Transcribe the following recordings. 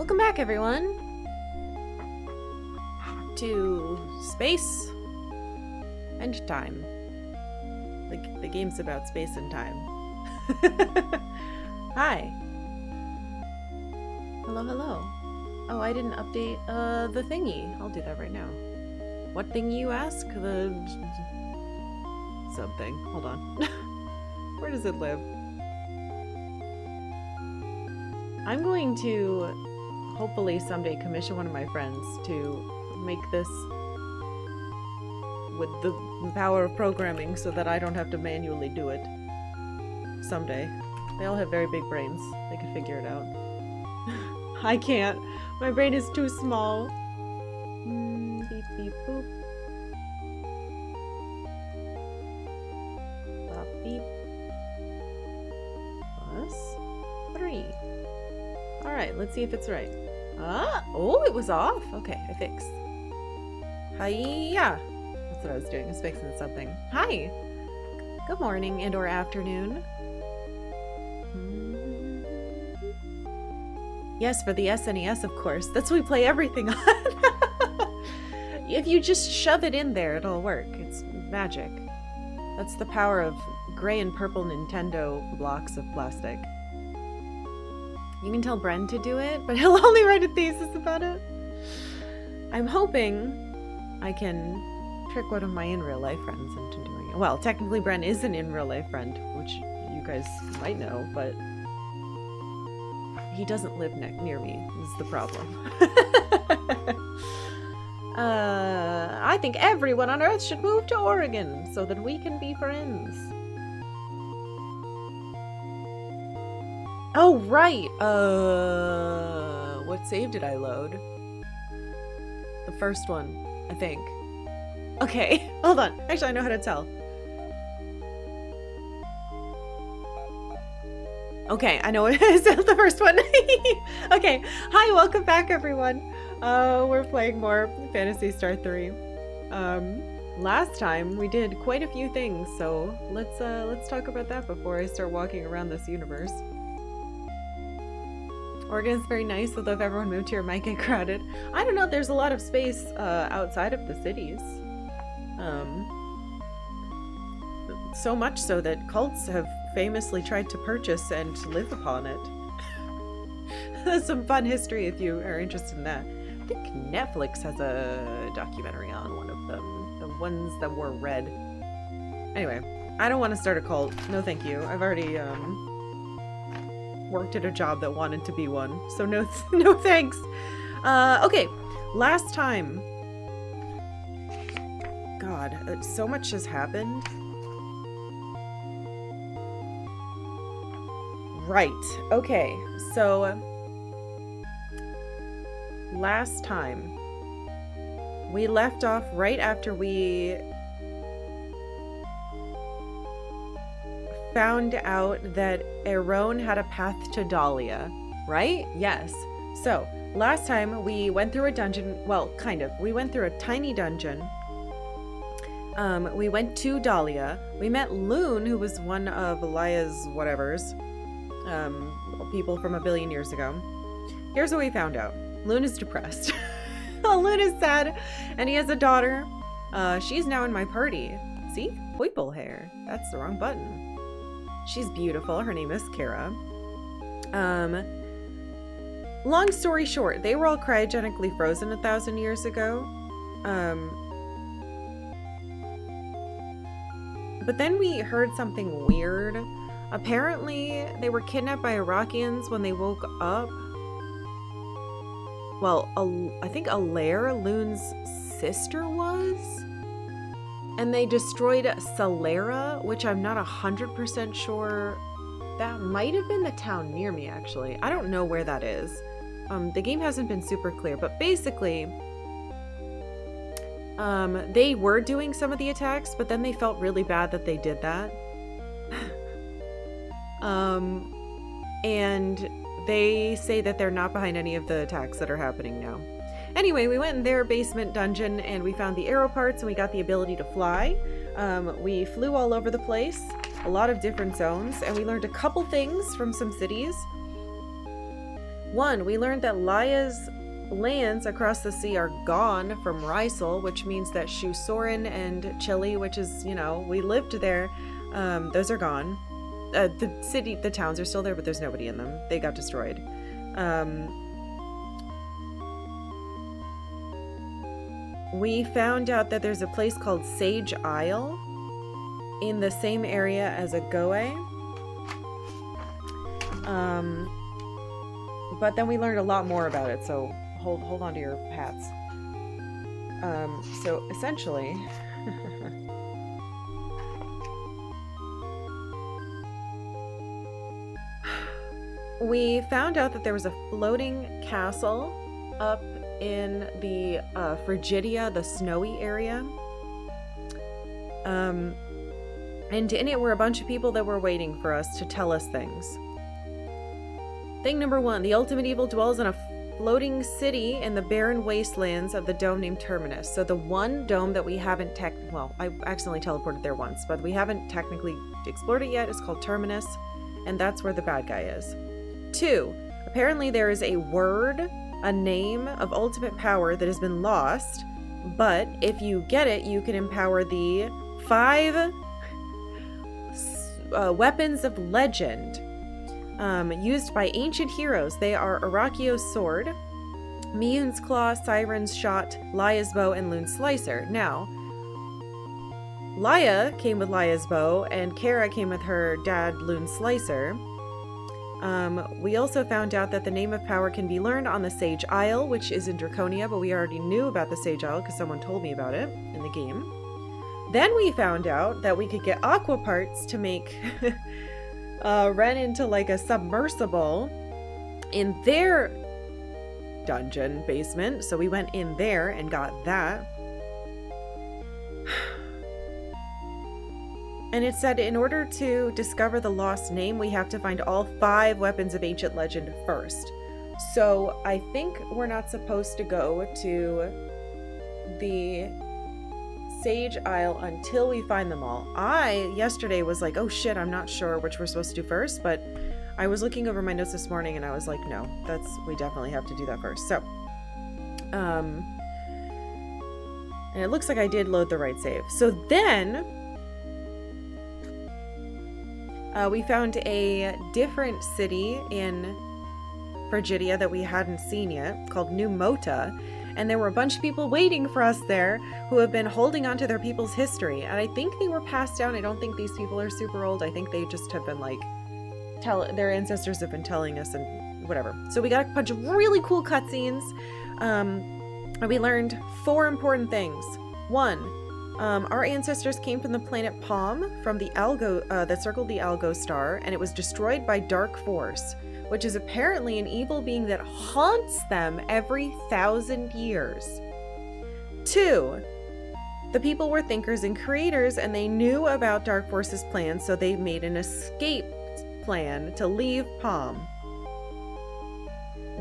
Welcome back, everyone, to space and time. The game's about space and time. Hi. Hello, hello. Oh, I didn't update the thingy. I'll do that right now. What thing you ask? The something. Hold on. Where does it live? I'm going to hopefully someday commission one of my friends to make this with the power of programming so that I don't have to manually do it. Someday. They all have very big brains. They can figure it out. I can't. My brain is too small. Beep beep boop. Bop beep. +3. Alright, let's see if it's right. Oh, it was off. Okay, I fixed. Hiya. That's what I was doing. I was fixing something. Hi. Good morning and or afternoon. Yes, for the SNES, of course. That's what we play everything on. If you just shove it in there, it'll work. It's magic. That's the power of gray and purple Nintendo blocks of plastic. You can tell Bren to do it, but he'll only write a thesis about it. I'm hoping I can trick one of my in-real-life friends into doing it. Well, technically Bren is an in-real-life friend, which you guys might know, but he doesn't live near me, is the problem. I think everyone on Earth should move to Oregon so that we can be friends. Oh, right! What save did I load? The first one, I think. Okay, hold on. Actually, I know how to tell. Okay, I know it is the first one. Okay, hi, welcome back, everyone. We're playing more Phantasy Star III. Last time we did quite a few things, so let's talk about that before I start walking around this universe. Oregon is very nice, although if everyone moved here, it might get crowded. I don't know, there's a lot of space outside of the cities. So much so that cults have famously tried to purchase and live upon it. That's some fun history if you are interested in that. I think Netflix has a documentary on one of them. The ones that were red. Anyway, I don't want to start a cult. No thank you. I've already worked at a job that wanted to be one. So no thanks. Okay, last time. God, so much has happened. Right, okay, so last time we left off right after we found out that Aaron had a path to Dahlia, right? Yes. So last time we went through a dungeon, well, kind of. We went through a tiny dungeon. We went to Dahlia. We met Loon, who was one of Elia's whatevers. People from a billion years ago. Here's what we found out. Loon is depressed. Loon is sad, and he has a daughter. She's now in my party. See? Purple hair. That's the wrong button. She's beautiful. Her name is Kara. Long story short, they were all cryogenically frozen 1,000 years ago. But then we heard something weird. Apparently, they were kidnapped by Iraqians when they woke up. Well, I think Alaire, Loon's sister, was? And they destroyed Salera, which I'm not 100% sure. That might have been the town near me, actually. I don't know where that is. The game hasn't been super clear, but basically, they were doing some of the attacks, but then they felt really bad that they did that. And they say that they're not behind any of the attacks that are happening now. Anyway, we went in their basement dungeon and we found the arrow parts and we got the ability to fly. We flew all over the place, a lot of different zones, and we learned a couple things from some cities. 1, we learned that Laya's lands across the sea are gone from Rysel, which means that Shusorin and Chile, which is, we lived there, those are gone. The towns are still there, but there's nobody in them. They got destroyed. We found out that there's a place called Sage Isle in the same area as Agoe. But then we learned a lot more about it, so hold on to your hats. So essentially, we found out that there was a floating castle up in the Frigidia, the snowy area. And in it were a bunch of people that were waiting for us to tell us things. Thing number 1, the ultimate evil dwells in a floating city in the barren wastelands of the dome named Terminus. So the one dome that we haven't I accidentally teleported there once, but we haven't technically explored it yet. It's called Terminus, and that's where the bad guy is. 2, apparently there is a word, a name of ultimate power that has been lost, but if you get it, you can empower the 5 weapons of legend used by ancient heroes. They are Arakio's sword, Miyun's claw, Siren's shot, Laya's bow, and Loon's slicer. Now, Laya came with Laya's bow, and Kara came with her dad, Loon's slicer. We also found out that the name of power can be learned on the Sage Isle, which is in Draconia, but we already knew about the Sage Isle because someone told me about it in the game. Then we found out that we could get aqua parts to make Ren into like a submersible in their dungeon basement. So we went in there and got that. And it said in order to discover the lost name, we have to find all 5 weapons of ancient legend first. So I think we're not supposed to go to the Sage Isle until we find them all. I, yesterday, was like, oh shit, I'm not sure which we're supposed to do first, but I was looking over my notes this morning and I was like, no, we definitely have to do that first. So, and it looks like I did load the right save. So then, we found a different city in Frigidia that we hadn't seen yet, called New Mota, and there were a bunch of people waiting for us there who have been holding on to their people's history, and I think they were passed down. I don't think these people are super old. I think they just have been like, their ancestors have been telling us and whatever. So we got a bunch of really cool cutscenes, and we learned 4 important things. 1, our ancestors came from the planet Palm, from the Algo that circled the Algo star, and it was destroyed by Dark Force, which is apparently an evil being that haunts them every 1,000 years. 2, the people were thinkers and creators, and they knew about Dark Force's plan, so they made an escape plan to leave Palm.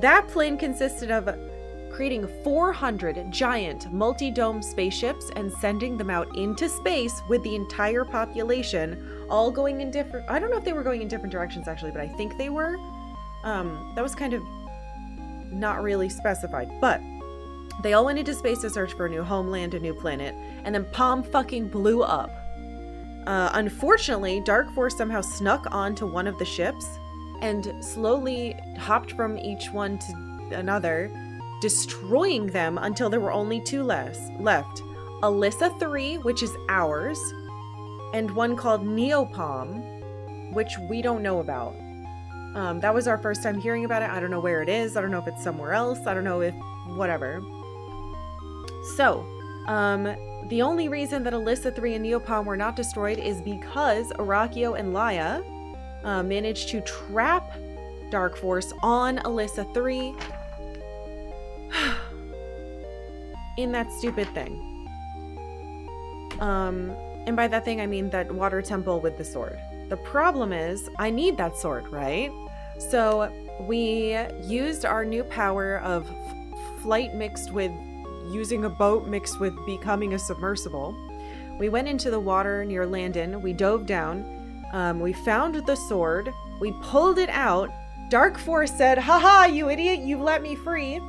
That plan consisted of creating 400 giant multi-dome spaceships and sending them out into space with the entire population, all going in different... I don't know if they were going in different directions, actually, but I think they were. That was kind of not really specified, but they all went into space to search for a new homeland, a new planet, and then Palm fucking blew up. Unfortunately, Dark Force somehow snuck onto one of the ships and slowly hopped from each one to another, destroying them until there were only 2 left. Alyssa 3, which is ours, and one called Neopalm, which we don't know about. That was our first time hearing about it. I don't know where it is. I don't know if it's somewhere else. I don't know if whatever. So, the only reason that Alyssa 3 and Neopalm were not destroyed is because Arakio and Laya managed to trap Dark Force on Alyssa 3 in that stupid thing. And by that thing, I mean that water temple with the sword. The problem is, I need that sword, right? So we used our new power of flight mixed with using a boat mixed with becoming a submersible. We went into the water near Landon. We dove down. We found the sword. We pulled it out, Dark Force said, haha, you idiot, you've let me free.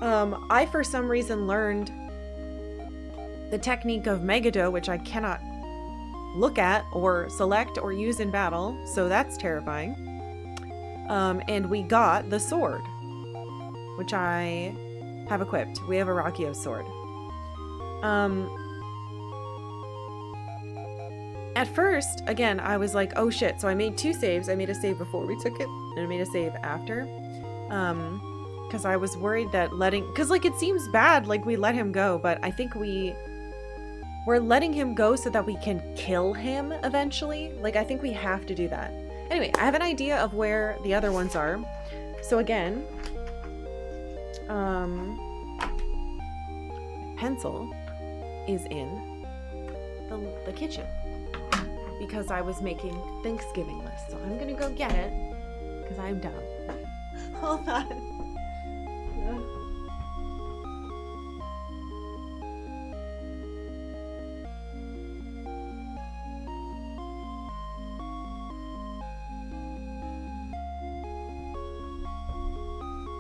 I, for some reason, learned the technique of Megado, which I cannot look at or select or use in battle, so that's terrifying. And we got the sword, which I have equipped. We have a Rakio sword. At first, again, I was like, oh shit, so I made 2 saves. I made a save before we took it, and I made a save after. Because I was worried that because like it seems bad, like we let him go, but I think we're letting him go so that we can kill him eventually. Like, I think we have to do that. Anyway, I have an idea of where the other ones are. So again, pencil is in the kitchen because I was making Thanksgiving lists. So I'm gonna go get it because I'm dumb. Hold on.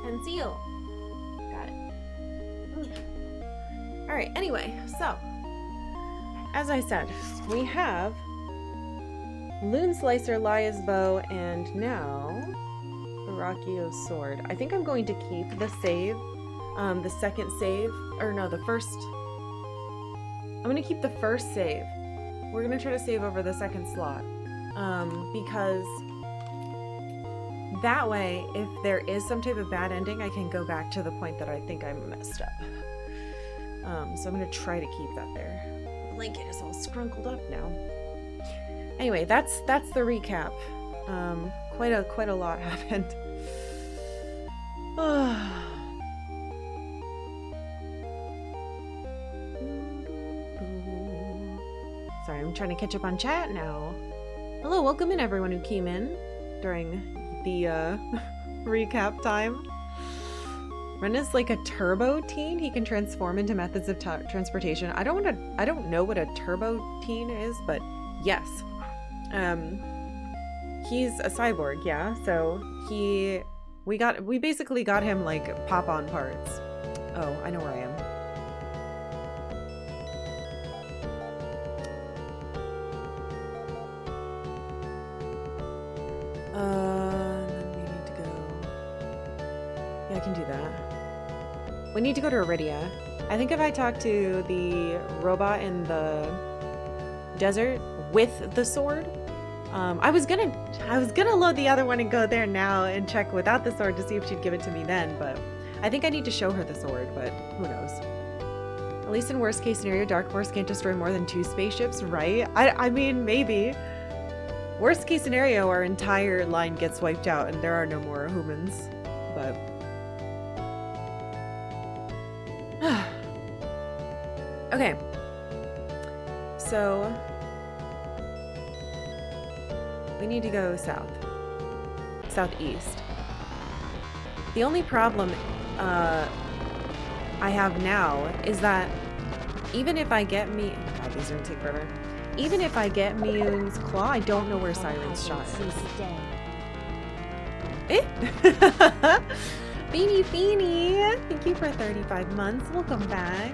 Pencil. Got it. Alright, anyway, so as I said, we have Loon Slicer, Laya's bow, and now the Rakio sword. I think I'm going to keep the save, the second save, or no, the first. I'm going to keep the first save. We're going to try to save over the second slot, because that way, if there is some type of bad ending, I can go back to the point that I think I messed up. So I'm going to try to keep that there. The blanket is all scrunkled up now. Anyway, that's the recap. Quite a lot happened. Sorry, I'm trying to catch up on chat now. Hello, welcome in everyone who came in during the recap time. Ren is like a turbo teen. He can transform into methods of transportation. I don't know what a turbo teen is, but yes. He's a cyborg, yeah. So we basically got him like pop-on parts. Oh, I know where I am. Then we need to go. Yeah, I can do that. We need to go to Iridia. I think if I talk to the robot in the desert with the sword, I was gonna load the other one and go there now and check without the sword to see if she'd give it to me then, but I think I need to show her the sword, but who knows. At least in worst case scenario, Dark Force can't destroy more than 2 spaceships, right? I mean, maybe. Worst case scenario, our entire line gets wiped out and there are no more humans, but... Okay. So... we need to go southeast. The only problem I have now is that even if I get God, these are gonna take forever. Even if I get Mion's claw, I don't know where Siren's shot is. Eh? Beanie, thank you for 35 months. Welcome back.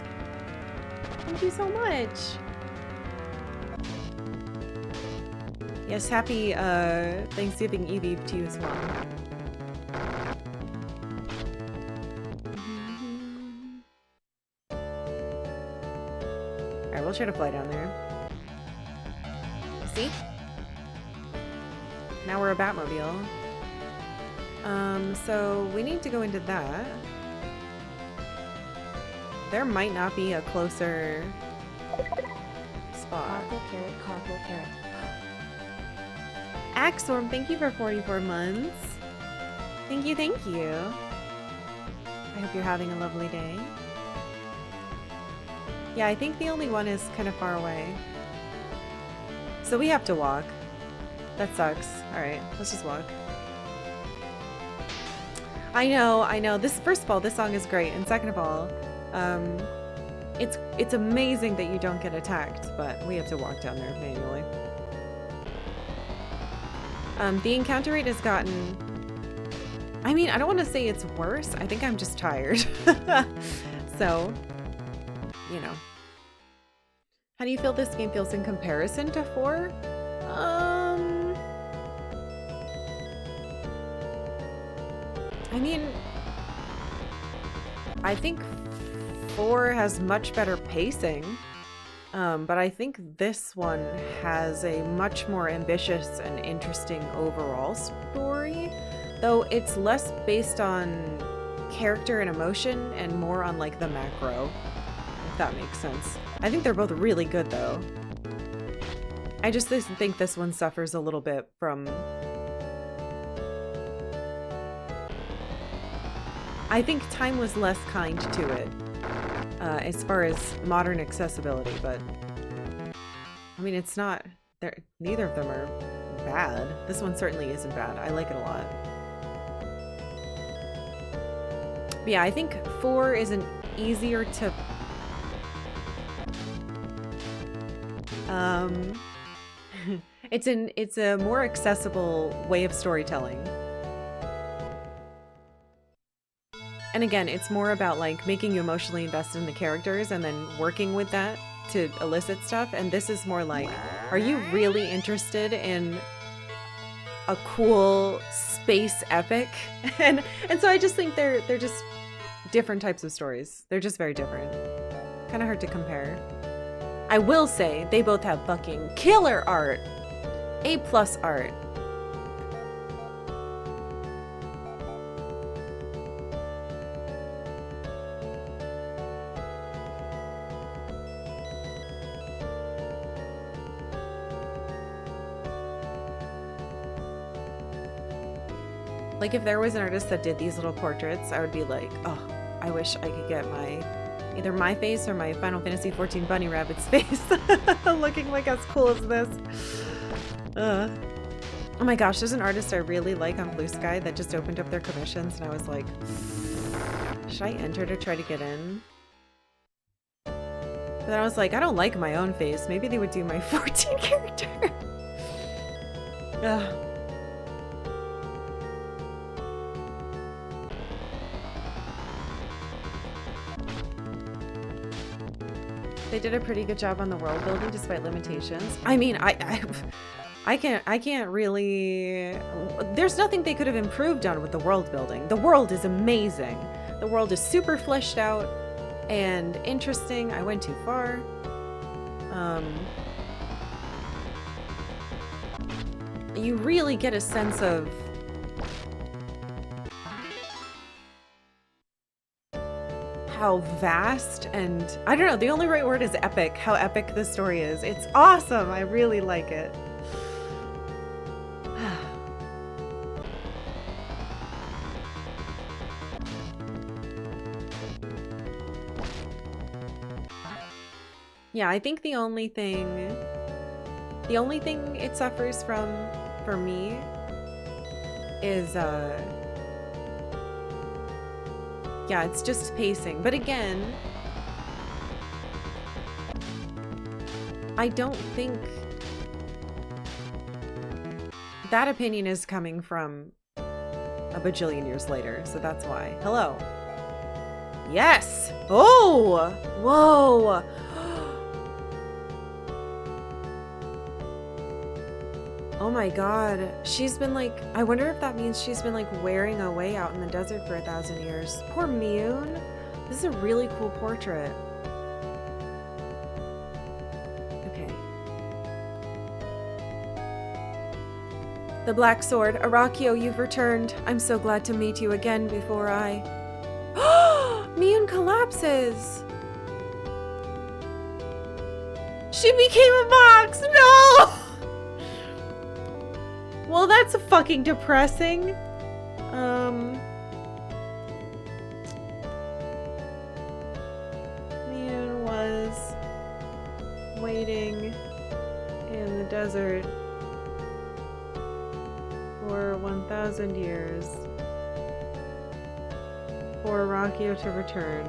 Thank you so much. Yes, happy Thanksgiving Eve to you as well. Alright, we'll try to fly down there. See? Now we're a Batmobile. So we need to go into that. There might not be a closer spot. Carpal carrot. Axorm, thank you for 44 months. Thank you, thank you. I hope you're having a lovely day. Yeah, I think the only one is kind of far away. So we have to walk. That sucks. Alright, let's just walk. I know. This, first of all, this song is great. And second of all, it's amazing that you don't get attacked, but we have to walk down there manually. The encounter rate has gotten I mean, I don't want to say it's worse. I think I'm just tired. So, you know. How do you feel this game feels in comparison to 4? I mean, I think 4 has much better pacing, but I think this one has a much more ambitious and interesting overall story, though it's less based on character and emotion and more on like the macro, if that makes sense. I think they're both really good though. I just think this one suffers a little bit from... I think time was less kind to it as far as modern accessibility, but I mean, it's not... neither of them are bad. This one certainly isn't bad. I like it a lot. But yeah, I think 4 is an easier to... it's a more accessible way of storytelling. And again, it's more about like making you emotionally invested in the characters and then working with that to elicit stuff. And this is more like, are you really interested in a cool space epic? And so I just think they're just different types of stories. They're just very different. Kind of hard to compare. I will say they both have fucking killer art. A+ art. Like, if there was an artist that did these little portraits, I would be like, oh, I wish I could get either my face or my Final Fantasy XIV bunny rabbit's face looking like as cool as this. Oh my gosh, there's an artist I really like on Blue Sky that just opened up their commissions, and I was like, should I enter to try to get in? But then I was like, I don't like my own face. Maybe they would do my 14 character. Ugh. They did a pretty good job on the world building despite limitations. I mean, I can't really... There's nothing they could have improved on with the world building. The world is amazing. The world is super fleshed out and interesting. I went too far. You really get a sense of how vast and, I don't know, the only right word is epic, how epic this story is. It's awesome. I really like it. Yeah, I think the only thing it suffers from for me is yeah, it's just pacing. But again, I don't think that opinion is coming from a bajillion years later, so that's why. Hello. Yes! Oh! Whoa! Oh my god. She's been like, I wonder if that means she's been like wearing away out in the desert for 1,000 years. Poor Mune. This is a really cool portrait. Okay. The Black Sword. Arakio, you've returned. I'm so glad to meet you again before I... Mune collapses! She became a box! No! Well, that's fucking depressing. Mune was waiting in the desert for 1,000 years for Arakio to return.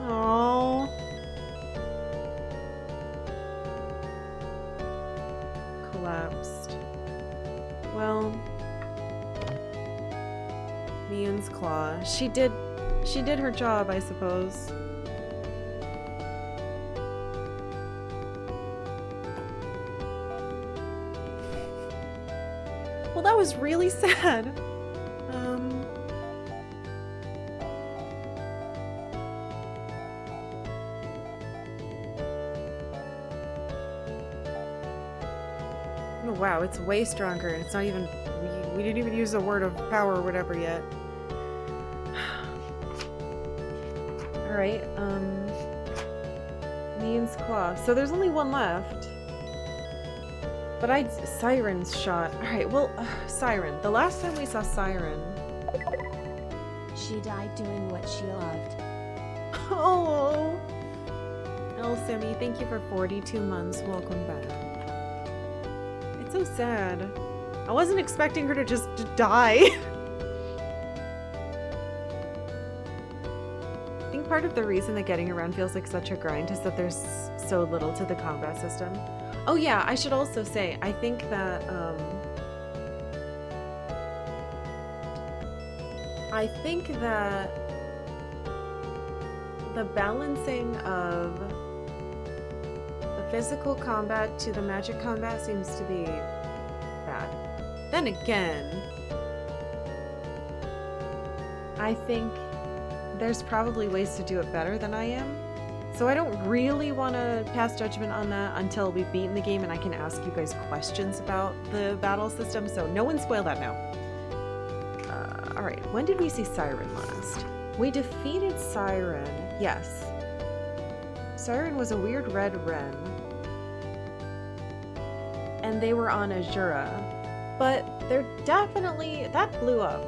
Aww. Collapsed. Well, Mion's claw. She did her job, I suppose. Well, that was really sad. Oh, wow, it's way stronger. It's not even... We didn't even use the word of power or whatever yet. Alright, Mion's claw. So there's only one left. But Siren's shot. Alright, well, Siren. The last time we saw Siren... She died doing what she loved. Oh! Sammy, thank you for 42 months. Welcome back. It's so sad. I wasn't expecting her to just die. I think part of the reason that getting around feels like such a grind is that there's so little to the combat system. Oh yeah, I should also say, I think that, the balancing of the physical combat to the magic combat seems to be bad. Then again, I think there's probably ways to do it better than I am. So I don't really want to pass judgment on that until we've beaten the game and I can ask you guys questions about the battle system. So no one spoil that now. Alright, when did we see Siren last? We defeated Siren. Yes. Siren was a weird red wren. And they were on Azura. But they're definitely... That blew up.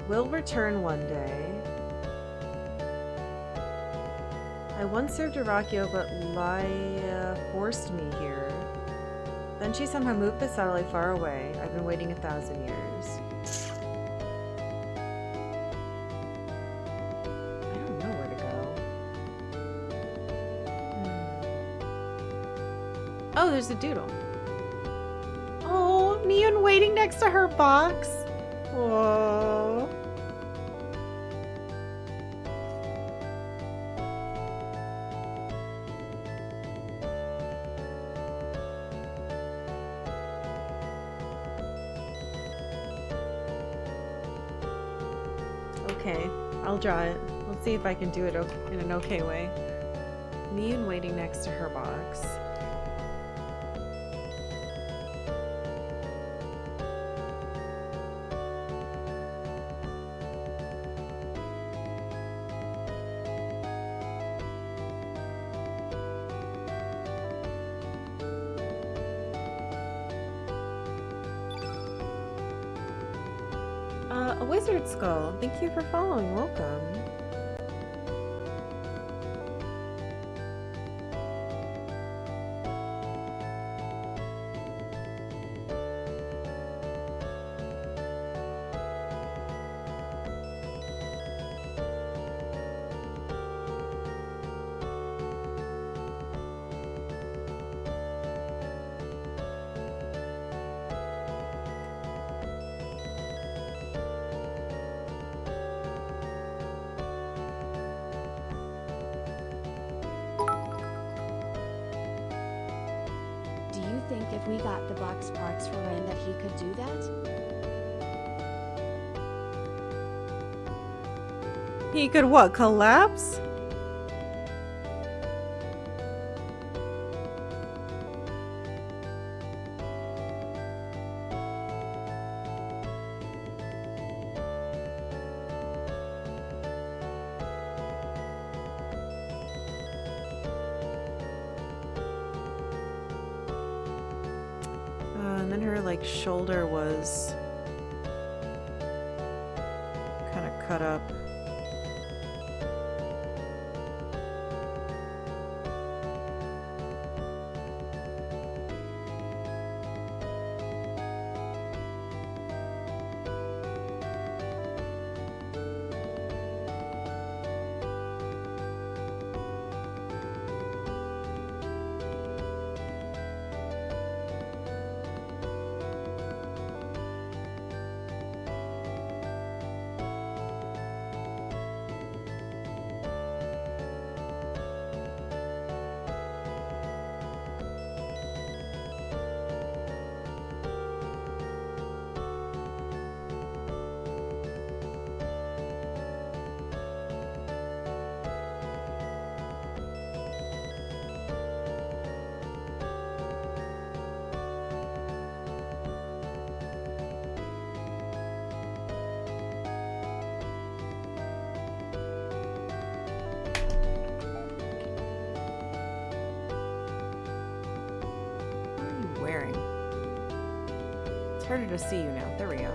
Will return one day. I once served Arakio, but Laia forced me here. Then she somehow moved the satellite far away. I've been waiting 1,000 years. I don't know where to go. Oh, there's a doodle. Oh, Mion waiting next to her box. Whoa. Okay, I'll draw it. Let's see if I can do it in an okay way. Mion waiting next to her box. A wizard skull. Thank you for following. Welcome. Think if we got the box parts for Ren that he could do that? He could what? Collapse? And then her like shoulder was kind of cut up. harder to see you now. There we go.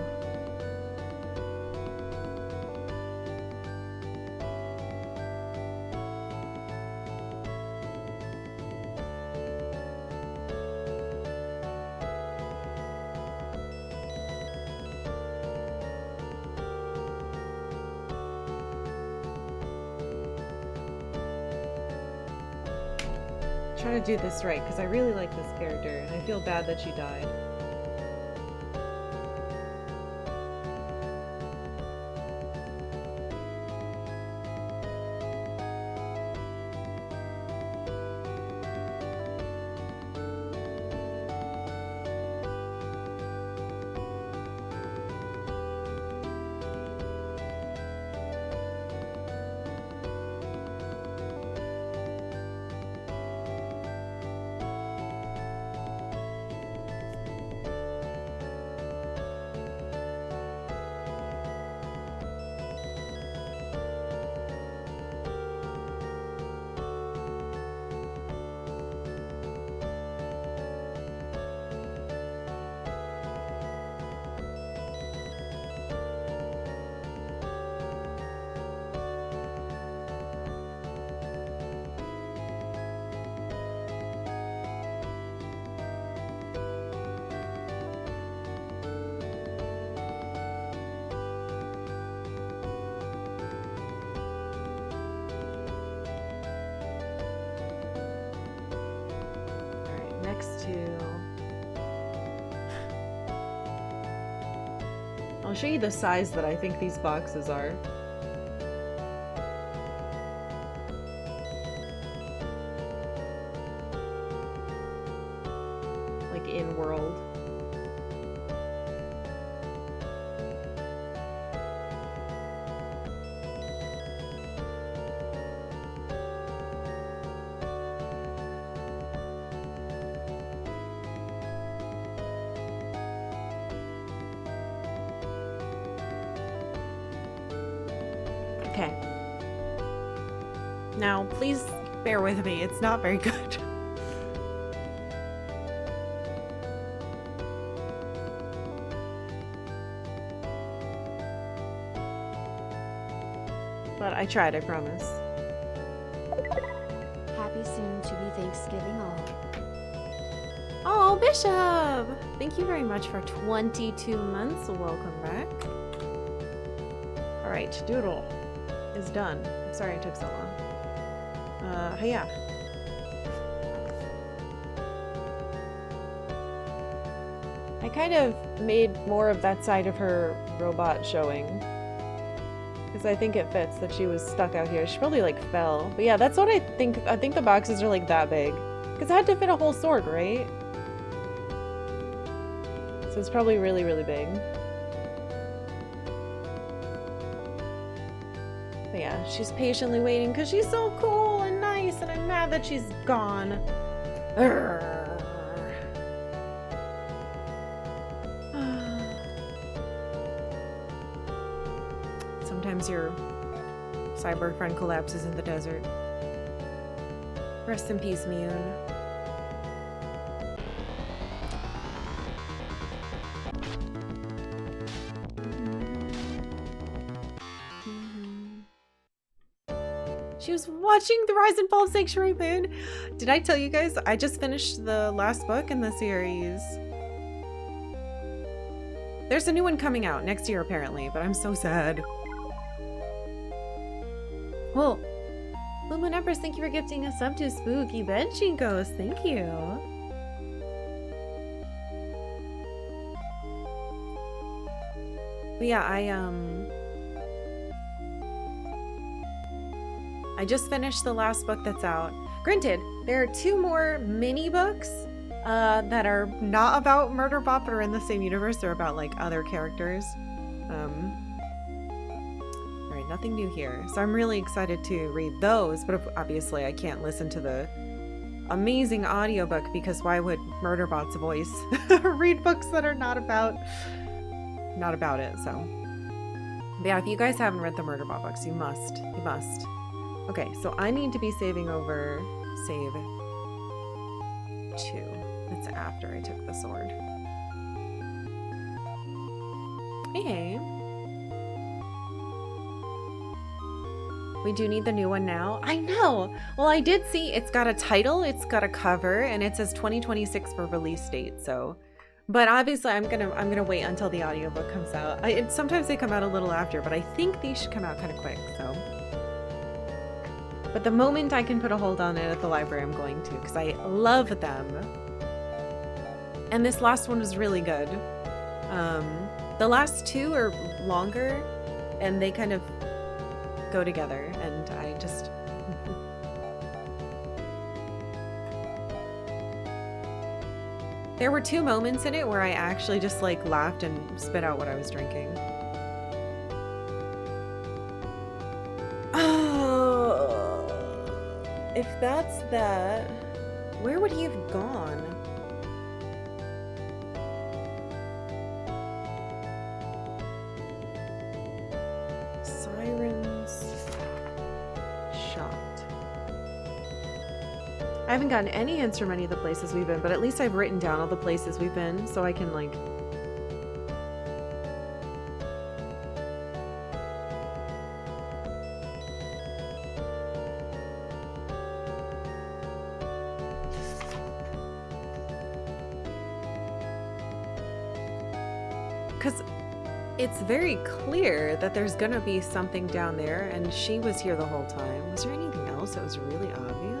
Trying to do this right because I really like this character and I feel bad that she died. I'll show you the size that I think these boxes are. Like in world. Okay. Now, please bear with me. It's not very good. But I tried, I promise. Happy soon to be Thanksgiving all. Oh, Bishop! Thank you very much for 22 months. Welcome back. Alright, Doodle is done. I'm sorry it took so long. Yeah. I kind of made more of that side of her robot showing. Because I think it fits that she was stuck out here. She probably like fell. But yeah, that's what I think. I think the boxes are like that big. Because it had to fit a whole sword, right? So it's probably really, really big. But yeah, she's patiently waiting because she's so cool and nice, and I'm mad that she's gone. Sometimes your cyber friend collapses in the desert. Rest in peace, Miyun. She was watching the Rise and Fall of Sanctuary Moon. Did I tell you guys? I just finished the last book in the series. There's a new one coming out next year, apparently, but I'm so sad. Well, Blue Moon Empress, thank you for gifting a sub to Spooky Benchinkos. Thank you. But yeah, I just finished the last book that's out. Granted, there are 2 more mini books that are not about Murderbot, but are in the same universe. They're about like other characters. Alright, nothing new here. So I'm really excited to read those, but obviously I can't listen to the amazing audiobook because why would Murderbot's voice read books that are not about it, so. But yeah, if you guys haven't read the Murderbot books, you must. You must. Okay, so I need to be saving over save 2. That's after I took the sword. Hey. We do need the new one now. I know. Well, I did see it's got a title, it's got a cover, and it says 2026 for release date. So, but obviously, I'm gonna wait until the audiobook comes out. Sometimes they come out a little after, but I think these should come out kind of quick. So, but the moment I can put a hold on it at the library, I'm going to, because I love them. And this last one was really good. The last two are longer, and they kind of go together, and I just there were two moments in it where I actually just like laughed and spit out what I was drinking. Oh, if that's that, where would he have gone? I haven't gotten any hints from any of the places we've been, but at least I've written down all the places we've been, so I can, like... Because it's very clear that there's gonna be something down there, and she was here the whole time. Was there anything else that was really obvious?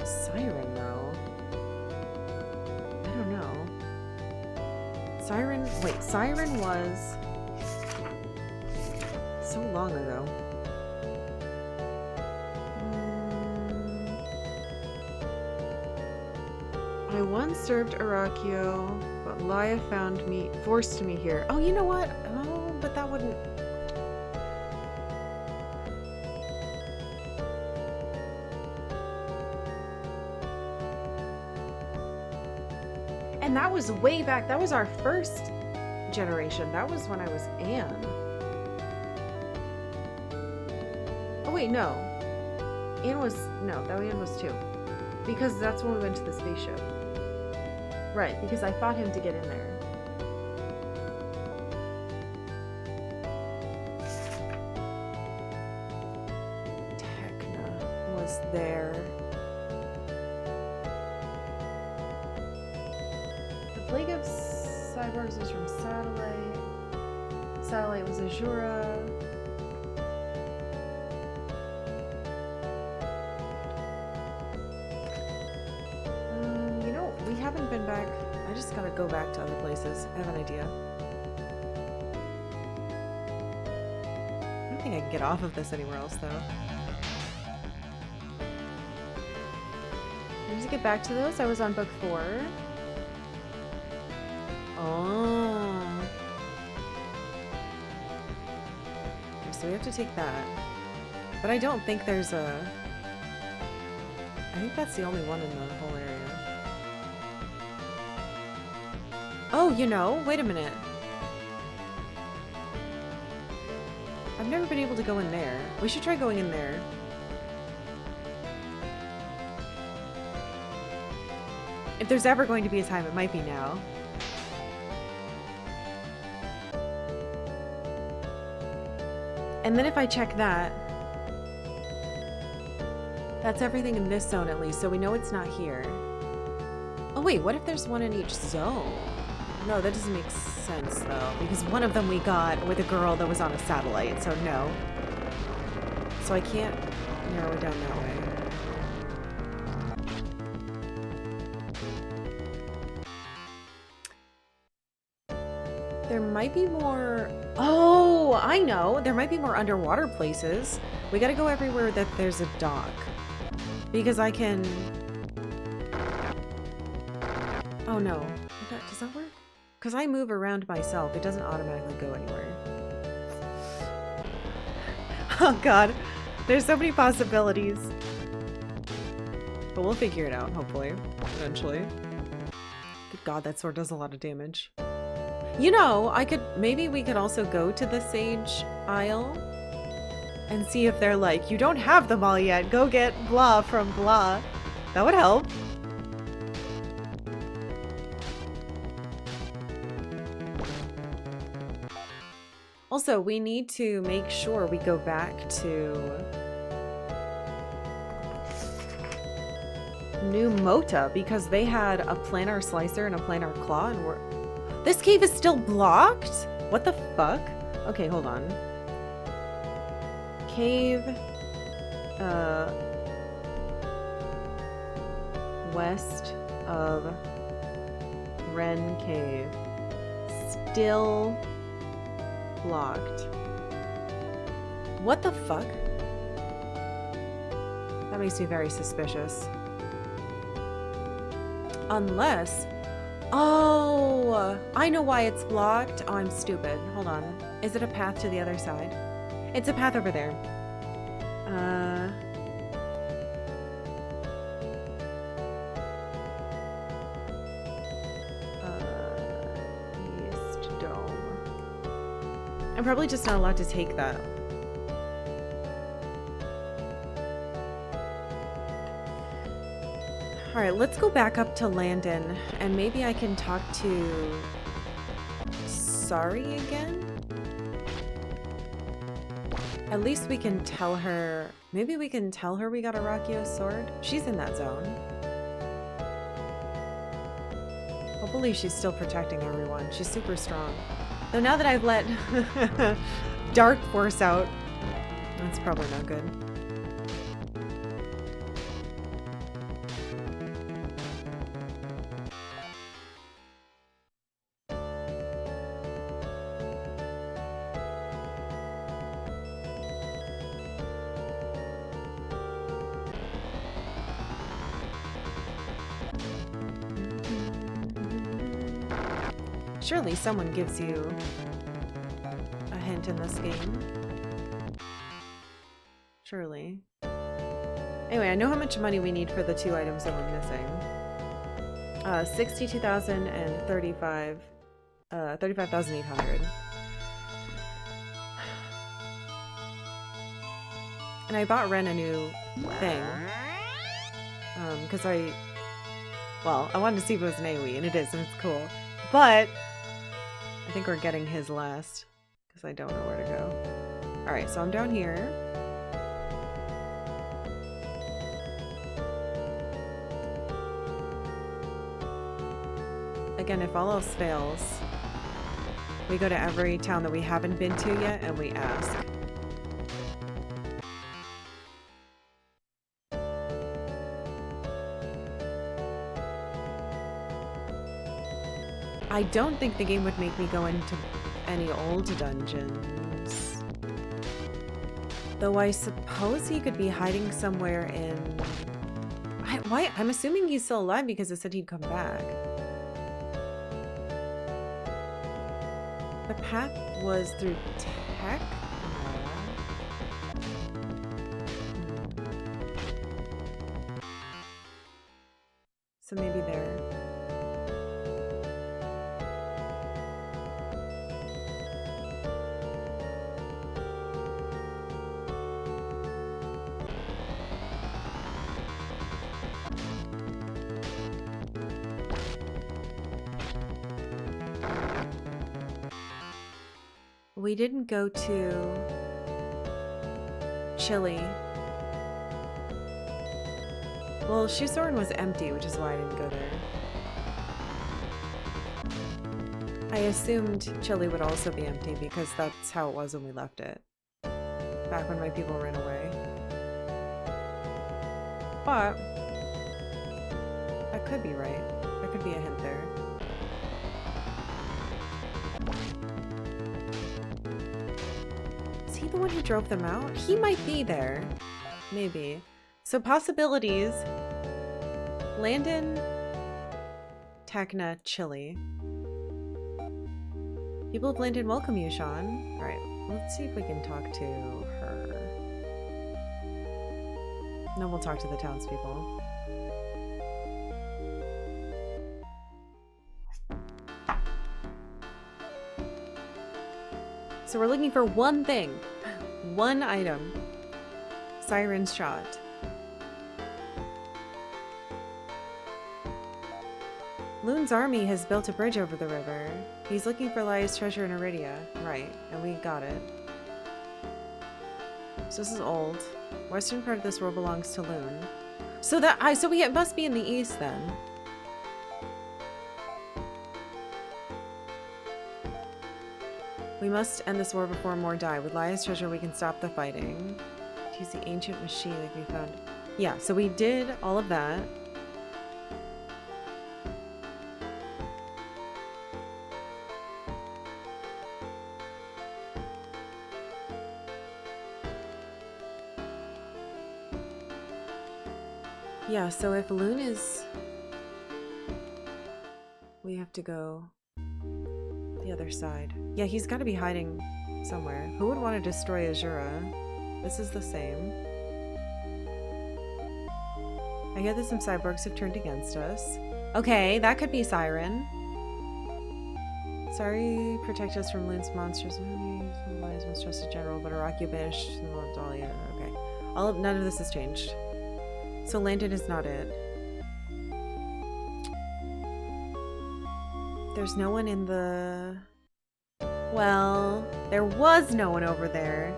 Siren, though. I don't know. Siren... Wait, Siren was... so long ago. I once served Arachio, but Laia forced me here. Oh, you know what? Oh, but that wouldn't... And that was way back. That was our first generation. That was when I was Anne. Oh wait, no. Anne was 2. Because that's when we went to the spaceship. Right, because I fought him to get in there. Techna was there. Plague of Cyborgs was from Satellite. Satellite was Azura. You know, we haven't been back. I just gotta go back to other places. I have an idea. I don't think I can get off of this anywhere else, though. I need to get back to those. I was on book 4. Oh. So we have to take that. But I don't think there's a... I think that's the only one in the whole area. Oh, you know, wait a minute. I've never been able to go in there. We should try going in there. If there's ever going to be a time, it might be now. And then if I check that, that's everything in this zone at least, so we know it's not here. Oh wait, what if there's one in each zone? No, that doesn't make sense though, because one of them we got with a girl that was on a satellite, so no. So I can't narrow it down that way. There might be more... Oh, I know! There might be more underwater places. We gotta go everywhere that there's a dock. Because I can... Oh no. Does that work? Because I move around myself. It doesn't automatically go anywhere. Oh god. There's so many possibilities. But we'll figure it out, hopefully. Eventually. Good god, that sword does a lot of damage. You know, maybe we could also go to the Sage Isle and see if they're like, you don't have them all yet, go get blah from blah. That would help. Also, we need to make sure we go back to New Mota because they had a planar slicer and a planar claw and we're... This cave is still blocked? What the fuck? Okay, hold on. Cave, west of Ren Cave. Still blocked. What the fuck? That makes me very suspicious. Unless... Oh! I know why it's blocked. Oh, I'm stupid. Hold on. Is it a path to the other side? It's a path over there. East Dome. I'm probably just not allowed to take that. Alright, let's go back up to Landon, and maybe I can talk to Sari again? At least we can tell her... Maybe we can tell her we got a Rakio sword? She's in that zone. Hopefully she's still protecting everyone. She's super strong. Though now that I've let Dark Force out, that's probably not good. Surely someone gives you a hint in this game. Surely. Anyway, I know how much money we need for the 2 items that we're missing. 62,000 and 35,800. And I bought Ren a new thing. Because I wanted to see if it was an AoE, and it is, and it's cool. But I think we're getting his last because I don't know where to go. Alright, so I'm down here. Again, if all else fails, we go to every town that we haven't been to yet and we ask. I don't think the game would make me go into any old dungeons. Though I suppose he could be hiding somewhere in... Why? I'm assuming he's still alive because it said he'd come back. The path was through Tech? So maybe there. We didn't go to Chile. Well, Shusorin was empty, which is why I didn't go there. I assumed Chile would also be empty because that's how it was when we left it. Back when my people ran away. But that could be right. There could be a hint there. Is he the one who drove them out? He might be there. Maybe. So possibilities. Landon, Tacna, Chile. People of Landon welcome you, Sean. Alright, let's see if we can talk to her. No, we'll talk to the townspeople. So we're looking for one thing. One item. Siren's Shot. Loon's army has built a bridge over the river. He's looking for Lia's treasure in Iridia. Right, and we got it. So this is old. Western part of this world belongs to Loon. So it must be in the east then. We must end this war before more die. With Lia's treasure we can stop the fighting. Use the ancient machine like we found. Yeah, so we did all of that. Yeah, so if Loon is... We have to go the other side. Yeah, he's got to be hiding somewhere. Who would want to destroy Azura? This is the same. I get that some cyborgs have turned against us. Okay, that could be Siren. Sorry, protect us from Loon's monsters. Lies most trusted general, but Araki banished Dahlia. Okay. None of this has changed. So Landon is not it. There's no one in the... Well, there was no one over there.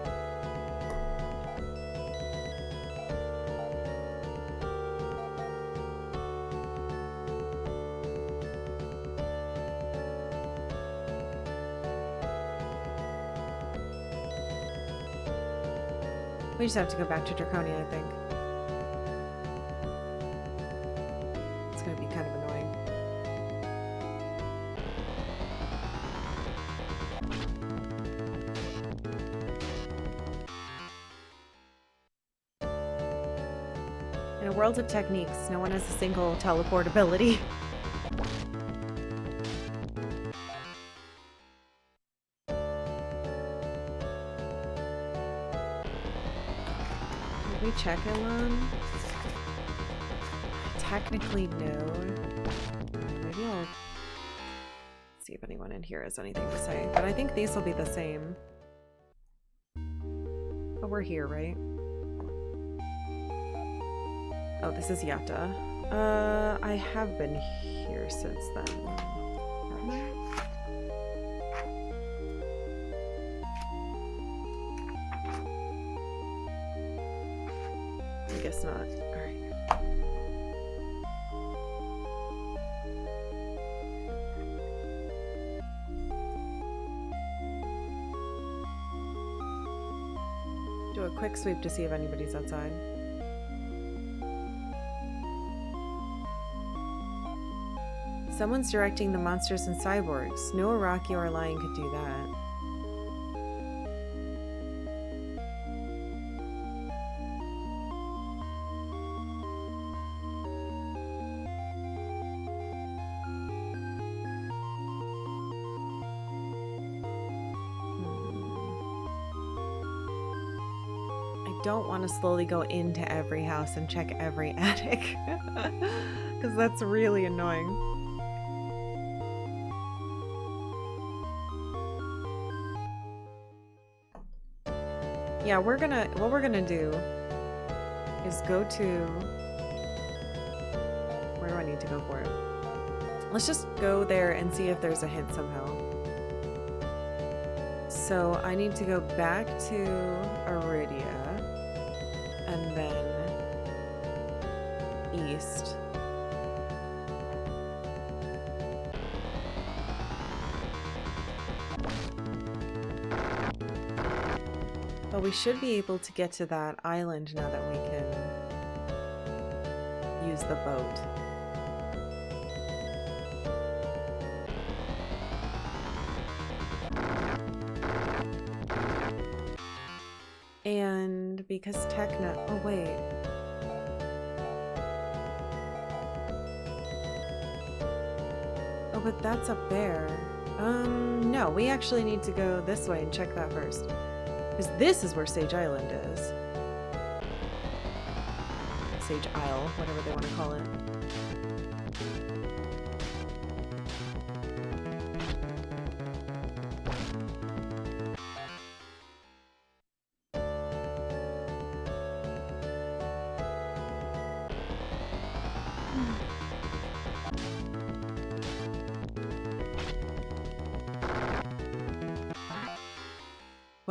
We just have to go back to Draconia, I think. It's gonna be kind of annoying. In a world of techniques, no one has a single teleport ability. Did we check Elon? Technically, no. Maybe I'll see if anyone in here has anything to say. But I think these will be the same. Oh, we're here, right? Oh, this is Yatta. I have been here since then. Haven't I? I guess not. Alright. Do a quick sweep to see if anybody's outside. Someone's directing the monsters and cyborgs. No Araki or Lion could do that. I don't want to slowly go into every house and check every attic. Because that's really annoying. Yeah, what we're gonna do is go to, where do I need to go for it? Let's just go there and see if there's a hint somehow. So I need to go back to Iridia and then east. But we should be able to get to that island now that we can use the boat. And because Techna... Oh, wait. Oh, but that's up there. No, we actually need to go this way and check that first. Because this is where Sage Island is. Sage Isle, whatever they want to call it.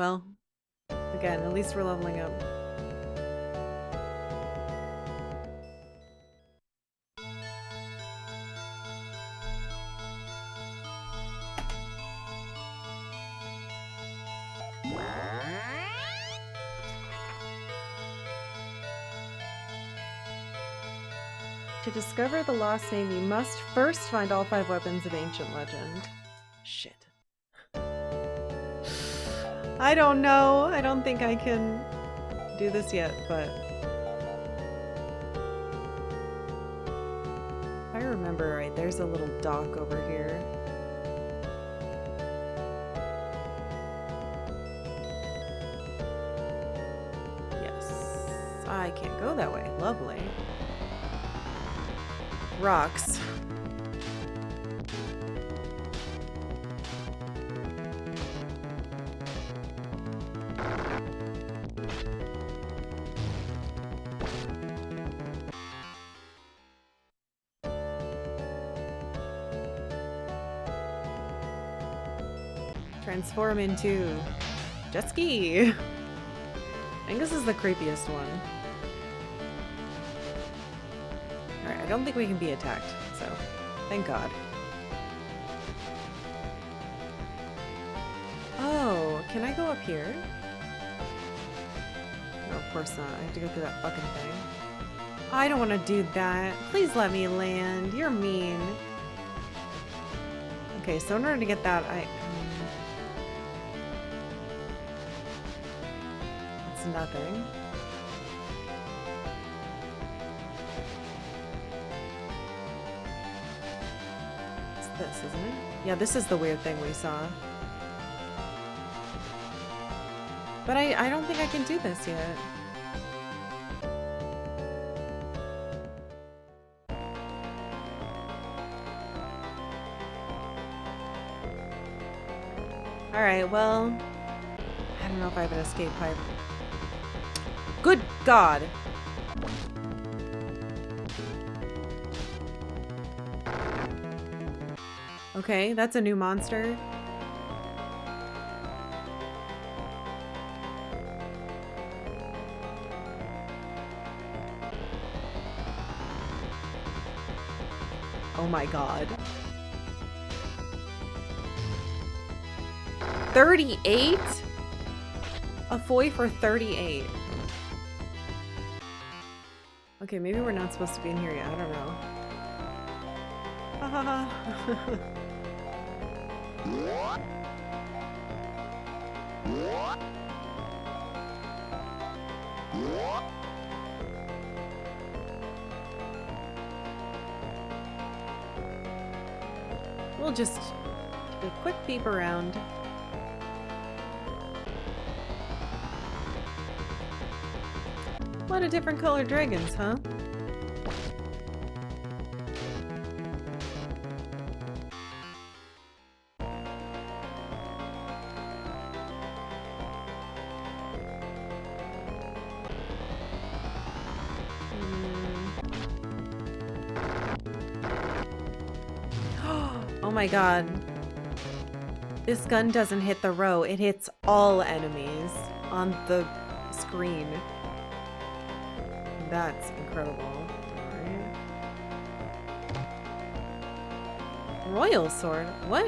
well, again, at least we're leveling up. To discover the lost name, you must first find all 5 weapons of ancient legend. Shit. I don't know. I don't think I can do this yet, but if I remember right, there's a little dock over here. Yes. I can't go that way. Lovely. Rocks. Transform into jet ski. I think this is the creepiest one. Alright, I don't think we can be attacked, so thank God. Oh, can I go up here? No, of course not. I have to go through that fucking thing. I don't want to do that. Please let me land. You're mean. Okay, so in order to get that, It's nothing. It's this, isn't it? Yeah, this is the weird thing we saw. But I don't think I can do this yet. Alright, well, I don't know if I have an escape pipe. Good God! Okay, that's a new monster. Oh my God. 38? A foy for 38. Okay, maybe we're not supposed to be in here yet. I don't know. Ha ha ha. We'll just do a quick peep around. A lot of different colored dragons, huh? Oh my God. This gun doesn't hit the row, it hits all enemies on the screen. That's incredible. Alright. Royal sword? What?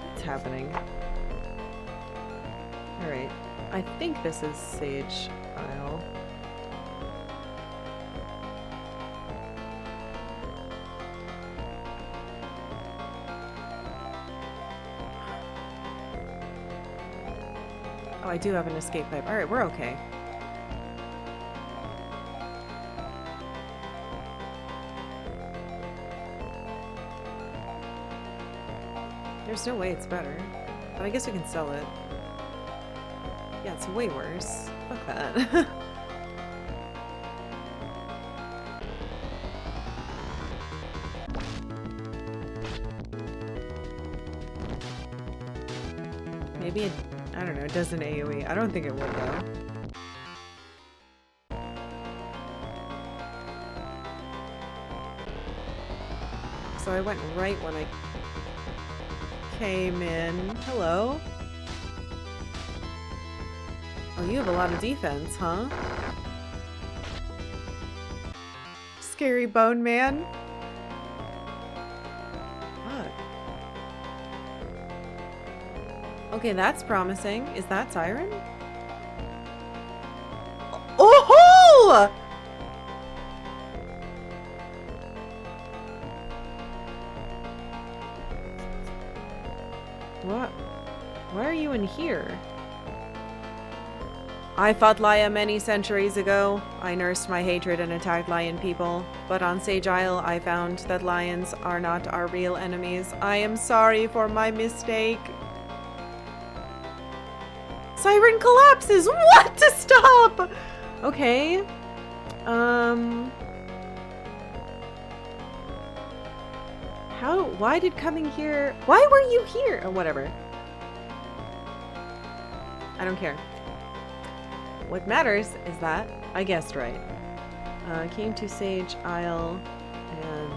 What's happening? Alright. I think this is Sage Isle. Oh, I do have an escape pipe. Alright, we're okay. There's no way it's better. But I guess we can sell it. Yeah, it's way worse. Fuck that. Maybe it, I don't know, it does an AoE. I don't think it would though. So I went right when I came in. Hello? Oh, you have a lot of defense, huh? Scary bone man. Fuck. Okay, that's promising. Is that Siren? Oh-ho! What? Why are you in here? I fought Laia many centuries ago. I nursed my hatred and attacked lion people. But on Sage Isle, I found that lions are not our real enemies. I am sorry for my mistake. Siren collapses! What? To stop! Okay. Why did coming here... Why were you here? Oh, whatever. I don't care. What matters is that I guessed right. Came to Sage Isle and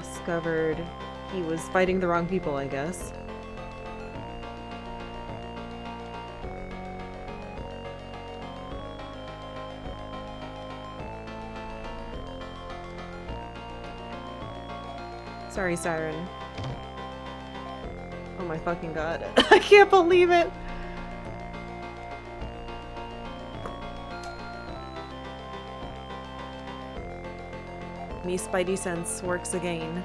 discovered he was fighting the wrong people, I guess. Sorry, Siren. Oh my fucking god. I can't believe it! Me spidey sense works again.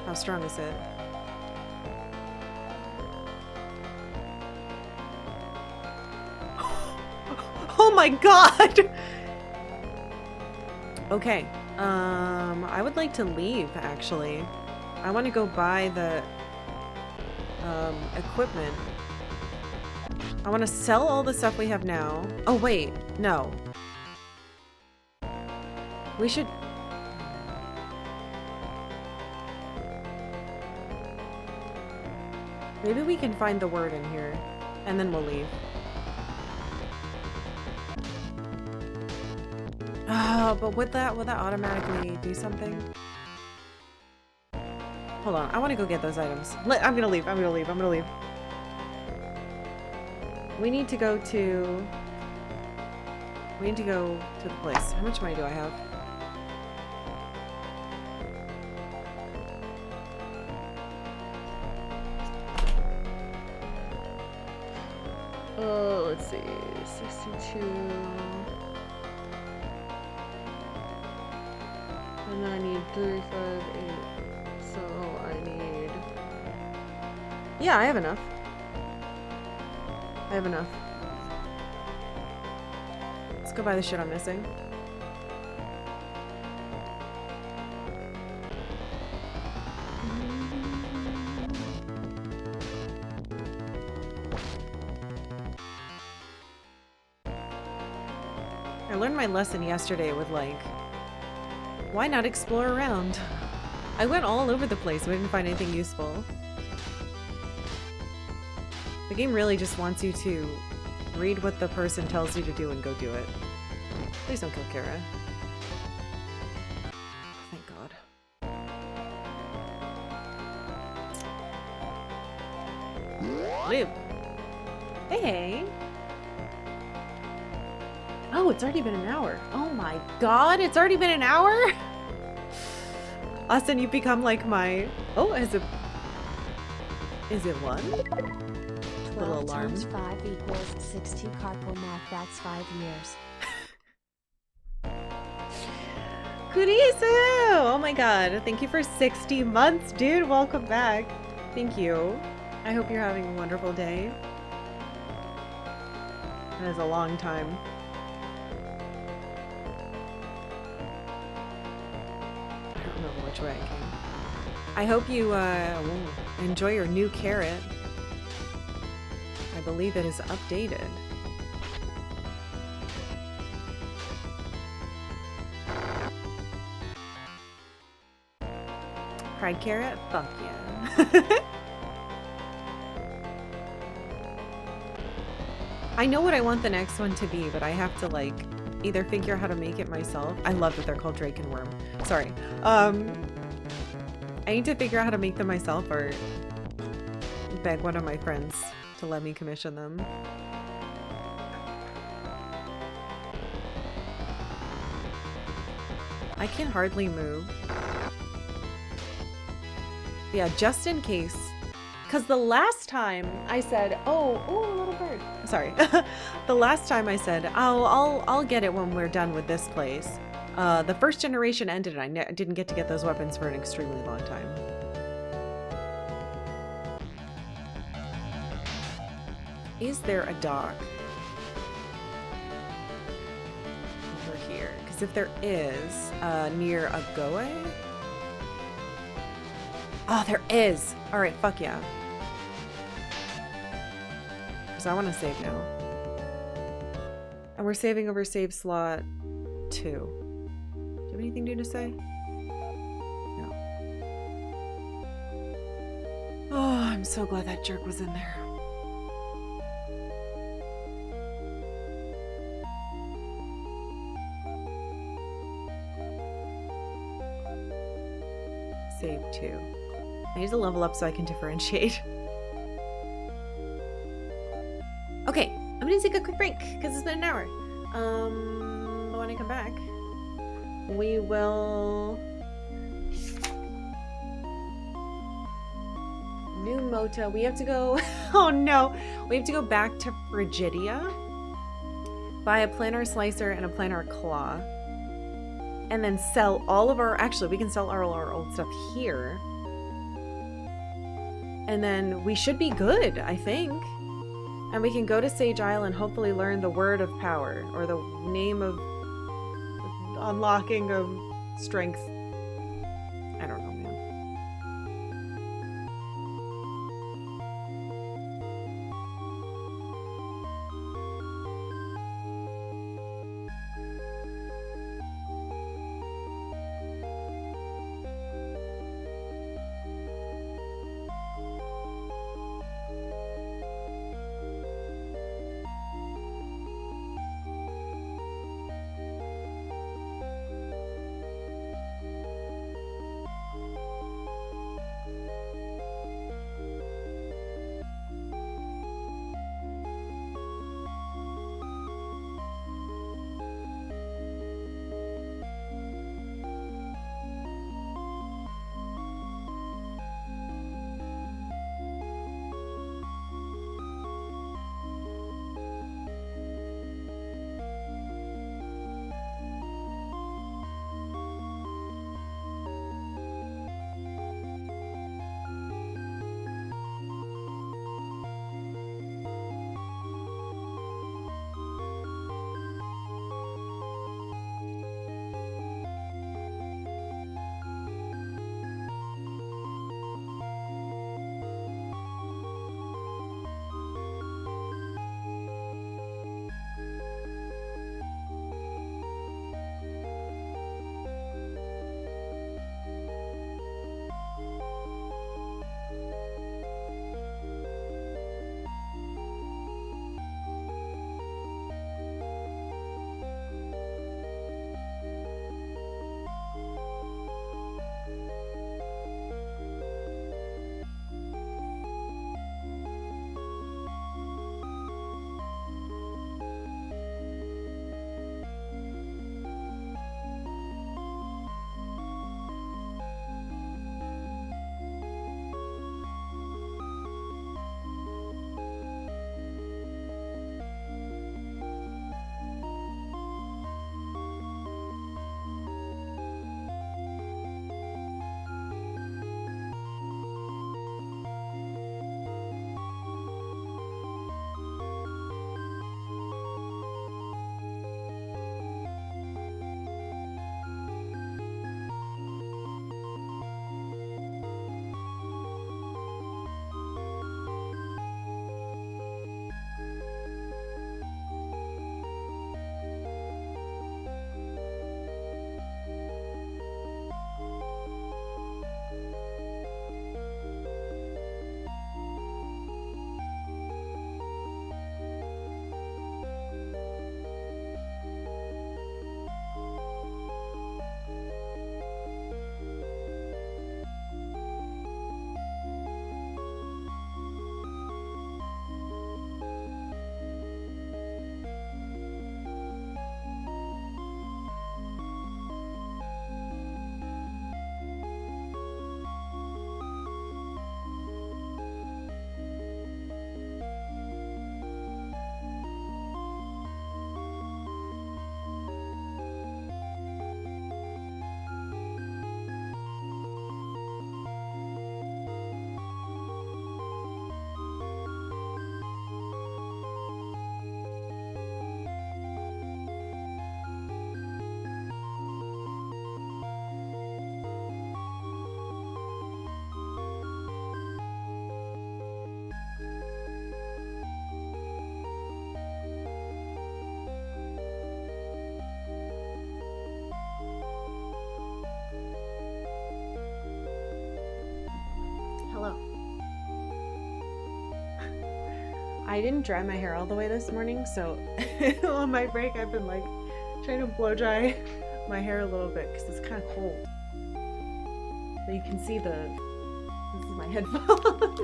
How strong is it? Oh my god! Okay, I would like to leave, actually. I want to go buy the, equipment. I want to sell all the stuff we have now. Oh, wait, no. We should... Maybe we can find the word in here, and then we'll leave. But would that automatically do something? Hold on, I want to go get those items. I'm gonna leave. We need to go to the place. How much money do I have? Oh, let's see. 62. And I need 358. So I need... Yeah, I have enough. Let's go buy the shit I'm missing. I learned my lesson yesterday with, like, why not explore around? I went all over the place, but I didn't find anything useful. The game really just wants you to read what the person tells you to do and go do it. Please don't kill Kara. Thank God. Live. Hey. Oh, it's already been an hour. Oh my god, it's already been an hour? Austin, you've become like my... Oh, is it 1? 12 alarm. times 5 equals 60. Carpal math, that's 5 years. Kurisu! Oh my god, thank you for 60 months, dude. Welcome back. Thank you. I hope you're having a wonderful day. That is a long time. I don't remember which way I came. I hope you enjoy your new carrot. I believe it is updated. Pride carrot? Fuck yeah. I know what I want the next one to be, but I have to, like, either figure out how to make it myself. I love that they're called Drake and Worm. Sorry. I need to figure out how to make them myself or beg one of my friends to let me commission them. I can hardly move. Yeah, just in case. Because the last time I said, oh, little bird. Sorry. The last time I said, oh, I'll get it when we're done with this place. The first generation ended and I didn't get to get those weapons for an extremely long time. Is there a dock over here? Because if there is, near Agoe? Oh, there is! Alright, fuck yeah. Because I want to save now. And we're saving over save slot 2. Do you have anything new to say? No. Oh, I'm so glad that jerk was in there. Save 2. I need to level up so I can differentiate. Okay, I'm gonna take a quick break because it's been an hour. But when I come back, we will... New Mota. We have to go... Oh no! We have to go back to Frigidia, buy a planar slicer and a planar claw, and then sell all of our... Actually, we can sell all our old stuff here. And then we should be good, I think. And we can go to Sage Isle and hopefully learn the word of power, or the name of unlocking of strength. I don't know, man. I didn't dry my hair all the way this morning, so on my break I've been like trying to blow dry my hair a little bit because it's kind of cold. So you can see this is my headphones.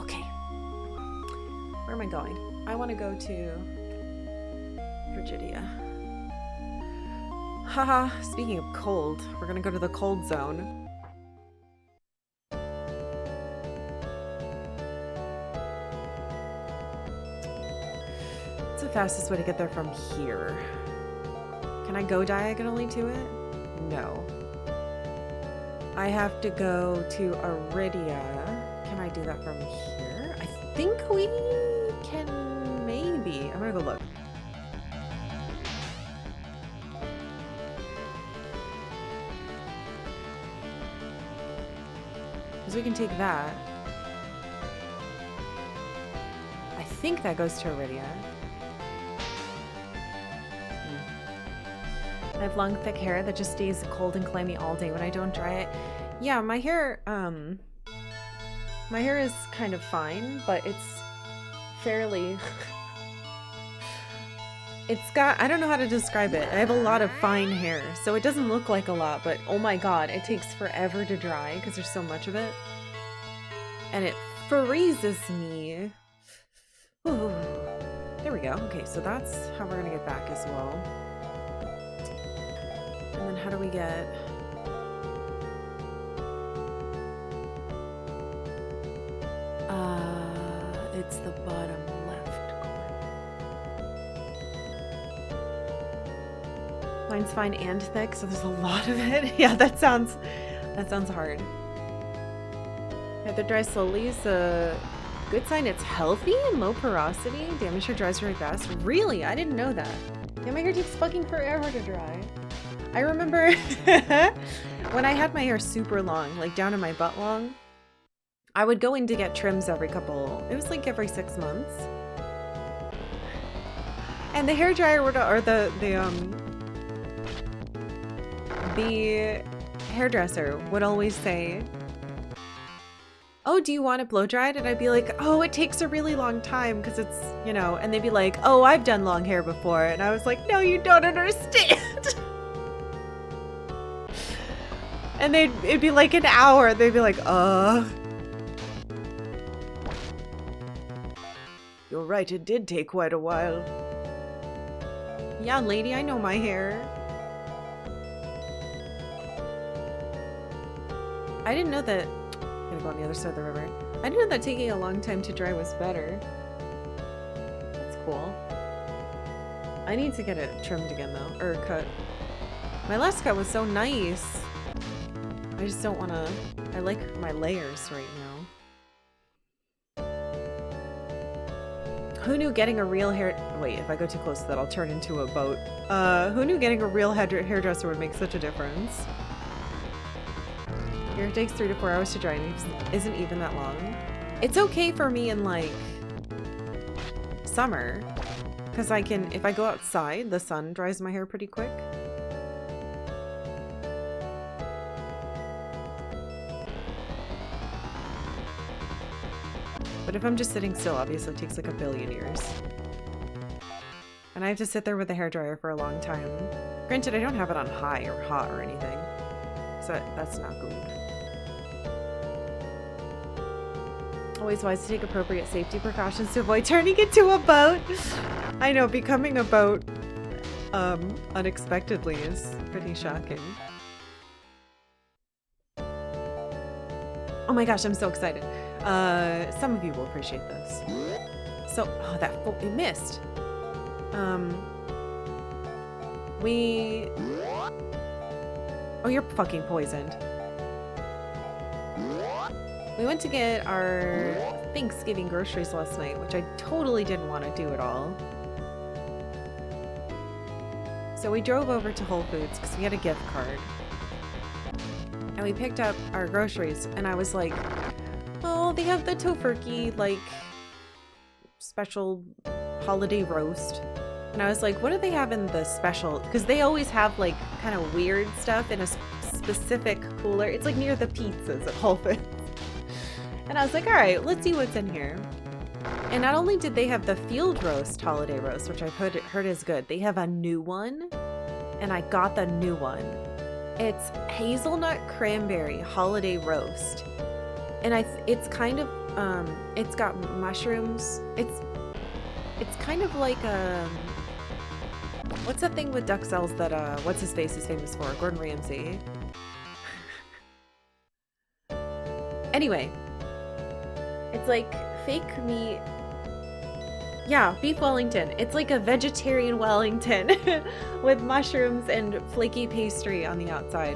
Okay. Where am I going? I want to go to Virginia. Haha, speaking of cold, we're gonna go to the cold zone. What's the fastest way to get there from here? Can I go diagonally to it? No. I have to go to Aridia. Can I do that from here? I think we can, maybe. I'm gonna go look. Because we can take that. I think that goes to Aridia. I have long, thick hair that just stays cold and clammy all day when I don't dry it. Yeah, my hair is kind of fine, but it's fairly... It's got... I don't know how to describe it. I have a lot of fine hair, so it doesn't look like a lot, but oh my god, it takes forever to dry because there's so much of it. And it freezes me. Ooh. There we go. Okay, so that's how we're gonna get back as well. And then how do we get... it's the bottom left corner. Mine's fine and thick, so there's a lot of it. Yeah, that sounds hard. If it dries slowly is a good sign it's healthy and low porosity. Damage hair dries really fast. Really? I didn't know that. Yeah, my hair takes fucking forever to dry. I remember when I had my hair super long, like down to my butt long, I would go in to get trims every it was like every 6 months. And the hairdryer would, or the hairdresser would always say, oh, do you want it blow dried? And I'd be like, oh, it takes a really long time because it's, you know, and they'd be like, oh, I've done long hair before. And I was like, no, you don't understand. And it'd be like an hour. They'd be like, You're right, it did take quite a while. Yeah, lady, I know my hair. I didn't know that... I'm gonna go on the other side of the river. I didn't know that taking a long time to dry was better. That's cool. I need to get it trimmed again though, or cut. My last cut was so nice. I just don't want to... I like my layers right now. Who knew getting a real hair... Wait, if I go too close to that, I'll turn into a boat. Who knew getting a real hairdresser would make such a difference? Your hair takes 3 to 4 hours to dry and isn't even that long. It's okay for me in, like, summer. Because I can... If I go outside, the sun dries my hair pretty quick. But if I'm just sitting still, obviously it takes like a billion years. And I have to sit there with the hairdryer for a long time. Granted, I don't have it on high or hot or anything. So that's not good. Always wise to take appropriate safety precautions to avoid turning into a boat. I know, becoming a boat unexpectedly is pretty shocking. Oh my gosh, I'm so excited. Some of you will appreciate this. So, oh, it missed. Oh, you're fucking poisoned. We went to get our Thanksgiving groceries last night, which I totally didn't want to do at all. So we drove over to Whole Foods because we had a gift card. And we picked up our groceries, and I was like, oh, they have the tofurkey, like, special holiday roast. And I was like, what do they have in the special? Because they always have like kind of weird stuff in a specific cooler. It's like near the pizzas at Whole Foods. And I was like, all right, let's see what's in here. And not only did they have the field roast holiday roast, which I've heard is good, they have a new one. And I got the new one. It's hazelnut cranberry holiday roast. And it's kind of, it's got mushrooms. It's kind of like what's that thing with Duxelles that what's his face is famous for? Gordon Ramsay. Anyway, it's like fake meat. Yeah, beef Wellington. It's like a vegetarian Wellington with mushrooms and flaky pastry on the outside.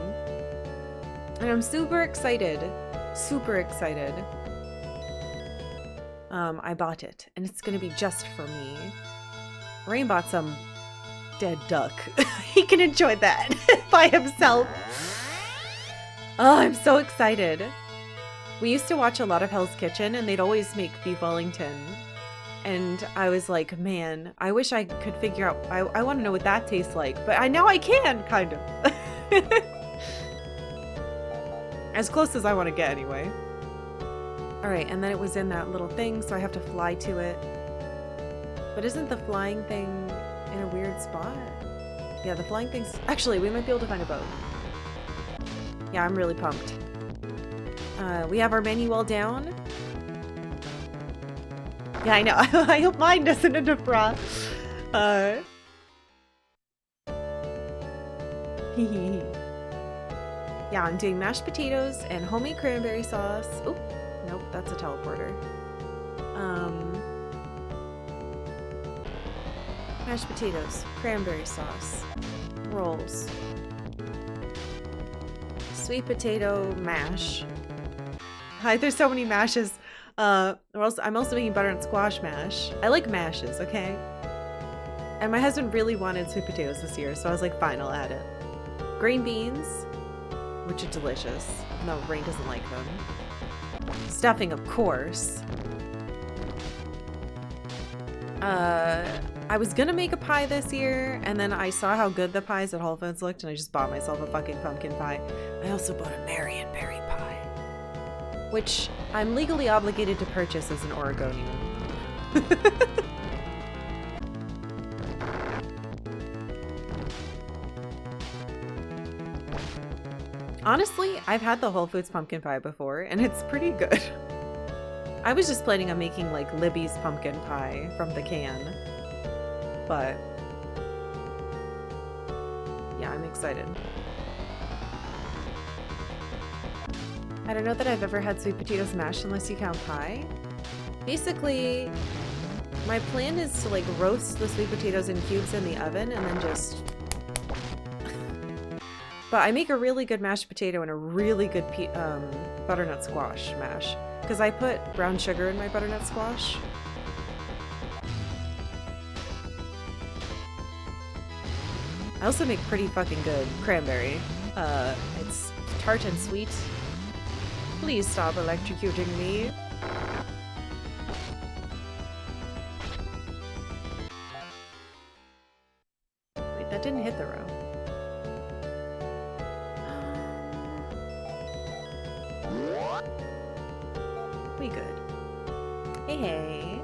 And I'm super excited. Super excited. I bought it, and it's gonna be just for me. Rain bought some dead duck. He can enjoy that by himself. Oh, I'm so excited. We used to watch a lot of Hell's Kitchen, and they'd always make beef Wellington. And I was like, man, I wish I could figure out, I want to know what that tastes like. But now I can, kind of. As close as I want to get, anyway. Alright, and then it was in that little thing, so I have to fly to it. But isn't the flying thing in a weird spot? Yeah, the flying thing's... Actually, we might be able to find a boat. Yeah, I'm really pumped. We have our menu all down. Yeah, I know. I hope mine doesn't defrost. Yeah, I'm doing mashed potatoes and homemade cranberry sauce. Oh, nope, that's a teleporter. Mashed potatoes, cranberry sauce, rolls, sweet potato mash. Hi, there's so many mashes. I'm also making butternut squash mash. I like mashes, okay? And my husband really wanted sweet potatoes this year, so I was like, fine, I'll add it. Green beans, which are delicious. No, Rain doesn't like them. Stuffing, of course. I was gonna make a pie this year, and then I saw how good the pies at Whole Foods looked, and I just bought myself a fucking pumpkin pie. I also bought a Marionberry pie, which I'm legally obligated to purchase as an Oregonian. Honestly, I've had the Whole Foods pumpkin pie before, and it's pretty good. I was just planning on making like Libby's pumpkin pie from the can, but yeah, I'm excited. I don't know that I've ever had sweet potatoes mashed unless you count pie. Basically, my plan is to like roast the sweet potatoes in cubes in the oven and then just... But I make a really good mashed potato and a really good butternut squash mash. Because I put brown sugar in my butternut squash. I also make pretty fucking good cranberry. It's tart and sweet. Please stop electrocuting me. Wait, that didn't hit the row. We good. Hey, hey.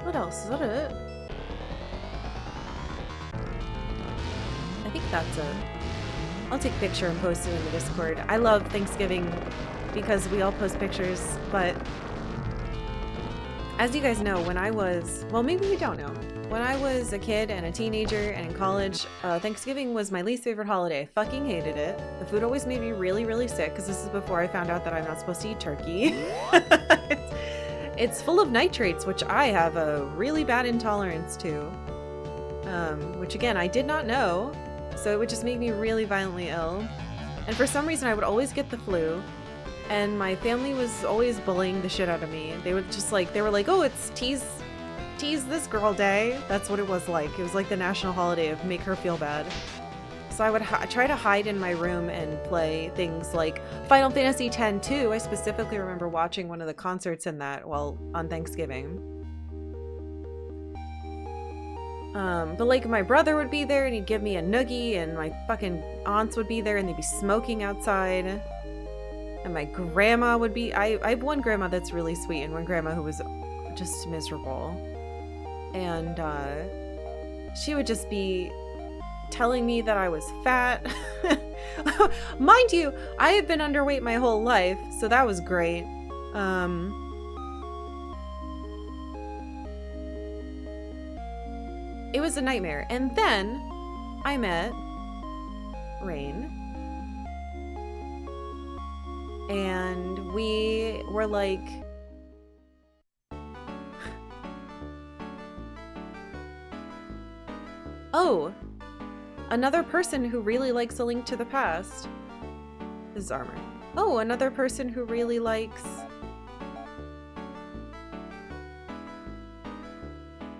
What else? Is that it? I think that's it. I'll take a picture and post it in the Discord. I love Thanksgiving because we all post pictures, but as you guys know, when I was, well, maybe you don't know. When I was a kid and a teenager and in college, Thanksgiving was my least favorite holiday. I fucking hated it. The food always made me really, really sick because this is before I found out that I'm not supposed to eat turkey. It's full of nitrates, which I have a really bad intolerance to. Which again, I did not know. So it would just make me really violently ill. And for some reason, I would always get the flu. And my family was always bullying the shit out of me. They would just like, they were like, oh, it's tease this girl day. That's what it was like. It was like the national holiday of make her feel bad. So I would try to hide in my room and play things like Final Fantasy X too. I specifically remember watching one of the concerts in that while on Thanksgiving. But like my brother would be there and he'd give me a noogie, and my fucking aunts would be there and they'd be smoking outside. And my grandma would be, I have one grandma that's really sweet and one grandma who was just miserable. And she would just be telling me that I was fat. Mind you, I have been underweight my whole life, so that was great. It was a nightmare. And then I met Rain. And we were like... Oh, another person who really likes A Link to the Past. This is Armor. Oh, another person who really likes...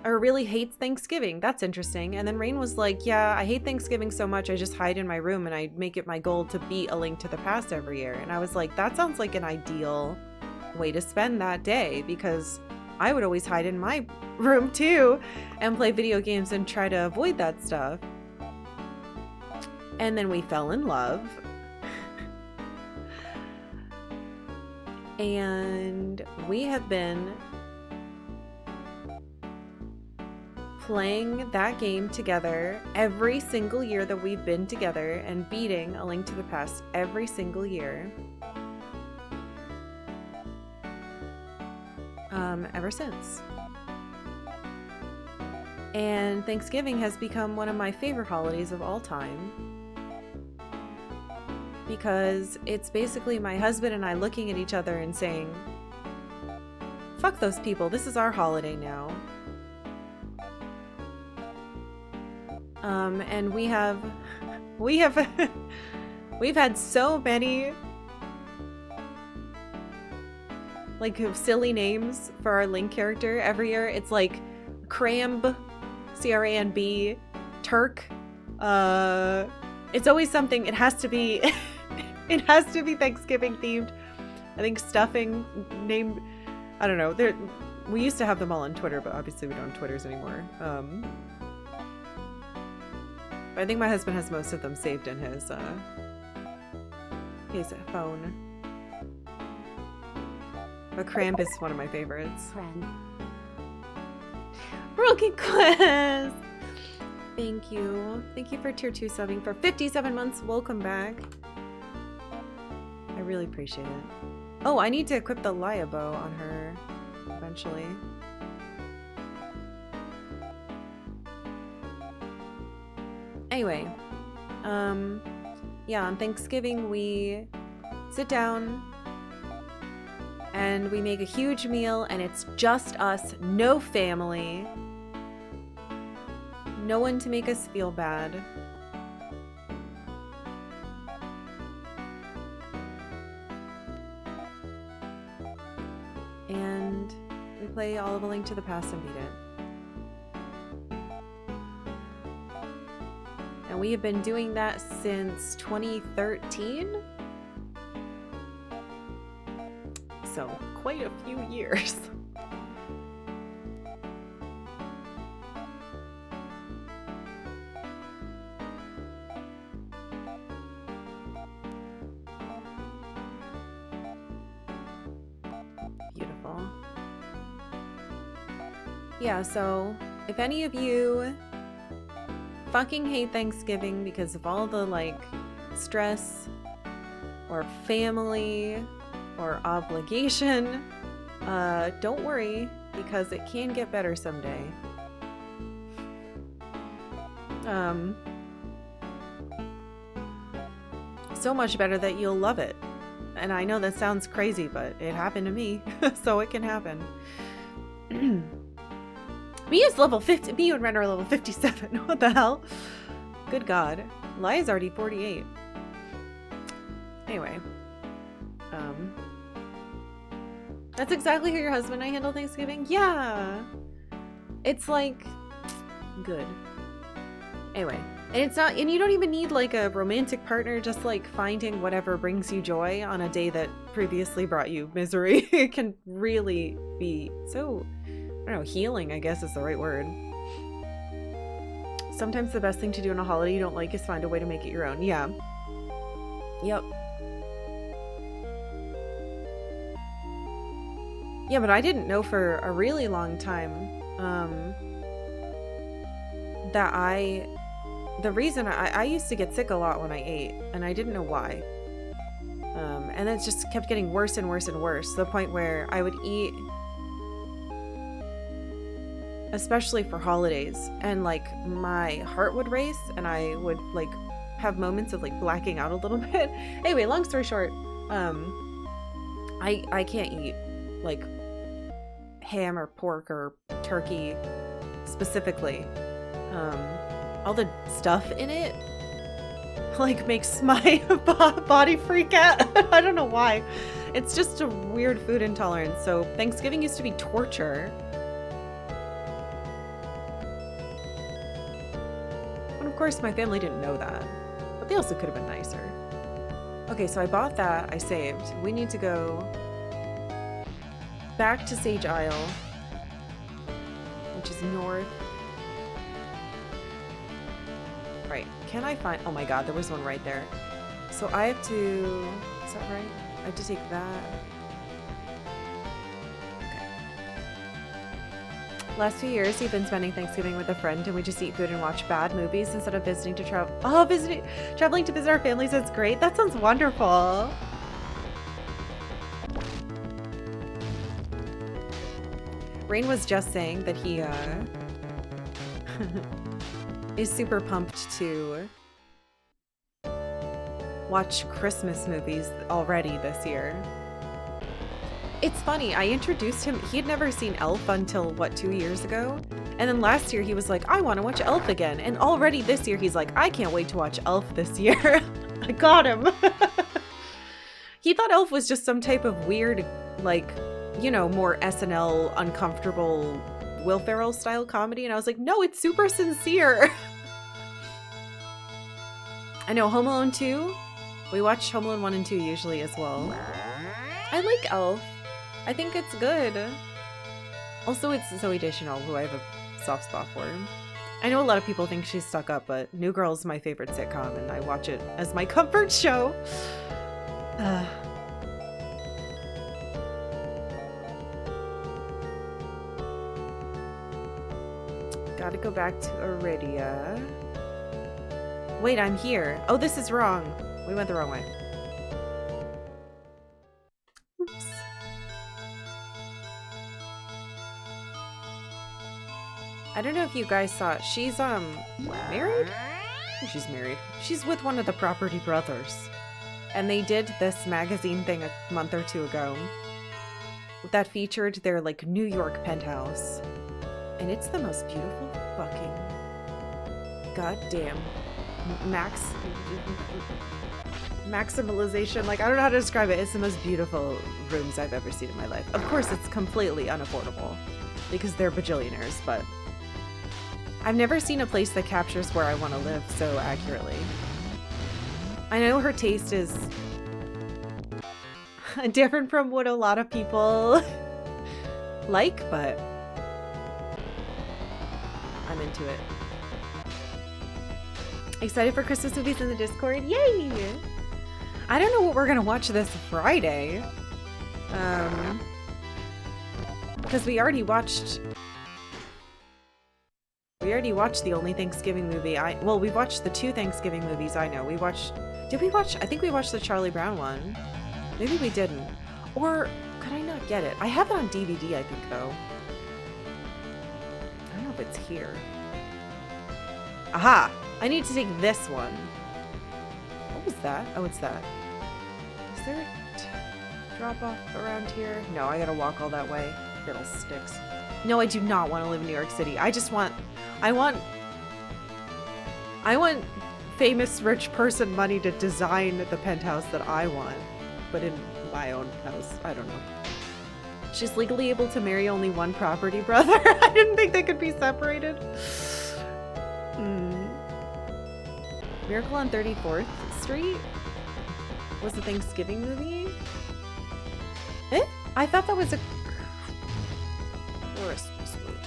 or really hates Thanksgiving. That's interesting. And then Rain was like, yeah, I hate Thanksgiving so much I just hide in my room and I make it my goal to beat A Link to the Past every year. And I was like, that sounds like an ideal way to spend that day, because I would always hide in my room too and play video games and try to avoid that stuff. And then we fell in love. And we have been playing that game together every single year that we've been together and beating A Link to the Past every single year. Ever since. And Thanksgiving has become one of my favorite holidays of all time, because it's basically my husband and I looking at each other and saying, fuck those people, this is our holiday now. And we've had so many like silly names for our Link character every year. It's like Cramb, C-R-A-N-B, Turk. It's always something. It has to be it has to be Thanksgiving themed. I think stuffing named, I don't know. We used to have them all on Twitter, but obviously we don't have Twitters anymore. I think my husband has most of them saved in his phone. But Cramp is one of my favorites. Broken Quest! Thank you. Thank you for tier 2 subbing for 57 months. Welcome back. I really appreciate it. Oh, I need to equip the Laya bow on her eventually. Anyway, yeah, on Thanksgiving we sit down and we make a huge meal, and it's just us, no family, no one to make us feel bad. And we play all of A Link to the Past and beat it. And we have been doing that since 2013. So, quite a few years. Beautiful. Yeah, so if any of you fucking hate Thanksgiving because of all the like stress or family or obligation, don't worry, because it can get better someday. So much better that you'll love it. And I know that sounds crazy, but it happened to me, so it can happen. Me is level 50. Me and Ren are level 57. What the hell? Good God. Lia's already 48. Anyway. That's exactly how your husband and I handle Thanksgiving? Yeah. It's like... good. Anyway. And it's not, and you don't even need like a romantic partner, just like finding whatever brings you joy on a day that previously brought you misery. It can really be so, I don't know, healing, I guess is the right word. Sometimes the best thing to do on a holiday you don't like is find a way to make it your own. Yeah. Yep. Yeah, but I didn't know for a really long time that the reason I used to get sick a lot when I ate, and I didn't know why. And it just kept getting worse and worse and worse, to the point where I would eat, especially for holidays, and like my heart would race and I would like have moments of like blacking out a little bit. Anyway, long story short, I can't eat like ham or pork or turkey specifically. All the stuff in it like makes my body freak out. I don't know why. It's just a weird food intolerance. So Thanksgiving used to be torture. And of course my family didn't know that, but they also could have been nicer. Okay, so I bought that. I saved. We need to go back to Sage Isle, which is north. Right. Can I find... Oh my god, there was one right there. So I have to... Is that right? I have to take that. Okay. Last few years, we've been spending Thanksgiving with a friend, and we just eat food and watch bad movies instead of visiting to travel. Oh, traveling to visit our families is great. That sounds wonderful. Rain was just saying that he is super pumped to watch Christmas movies already this year. It's funny, I introduced him, he had never seen Elf until, what, 2 years ago? And then last year he was like, I want to watch Elf again. And already this year he's like, I can't wait to watch Elf this year. I got him. He thought Elf was just some type of weird, like, you know, more SNL, uncomfortable Will Ferrell style comedy. And I was like, no, it's super sincere. I know, Home Alone 2. We watch Home Alone 1 and 2 usually as well. I like Elf. I think it's good. Also, it's Zooey Deschanel, who I have a soft spot for. I know a lot of people think she's stuck up, but New Girl's my favorite sitcom, and I watch it as my comfort show. Gotta go back to Iridia. Wait, I'm here. Oh, this is wrong. We went the wrong way. Oops. I don't know if you guys saw it. She's, married? She's married. She's with one of the Property Brothers. And they did this magazine thing a month or two ago that featured their, like, New York penthouse. And it's the most beautiful fucking goddamn maximalization. Like, I don't know how to describe it. It's the most beautiful rooms I've ever seen in my life. Of course, it's completely unaffordable because they're bajillionaires, but I've never seen a place that captures where I want to live so accurately. I know her taste is different from what a lot of people like, but I'm into it. Excited for Christmas movies in the Discord? Yay! I don't know what we're gonna watch this Friday. Because we already watched the only Thanksgiving movie well, we watched the 2 Thanksgiving movies I know. Did we watch? I think we watched the Charlie Brown one. Maybe we didn't. Or could I not get it? I have it on DVD, I think, though. I don't know if it's here. Aha! I need to take this one. What was that? Oh, it's that. Is there a drop off around here? No, I gotta walk all that way. Fiddlesticks. No, I do not want to live in New York City. I want famous rich person money to design the penthouse that I want, but in my own house. I don't know. She's legally able to marry only one property brother. I didn't think they could be separated. Miracle on 34th Street was a Thanksgiving movie? Eh? I thought that was a Christmas movie.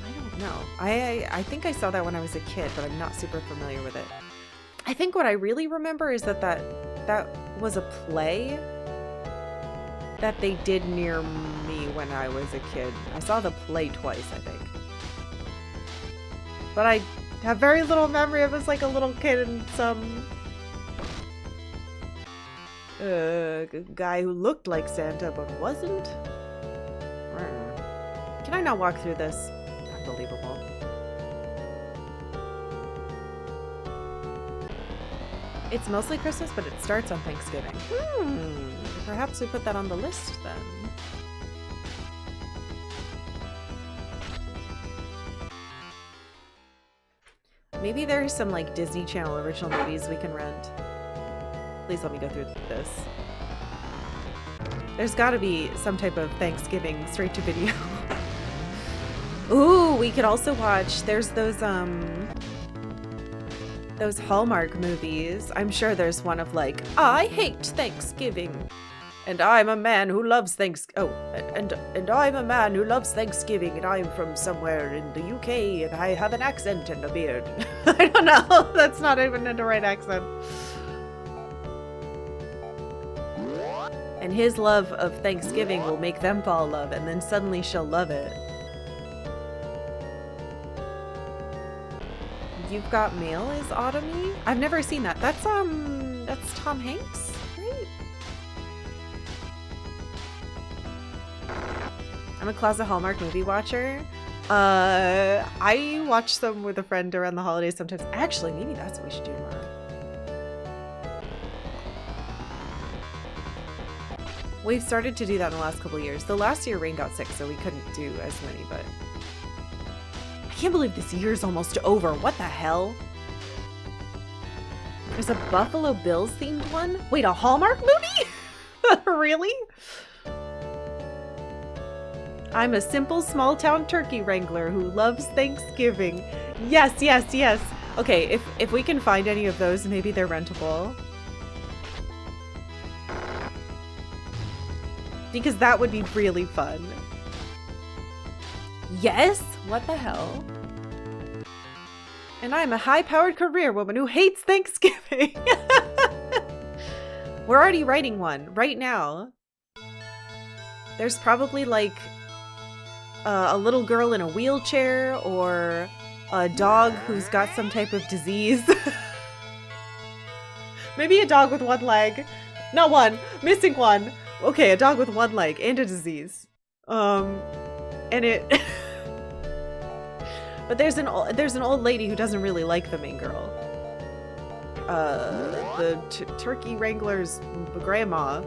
I don't know. I think I saw that when I was a kid, but I'm not super familiar with it. I think what I really remember is that was a play that they did near me when I was a kid. I saw the play twice, I think. But I have very little memory of as like a little kid and some guy who looked like Santa but wasn't. Can I not walk through this? Unbelievable. It's mostly Christmas, but it starts on Thanksgiving. Perhaps we put that on the list then. Maybe there's some like Disney Channel original movies we can rent. Please let me go through this. There's gotta be some type of Thanksgiving straight to video. Ooh, we could also watch, there's those Hallmark movies. I'm sure there's one of like, I hate Thanksgiving. And I'm a man who loves and I'm a man who loves Thanksgiving, and I'm from somewhere in the UK, and I have an accent and a beard. I don't know. That's not even the right accent. And his love of Thanksgiving will make them fall in love, and then suddenly she'll love it. You've Got Mail is Autumny? I've never seen that. That's Tom Hanks, right? I'm a closet Hallmark movie watcher. I watch them with a friend around the holidays sometimes. Actually, maybe that's what we should do tomorrow. We've started to do that in the last couple of years. The last year Rain got sick, so we couldn't do as many, but I can't believe this year's almost over. What the hell? There's a Buffalo Bills themed one? Wait, a Hallmark movie? Really? I'm a simple small town turkey wrangler who loves Thanksgiving. Yes, yes, yes. Okay, if we can find any of those, maybe they're rentable. Because that would be really fun. Yes? What the hell? And I'm a high-powered career woman who hates Thanksgiving. We're already writing one right now. There's probably like a little girl in a wheelchair or a dog who's got some type of disease. Maybe a dog with one leg. Not one. Missing one. Okay, a dog with one leg and a disease. And it... But there's an old lady who doesn't really like the main girl. The turkey wrangler's grandma.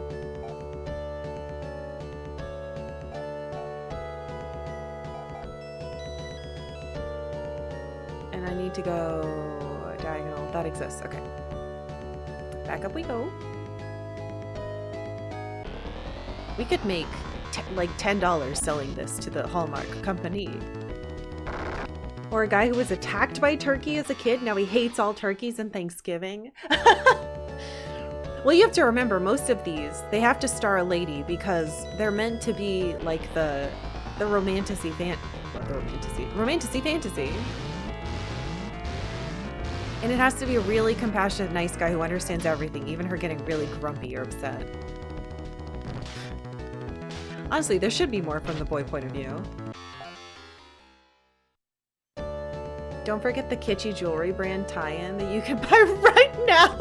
And I need to go diagonal. That exists. Okay. Back up we go. We could make like $10 selling this to the Hallmark company. Or a guy who was attacked by a turkey as a kid. Now he hates all turkeys and Thanksgiving. Well, you have to remember, most of these, they have to star a lady because they're meant to be like the romantasy fantasy. And it has to be a really compassionate, nice guy who understands everything, even her getting really grumpy or upset. Honestly, there should be more from the boy point of view. Don't forget the kitschy jewelry brand tie-in that you can buy right now.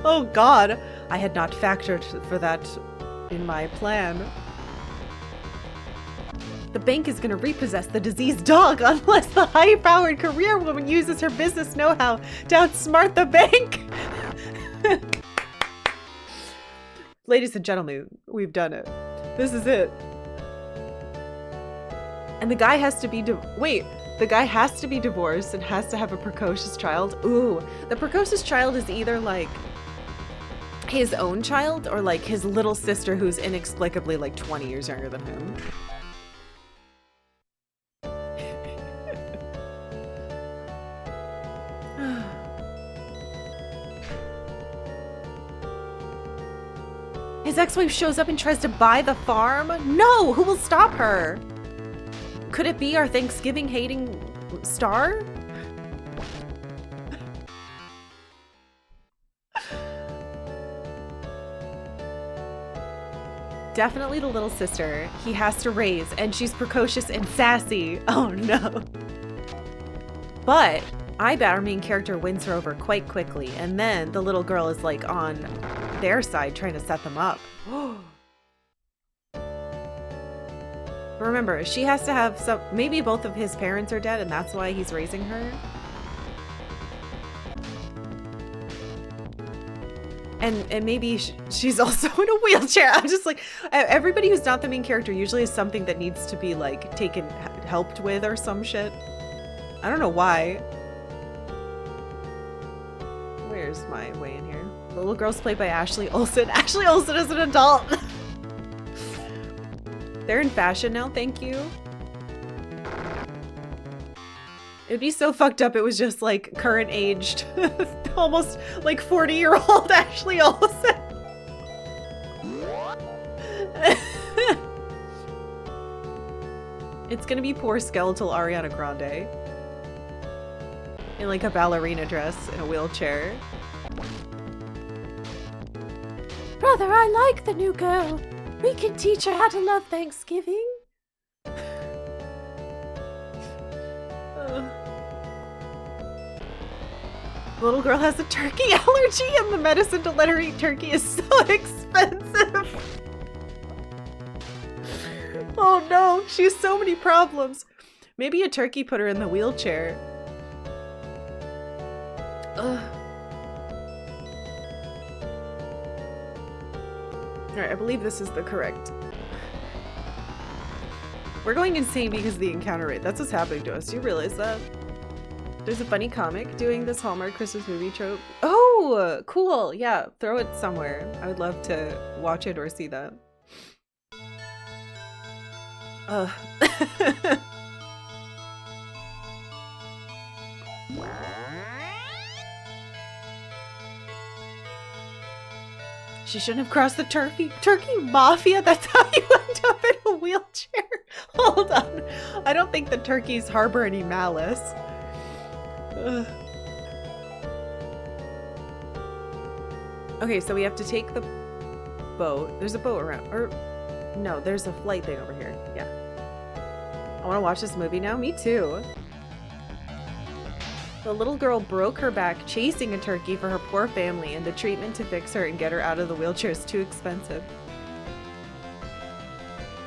Oh god, I had not factored for that in my plan. The bank is gonna repossess the diseased dog unless the high-powered career woman uses her business know-how to outsmart the bank. Ladies and gentlemen, we've done it. This is it. And the guy has to be the guy has to be divorced and has to have a precocious child. Ooh, the precocious child is either like his own child or like his little sister who's inexplicably like 20 years younger than him. His ex-wife shows up and tries to buy the farm? No! Who will stop her? Could it be our Thanksgiving-hating star? Definitely the little sister he has to raise, and she's precocious and sassy. Oh no. But I bet our main character wins her over quite quickly, and then the little girl is like on their side trying to set them up. But remember, she has to have some, maybe both of his parents are dead and that's why he's raising her. And maybe she's also in a wheelchair. I'm just like, everybody who's not the main character usually is something that needs to be like helped with or some shit. I don't know why. Where's my way in here? The little girl's played by Ashley Olsen. Ashley Olsen is an adult. They're in fashion now, thank you. It'd be so fucked up. It was just like current aged, almost like 40-year-old Ashley Olsen. It's gonna be poor skeletal Ariana Grande. In like a ballerina dress in a wheelchair. Brother, I like the new girl. We can teach her how to love Thanksgiving. The little girl has a turkey allergy and the medicine to let her eat turkey is so expensive. Oh no, she has so many problems. Maybe a turkey put her in the wheelchair. Ugh. Alright, I believe this is the correct. We're going insane because of the encounter rate. That's what's happening to us. Do you realize that? There's a funny comic doing this Hallmark Christmas movie trope. Oh, cool. Yeah, throw it somewhere. I would love to watch it or see that. Ugh. She shouldn't have crossed the turkey mafia. That's how you end up in a wheelchair. Hold on. I don't think the turkeys harbor any malice. Ugh. Okay, so we have to take the boat. There's a boat around, or no, there's a flight thing over here. Yeah. I want to watch this movie now. Me too. The little girl broke her back chasing a turkey for her poor family, and the treatment to fix her and get her out of the wheelchair is too expensive.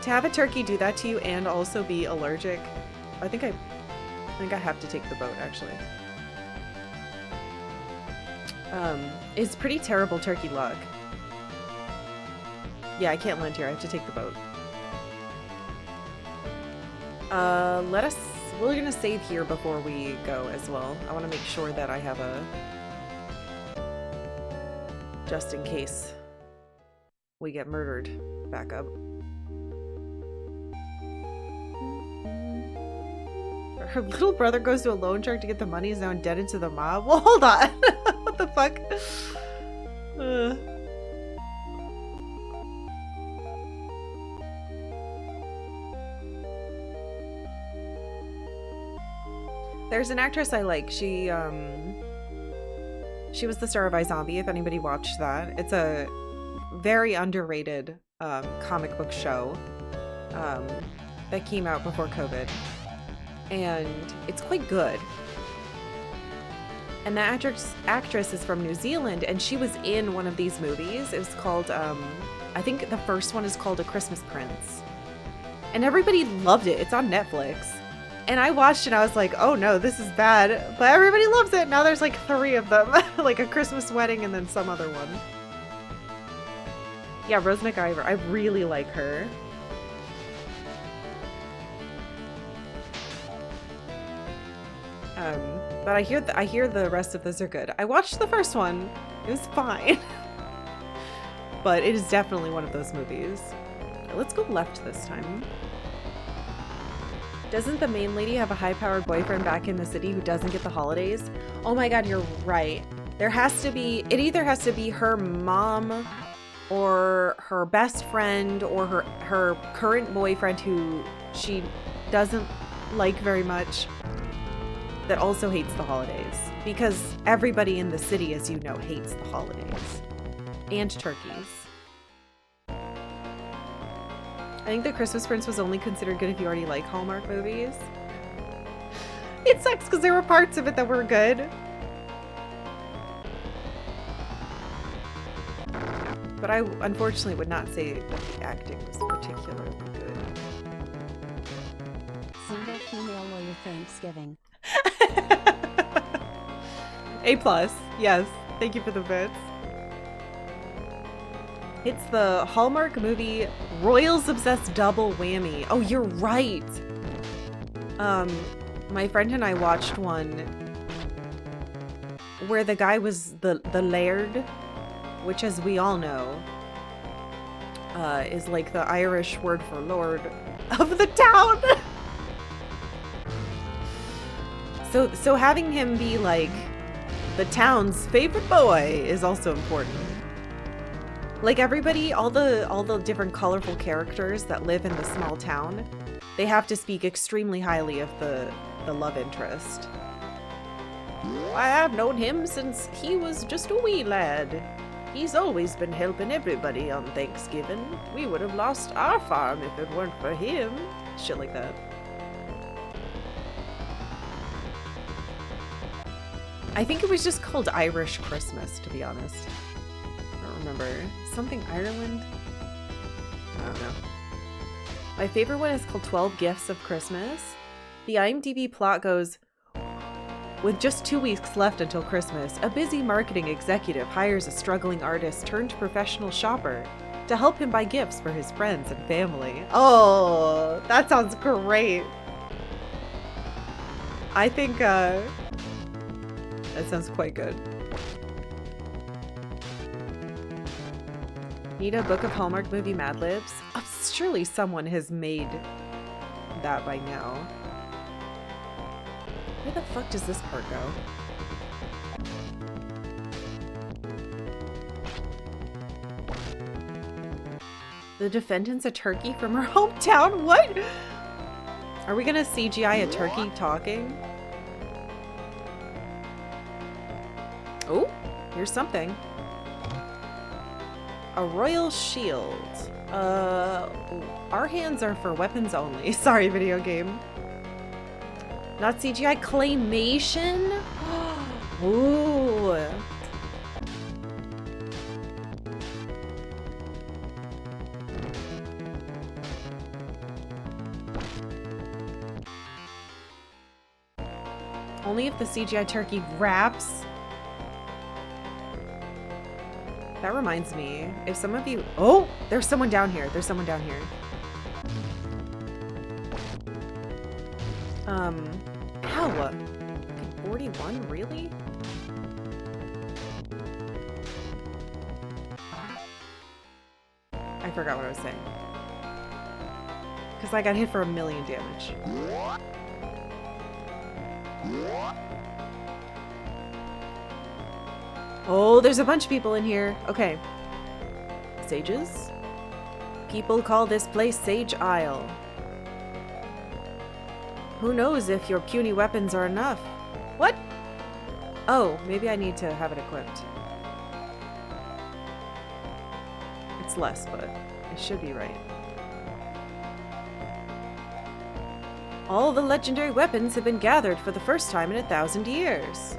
To have a turkey do that to you and also be allergic, I think I have to take the boat, actually. It's pretty terrible turkey luck. Yeah, I can't land here. I have to take the boat. We're gonna save here before we go as well. I want to make sure that I have a... just in case we get murdered backup. Her little brother goes to a loan shark to get the money, is now indebted to the mob. Well, hold on. What the fuck? There's an actress I like. She was the star of iZombie, if anybody watched that. It's a very underrated comic book show that came out before COVID. And it's quite good. And the actress is from New Zealand, and she was in one of these movies. It was called, I think the first one is called A Christmas Prince. And everybody loved it. It's on Netflix. And I watched it and I was like, oh no, this is bad. But everybody loves it. Now there's like 3 of them. Like A Christmas Wedding and then some other one. Yeah, Rose McIver. I really like her. But I hear the rest of those are good. I watched the first one. It was fine. But it is definitely one of those movies. Let's go left this time. Doesn't the main lady have a high-powered boyfriend back in the city who doesn't get the holidays? Oh my god, you're right. There has to be, it either has to be her mom or her best friend, or her current boyfriend who she doesn't like very much, that also hates the holidays. Because everybody in the city, as you know, hates the holidays. And turkeys. I think The Christmas Prince was only considered good if you already like Hallmark movies. It sucks because there were parts of it that were good. But I unfortunately would not say that the acting was particularly good. Single female lawyer Thanksgiving. A+, yes. Thank you for the bits. It's the Hallmark movie Royals Obsessed Double Whammy. Oh, you're right. My friend and I watched one where the guy was the laird, which, as we all know, is like the Irish word for lord of the town. So having him be like the town's favorite boy is also important. Like everybody, all the different colorful characters that live in the small town, they have to speak extremely highly of the love interest. I have known him since he was just a wee lad. He's always been helping everybody on Thanksgiving. We would have lost our farm if it weren't for him. Shit like that. I think it was just called Irish Christmas, to be honest. I don't remember. Something Ireland? I don't know. My favorite one is called 12 Gifts of Christmas. The IMDb plot goes, with just 2 weeks left until Christmas, a busy marketing executive hires a struggling artist turned professional shopper to help him buy gifts for his friends and family. Oh, that sounds great. I think that sounds quite good. Need a book of Hallmark movie Mad Libs? Oh, surely someone has made that by now. Where the fuck does this part go? The defendant's a turkey from her hometown? What? Are we gonna CGI a turkey talking? Oh, here's something. A royal shield. Our hands are for weapons only. Sorry, video game. Not CGI, claymation? Ooh. Only if the CGI turkey wraps. That reminds me, if some of you... Oh! There's someone down here. There's someone down here. Ow! 41? Really? I forgot what I was saying. Because I got hit for 1,000,000 damage. Oh, there's a bunch of people in here. Okay. Sages? People call this place Sage Isle. Who knows if your puny weapons are enough? What? Oh, maybe I need to have it equipped. It's less, but it should be right. All the legendary weapons have been gathered for the first time in 1,000 years.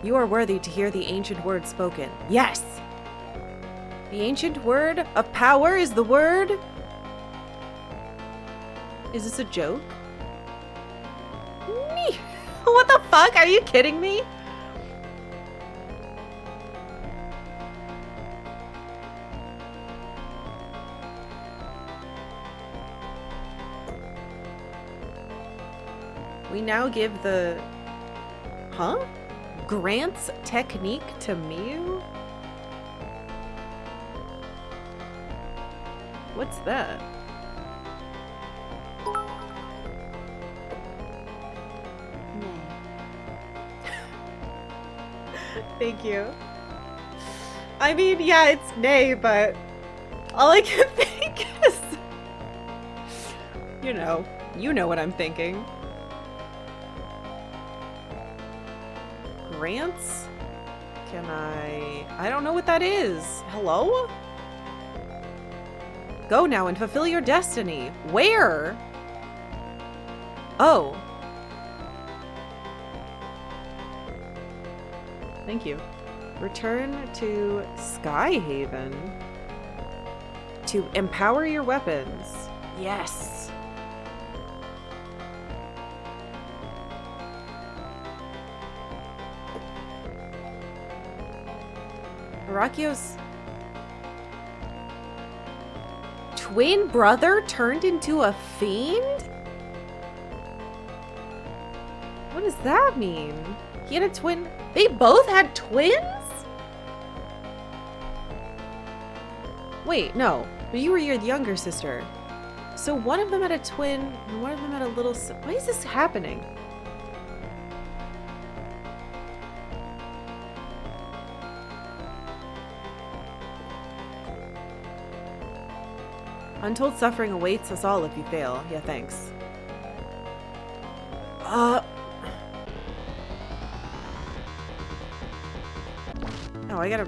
You are worthy to hear the ancient word spoken. Yes! The ancient word of power is the word... Is this a joke? What the fuck? Are you kidding me? We now give the... Huh? Grant's technique to Mew? What's that? Thank you. I mean, yeah, it's nay, but all I can think is, you know what I'm thinking. Grants? Can I don't know what that is. Hello? Go now and fulfill your destiny. Where? Oh. Thank you. Return to Skyhaven to empower your weapons. Yes. Arachio's twin brother turned into a fiend? What does that mean? He had a twin. They both had twins? Wait, no. But you were your younger sister. So one of them had a twin, and one of them had a little. Why is this happening? Untold suffering awaits us all if you fail. Yeah, thanks. Oh, I gotta...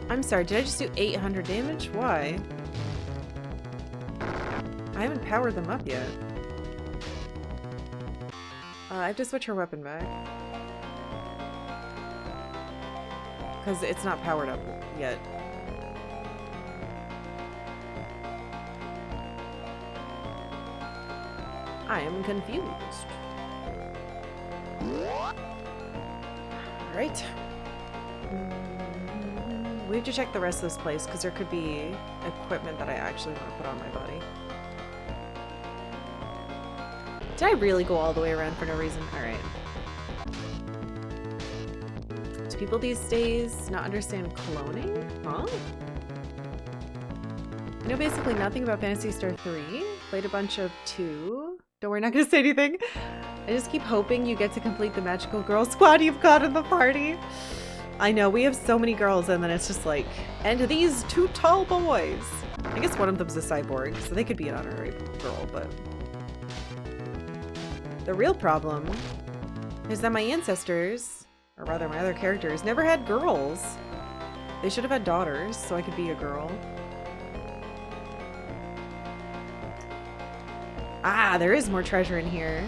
I'm sorry, did I just do 800 damage? Why? I haven't powered them up yet. I have to switch her weapon back. Because it's not powered up yet. I am confused. Alright. We have to check the rest of this place because there could be equipment that I actually want to put on my body. Did I really go all the way around for no reason? Alright. Do people these days not understand cloning? Huh? I know basically nothing about Phantasy Star 3. Played a bunch of 2. Don't worry, not gonna say anything. I just keep hoping you get to complete the magical girl squad you've got in the party. I know, we have so many girls and then it's just like, and these 2 tall boys. I guess one of them's a cyborg, so they could be an honorary girl, but... The real problem is that my ancestors, or rather my other characters, never had girls. They should have had daughters, so I could be a girl. Ah, there is more treasure in here.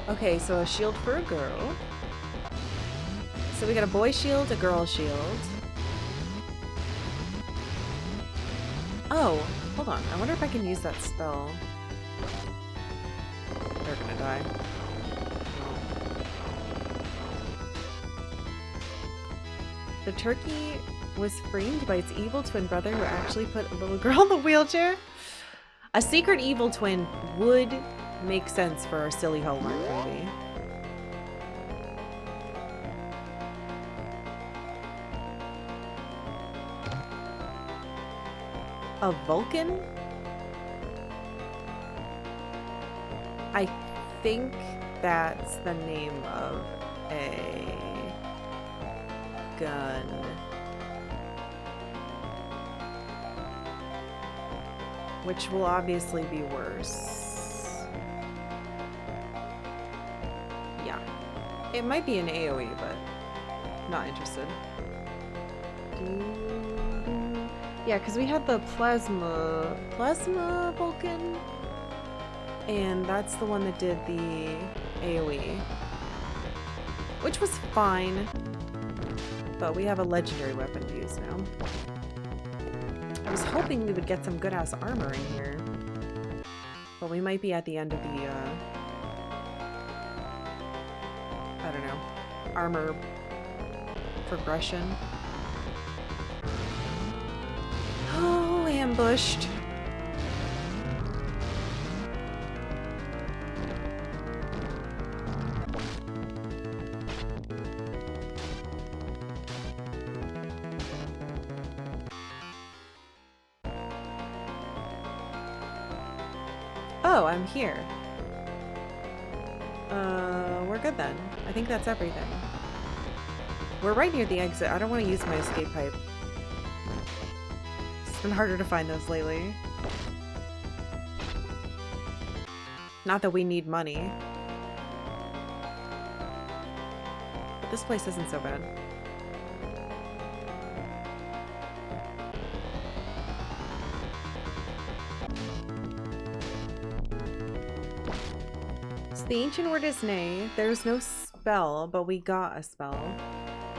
Okay, so a shield for a girl. So we got a boy shield, a girl shield. Oh, hold on. I wonder if I can use that spell. They're gonna die. The turkey was framed by its evil twin brother who actually put a little girl in the wheelchair. A secret evil twin would make sense for our silly Hallmark movie. A Vulcan? I think that's the name of a gun. Which will obviously be worse. It might be an AoE, but not interested. Yeah, because we had the plasma Vulcan, and that's the one that did the AoE, which was fine, but we have a legendary weapon to use now. I was hoping we would get some good-ass armor in here, but we might be at the end of the, I don't know, armor progression. Oh, ambushed. Oh, I'm here. We're good then. I think that's everything. We're right near the exit. I don't want to use my escape pipe. It's been harder to find those lately. Not that we need money. But this place isn't so bad. So the ancient word is nay. There's no spell, but we got a spell.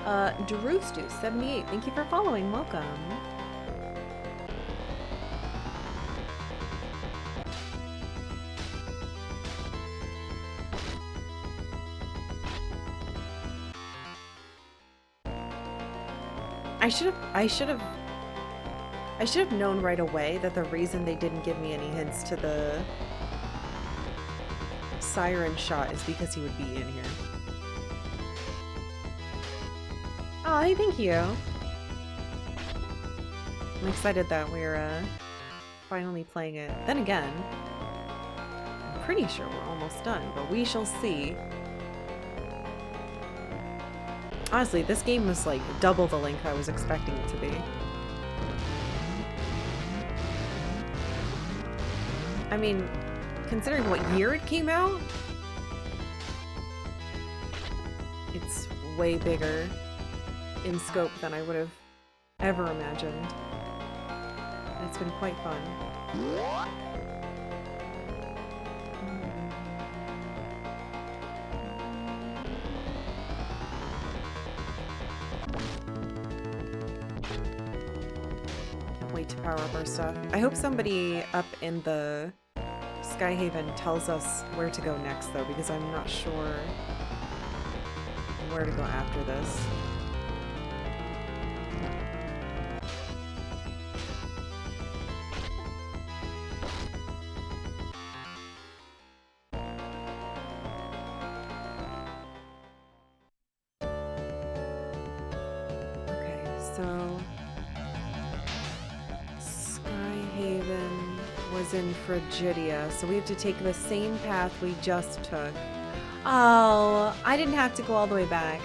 Drewstu78, thank you for following. Welcome. I should have known right away that the reason they didn't give me any hints to the siren shot is because he would be in here. Oh, hey, thank you. I'm excited that we're finally playing it. Then again, I'm pretty sure we're almost done, but we shall see. Honestly, this game was like double the length I was expecting it to be. I mean, considering what year it came out, it's way bigger in scope than I would have ever imagined. And it's been quite fun. Can't wait to power up our stuff. I hope somebody up in the Skyhaven tells us where to go next, though, because I'm not sure where to go after this. Okay, so Skyhaven was in Frigidia, so we have to take the same path we just took. Oh, I didn't have to go all the way back.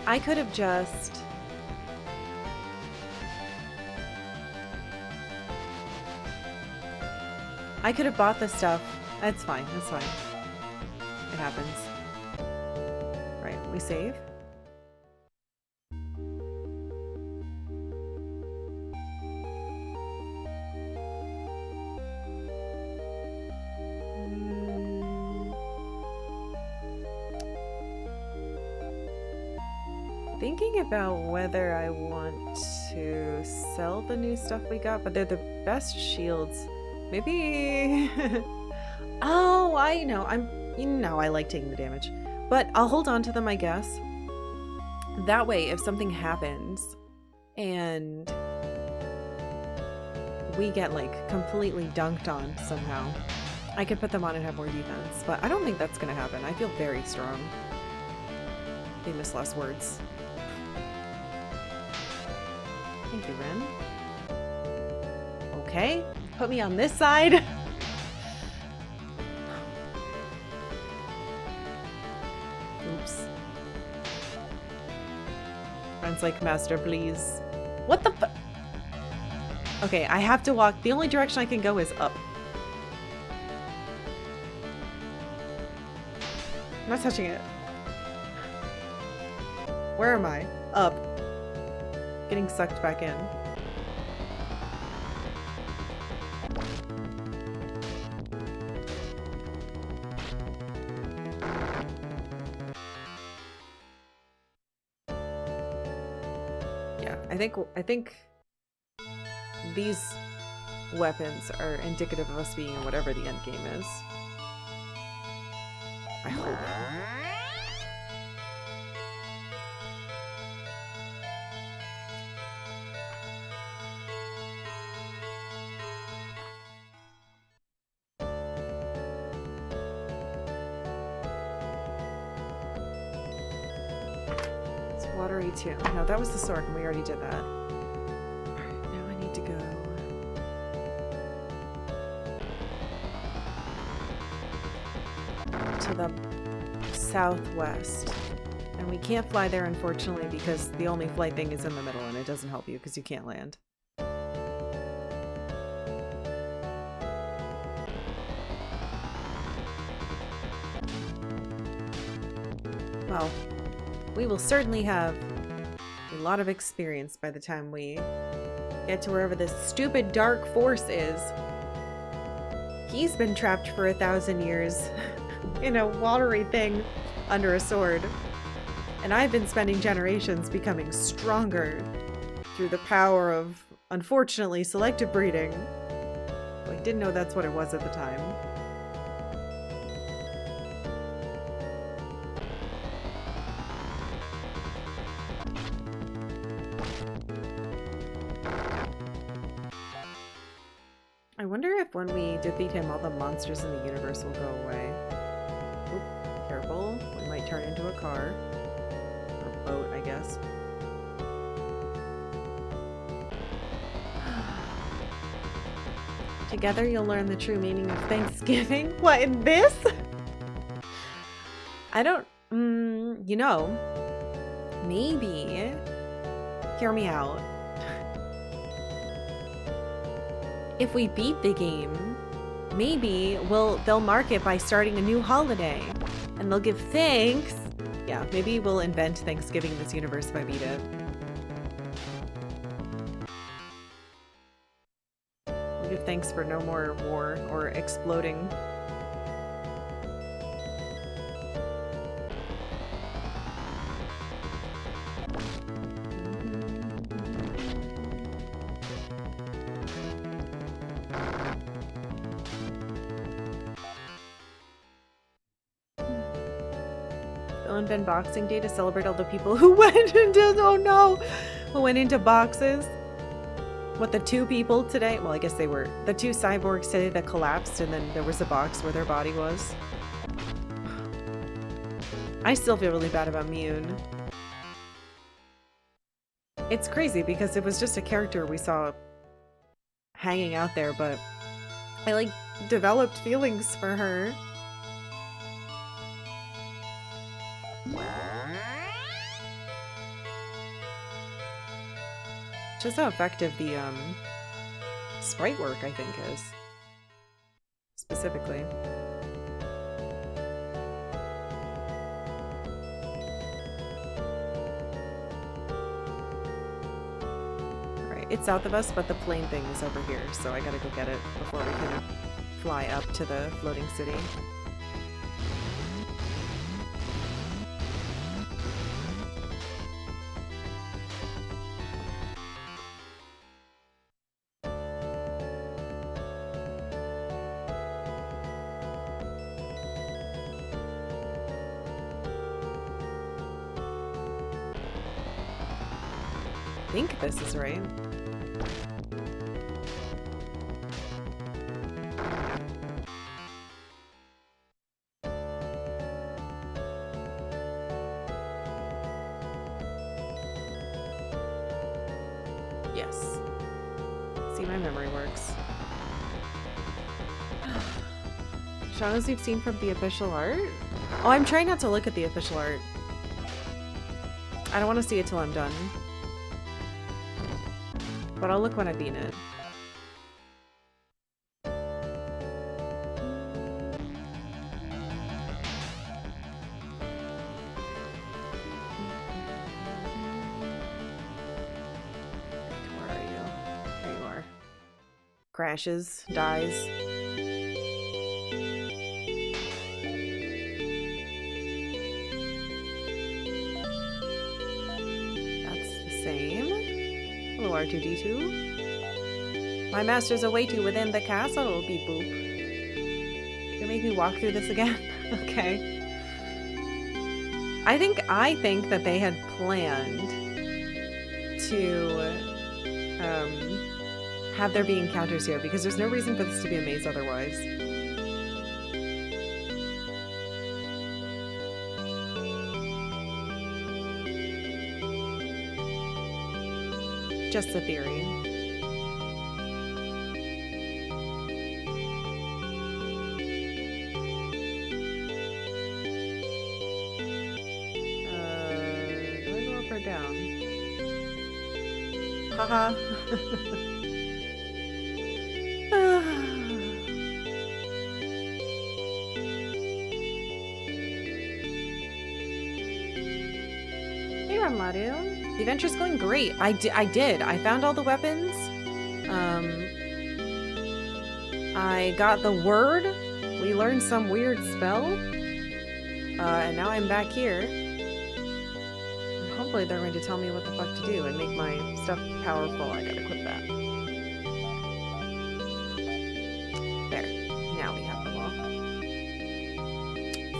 I could have just... I could have bought the stuff. That's fine, that's fine. It happens. Right, we save. Thinking about whether I want to sell the new stuff we got, but they're the best shields. Maybe... Oh, I know. You know I like taking the damage. But I'll hold on to them, I guess. That way, if something happens and we get, like, completely dunked on somehow, I could put them on and have more defense. But I don't think that's gonna happen. I feel very strong. Famous last words. Thank you, Ren. Okay, put me on this side. Oops. Ren's like, Master, please. What the fu- Okay, I have to walk. The only direction I can go is up. I'm not touching it. Where am I? Up. Getting sucked back in. Yeah, I think these weapons are indicative of us being in whatever the end game is. I hope. Watery too. No, that was the sword, and we already did that. Alright, now I need to go. to the southwest. And we can't fly there, unfortunately, because the only flight thing is in the middle, and it doesn't help you because you can't land. Well, we will certainly have a lot of experience by the time we get to wherever this stupid dark force is. He's been trapped for 1,000 years in a watery thing under a sword. And I've been spending generations becoming stronger through the power of, unfortunately, selective breeding. I didn't know that's what it was at the time. I wonder if when we defeat him, all the monsters in the universe will go away. Oop, careful. We might turn into a car. Or boat, I guess. Together you'll learn the true meaning of Thanksgiving. What, in this? I don't... you know, maybe... Hear me out. If we beat the game, maybe they'll mark it by starting a new holiday. And they'll give thanks. Yeah, maybe we'll invent Thanksgiving in this universe if I beat it. We'll give thanks for no more war or exploding. Invent Boxing Day to celebrate all the people who went into, oh no, who went into boxes. What, the two people today? Well, I guess they were the two cyborgs today that collapsed and then there was a box where their body was. I still feel really bad about Mune. It's crazy because it was just a character we saw hanging out there, but I like developed feelings for her. Just how effective the sprite work, I think, is. Specifically. Alright, it's south of us, but the plane thing is over here, so I gotta go get it before we can fly up to the floating city. I think this is right. Yes. See, my memory works. Shadows you've seen from the official art? Oh, I'm trying not to look at the official art. I don't want to see it till I'm done. But I'll look when I beat it. Where are you? There you are. Crashes, dies. That's the same. Hello, R2-D2. My masters await you within the castle, beep boop. You make me walk through this again? Okay. I think that they had planned to have there be encounters here because there's no reason for this to be a maze otherwise. Just a theory. Haha. Hey, Ranmaru. The adventure's going great. I did. I found all the weapons. I got the word. We learned some weird spell. And now I'm back here. And hopefully they're going to tell me what the fuck to do and make my stuff powerful. I gotta equip that. There. Now we have them all.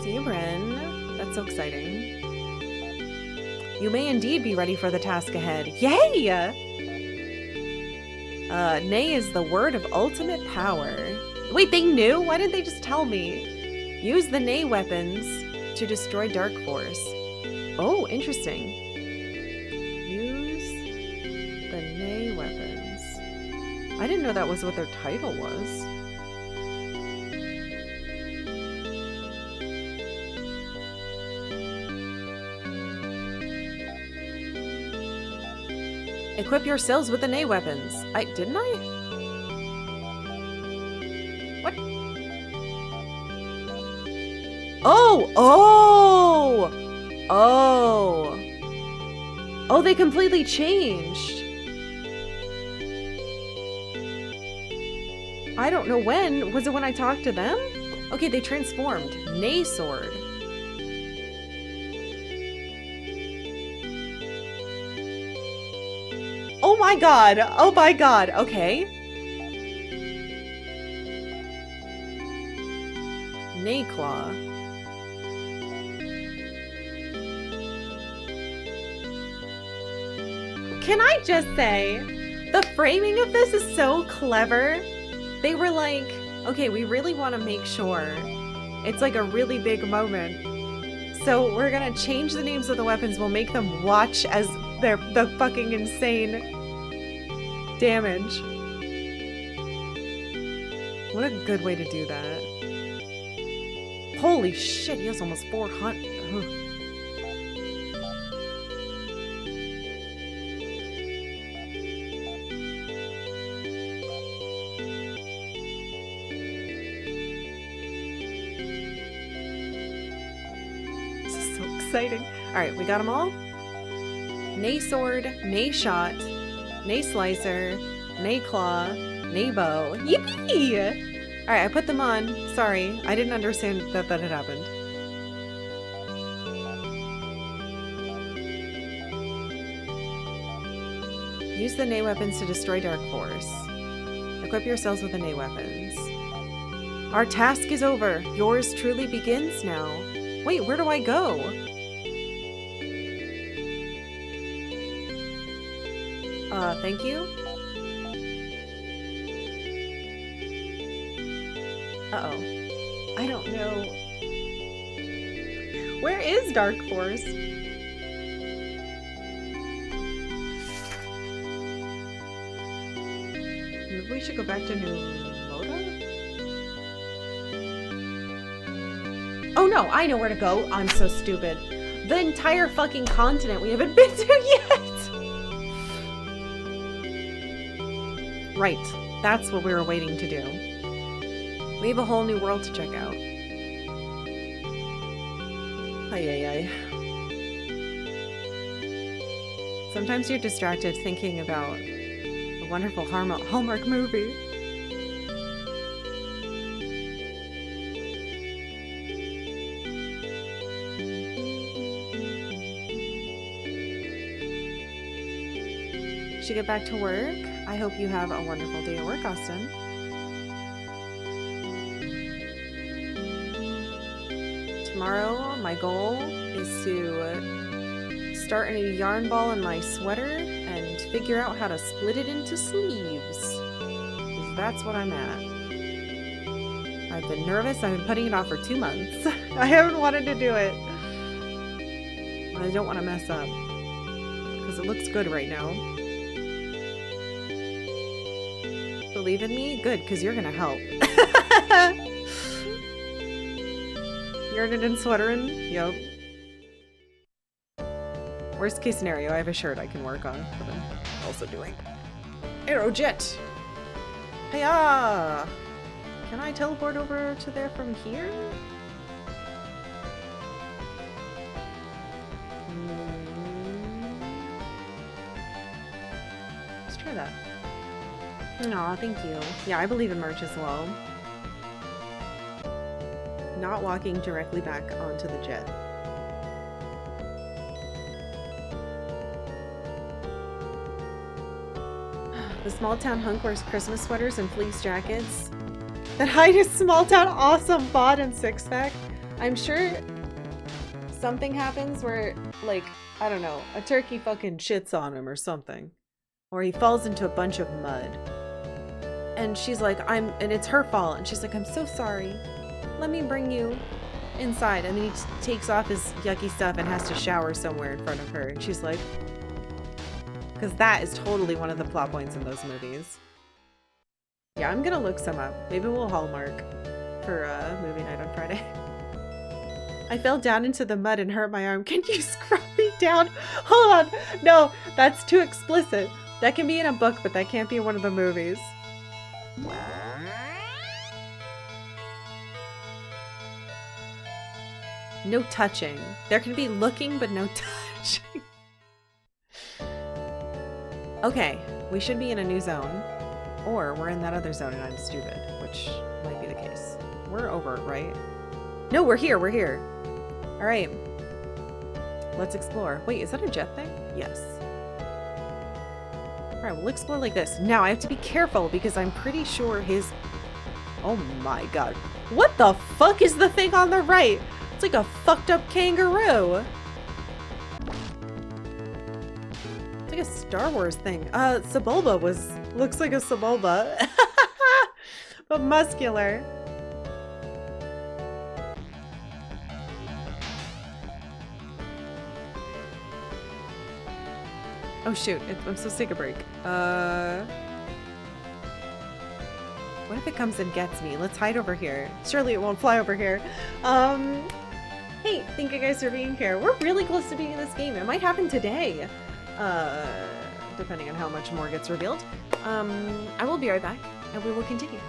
See you, Bryn. That's so exciting. You may indeed be ready for the task ahead. Yay! Nay is the word of ultimate power. Wait, they knew? Why didn't they just tell me? Use the Nay weapons to destroy Dark Force. Oh, interesting. Use the Nay weapons. I didn't know that was what their title was. Equip yourselves with the Nay weapons. Didn't I? What? Oh! Oh! Oh! Oh, they completely changed. I don't know when. Was it when I talked to them? Okay, they transformed. Nay sword. Oh my god! Oh my god! Okay. Nay claw. Can I just say, the framing of this is so clever. They were like, okay, we really want to make sure it's like a really big moment. So we're gonna change the names of the weapons. We'll make them watch as the fucking insane damage. What a good way to do that. Holy shit, he has almost 400. Ugh. This is so exciting. Alright, we got them all. Nay sword, nay shot, nay slicer, nay claw, nay bow. Yippee! Alright, I put them on. Sorry, I didn't understand that had happened. Use the nay weapons to destroy Dark Force. Equip yourselves with the nay weapons. Our task is over. Yours truly begins now. Wait, where do I go? Thank you. Uh-oh. I don't know. Where is Dark Force? Maybe we should go back to New Moda? Oh no, I know where to go. I'm so stupid. The entire fucking continent we haven't been to yet! Right, that's what we were waiting to do. We have a whole new world to check out. Ay. Sometimes you're distracted thinking about a wonderful Hallmark movie. Should get back to work. I hope you have a wonderful day at work, Austin. Tomorrow, my goal is to start a new yarn ball in my sweater and figure out how to split it into sleeves. 'Cause that's what I'm at. I've been nervous. I've been putting it off for 2 months. I haven't wanted to do it. I don't want to mess up. Because it looks good right now. Believe in me? Good, because you're gonna help. Yarn and sweaterin'? Yup. Worst case scenario, I have a shirt I can work on. also doing Aerojet. Hiya! Can I teleport over to there from here? Let's try that. Aw, thank you. Yeah, I believe in March as well. Not walking directly back onto the jet. The small town hunk wears Christmas sweaters and fleece jackets that hide his small town awesome bod and six pack. I'm sure something happens where, like, I don't know, a turkey fucking shits on him or something. Or he falls into a bunch of mud. And she's like, and it's her fault. And she's like, I'm so sorry. Let me bring you inside. And then he takes off his yucky stuff and has to shower somewhere in front of her. And she's like, because that is totally one of the plot points in those movies. Yeah, I'm gonna look some up. Maybe we'll Hallmark for movie night on Friday. I fell down into the mud and hurt my arm. Can you scrub me down? Hold on. No, that's too explicit. That can be in a book, but that can't be in one of the movies. No touching. There can be looking, but no touching. Okay, we should be in a new zone. Or we're in that other zone and I'm stupid, which might be the case. We're over, right? No, we're here, we're here. All right. Let's explore. Wait, is that a jet thing? Yes. All right, we'll explore like this. Now, I have to be careful because I'm pretty sure his... Oh my god. What the fuck is the thing on the right? It's like a fucked up kangaroo. It's like a Star Wars thing. Sebulba looks like a Sebulba. But muscular. Oh shoot, I'm supposed to take a break. What if it comes and gets me? Let's hide over here. Surely it won't fly over here. Hey, thank you guys for being here. We're really close to beating this game. It might happen today. Depending on how much more gets revealed. I will be right back, and we will continue.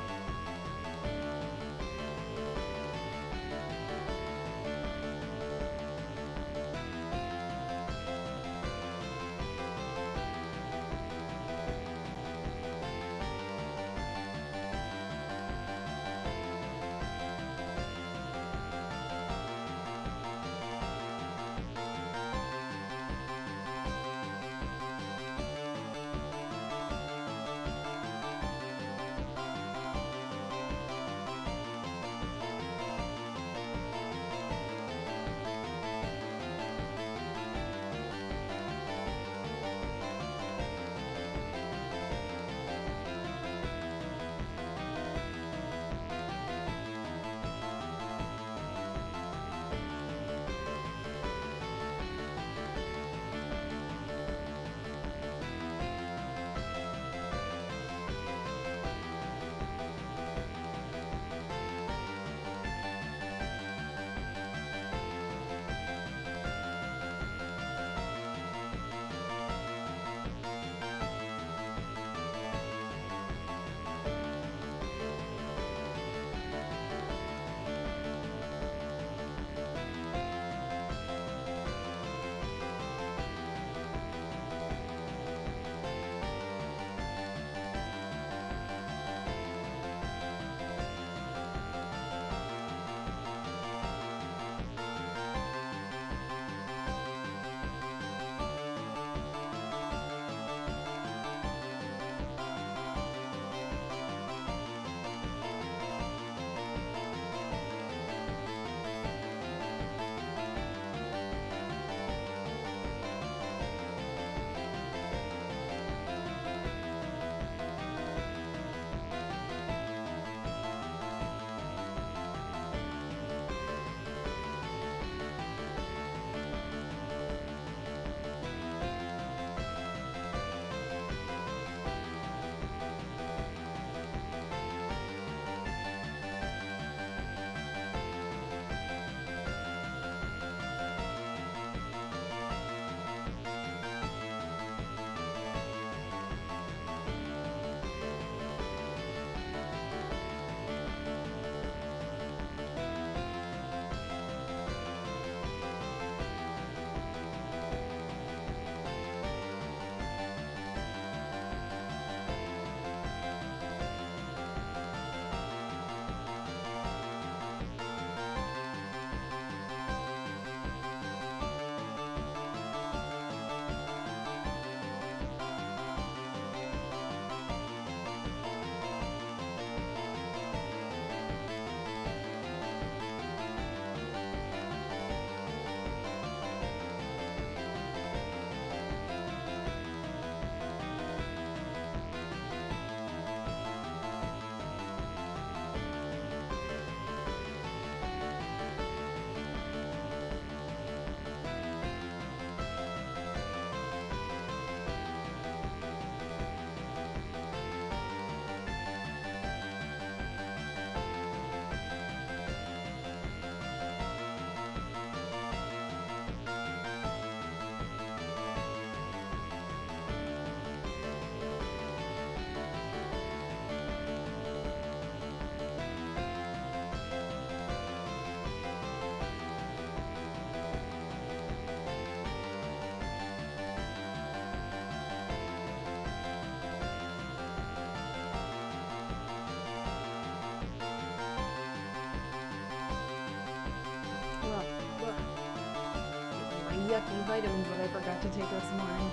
My yucky vitamins that I forgot to take this morning.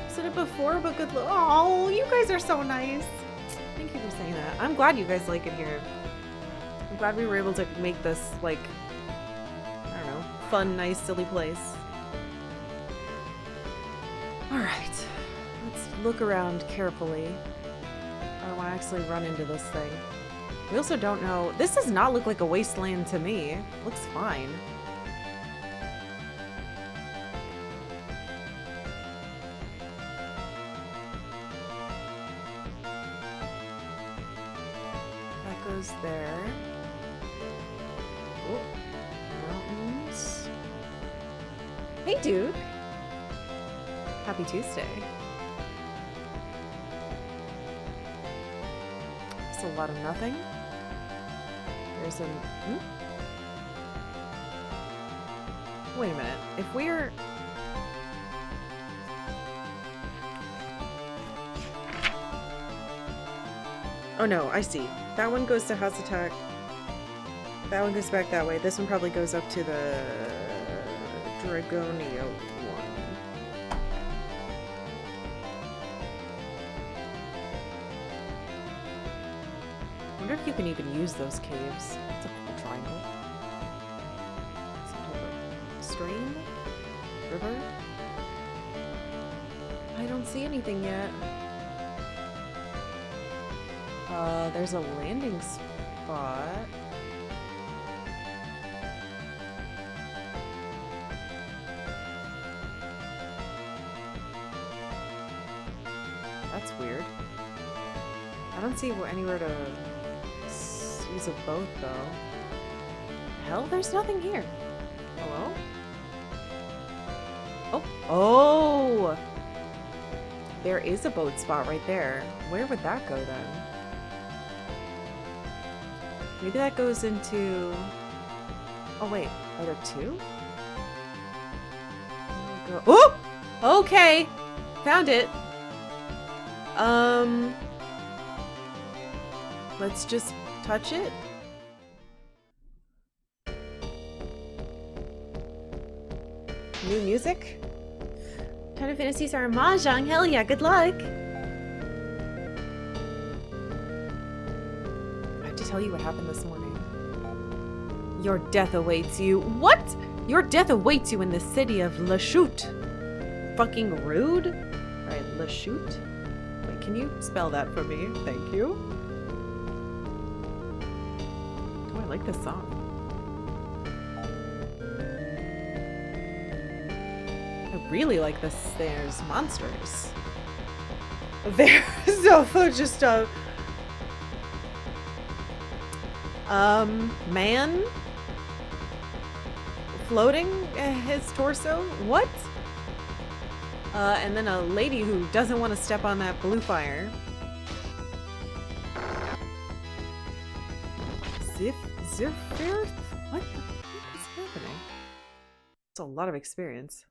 Said it before, but good luck. Oh, you guys are so nice. Thank you for saying that. I'm glad you guys like it here. I'm glad we were able to make this, like, I don't know, fun, nice, silly place. Alright. Let's look around carefully. I don't want to actually run into this thing. We also don't know. This does not look like a wasteland to me. It looks fine. That goes there. Oh, mountains. Hey, dude. Happy Tuesday. It's a lot of nothing. There's a... Wait a minute. If we're... Oh no, I see. That one goes to House Attack. That one goes back that way. This one probably goes up to the Dragonia one. I wonder if you can even use those caves. It's a cool triangle. Some type of stream? River? I don't see anything yet. There's a landing spot. That's weird. I don't see anywhere to use a boat, though. Hell, there's nothing here. Hello? Oh! Oh! There is a boat spot right there. Where would that go, then? Maybe that goes into... Oh, wait. Are there two? Oh! Okay! Found it! Let's just touch it. New music? Ton of Phantasy Star Mahjong, hell yeah, good luck! I have to tell you what happened this morning. Your death awaits you. What? Your death awaits you in the city of La Chute. Fucking rude. Alright, La Chute. Wait, can you spell that for me? Thank you. Oh, I like this song. I really like this. There's monsters. There's just a... man? Floating his torso? What? And then a lady who doesn't want to step on that blue fire. Zifir? What is happening? It's a lot of experience.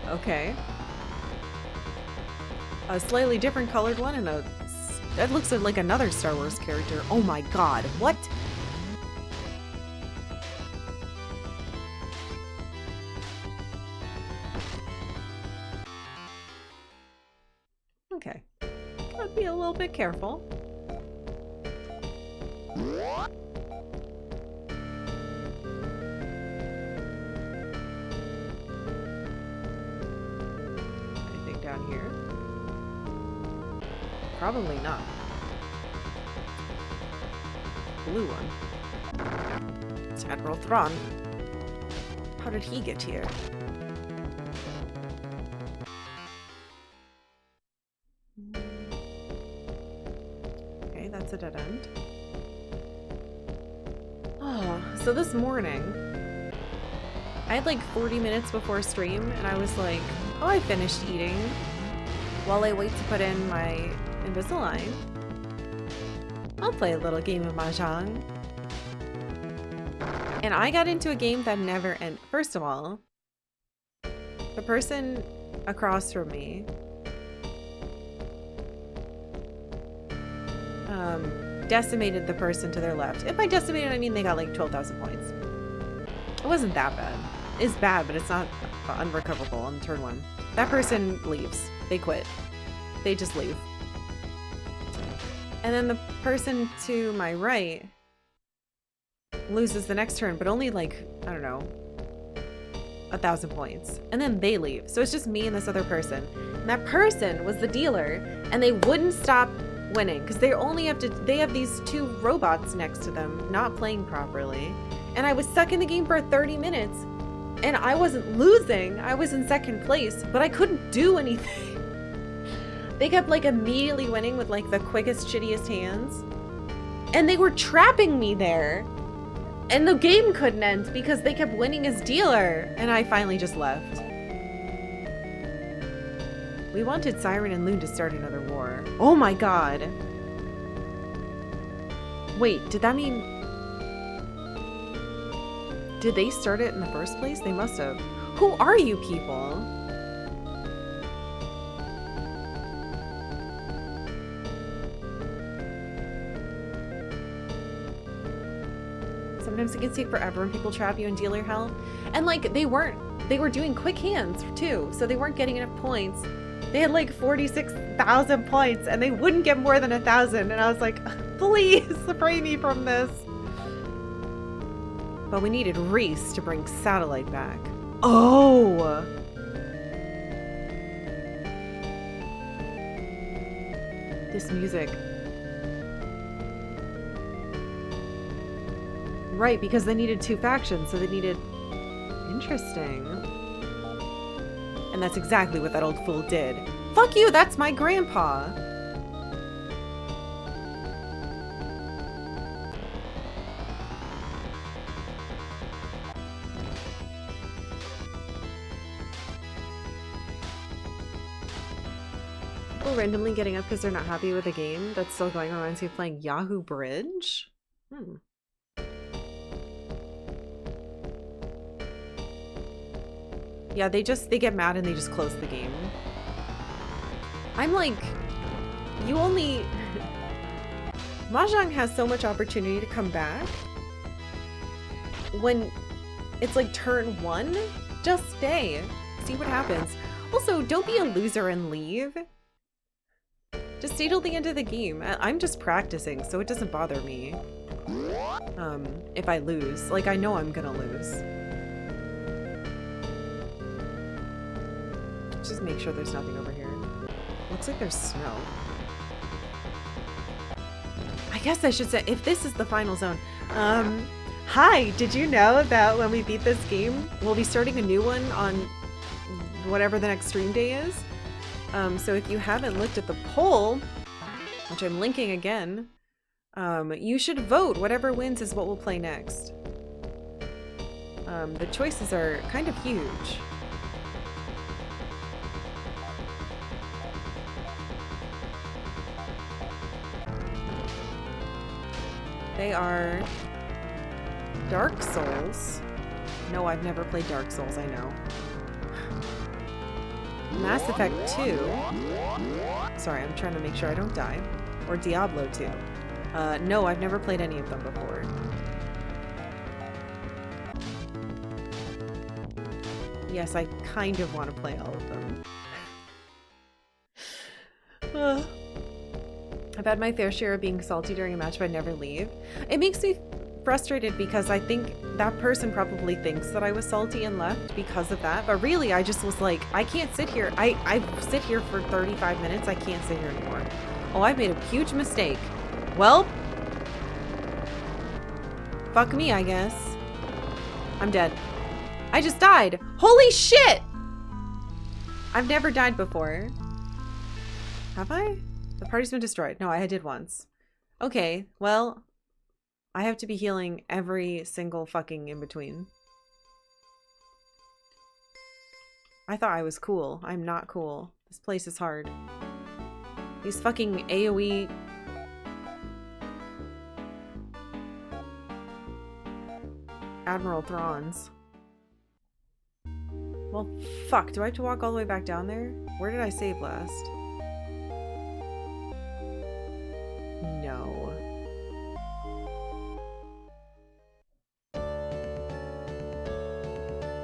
Okay. A slightly different colored one and a... That looks like another Star Wars character. Oh my god, what? Okay. Gotta be a little bit careful. Anything down here? Probably not. Blue one. It's Admiral Thrawn. How did he get here? Okay, that's a dead end. Oh, so this morning, I had like 40 minutes before stream, and I was like, oh, I finished eating. While I wait to put in my Invisalign, I'll play a little game of Mahjong. And I got into a game that never ended. First of all, the person across from me. Decimated the person to their left. If by decimated, I mean they got like 12,000 points. It wasn't that bad. It's bad, but it's not unrecoverable on turn 1. That person leaves. They quit. They just leave. And then the person to my right loses the next turn, but only like, I don't know, 1,000 points. And then they leave. So it's just me and this other person. And that person was the dealer, and they wouldn't stop winning because they have these 2 robots next to them not playing properly. And I was stuck in the game for 30 minutes and I wasn't losing. I was in 2nd place, but I couldn't do anything. They kept like immediately winning with like the quickest, shittiest hands. And they were trapping me there. And the game couldn't end because they kept winning as dealer. And I finally just left. We wanted Siren and Loon to start another war. Oh my god. Wait, did that mean... Did they start it in the first place? They must have. Who are you people? Sometimes it can take forever when people trap you in dealer hell. And like, they were doing quick hands too, so they weren't getting enough points. They had like 46,000 points and they wouldn't get more than 1,000. And I was like, please free me from this. But we needed Reese to bring Satellite back. Oh! This music. Right, because they needed 2 factions, so they needed... Interesting. And that's exactly what that old fool did. Fuck you, that's my grandpa! People randomly getting up because they're not happy with a game that's still going reminds me of playing Yahoo Bridge? Yeah, they get mad and they just close the game. I'm like, you only... Mahjong has so much opportunity to come back. When it's like turn 1, just stay. See what happens. Also, don't be a loser and leave. Just stay till the end of the game. I'm just practicing, so it doesn't bother me. If I lose. Like, I know I'm gonna lose. Just make sure there's nothing over here. Looks like there's snow. I guess I should say, if this is the final zone. Hi, did you know that when we beat this game, we'll be starting a new one on whatever the next stream day is? So if you haven't looked at the poll, which I'm linking again, you should vote. Whatever wins is what we'll play next. The choices are kind of huge. They are Dark Souls. No, I've never played Dark Souls, I know. Mass Effect 2. Sorry, I'm trying to make sure I don't die. Or Diablo 2. No, I've never played any of them before. Yes, I kind of want to play all of them. I've had my fair share of being salty during a match, but I never leave. It makes me frustrated because I think that person probably thinks that I was salty and left because of that. But really, I just was like, I can't sit here. I sit here for 35 minutes. I can't sit here anymore. Oh, I've made a huge mistake. Well, fuck me, I guess. I'm dead. I just died. Holy shit! I've never died before. Have I? The party's been destroyed. No, I did once. Okay, well, I have to be healing every single fucking in between. I thought I was cool. I'm not cool. This place is hard. These fucking AoE... Admiral Thrawns. Well, fuck. Do I have to walk all the way back down there? Where did I save last? No.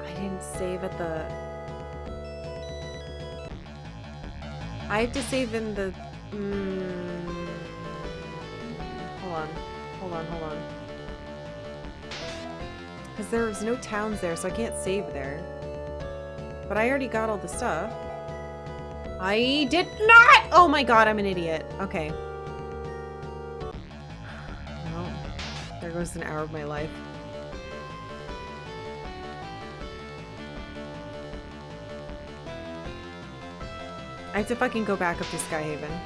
I didn't save at the... I have to save in the... Hold on. Hold on, hold on. Because there's no towns there, so I can't save there. But I already got all the stuff. I did not! Oh my god, I'm an idiot. Okay. Well, there goes an hour of my life. I have to fucking go back up to Skyhaven.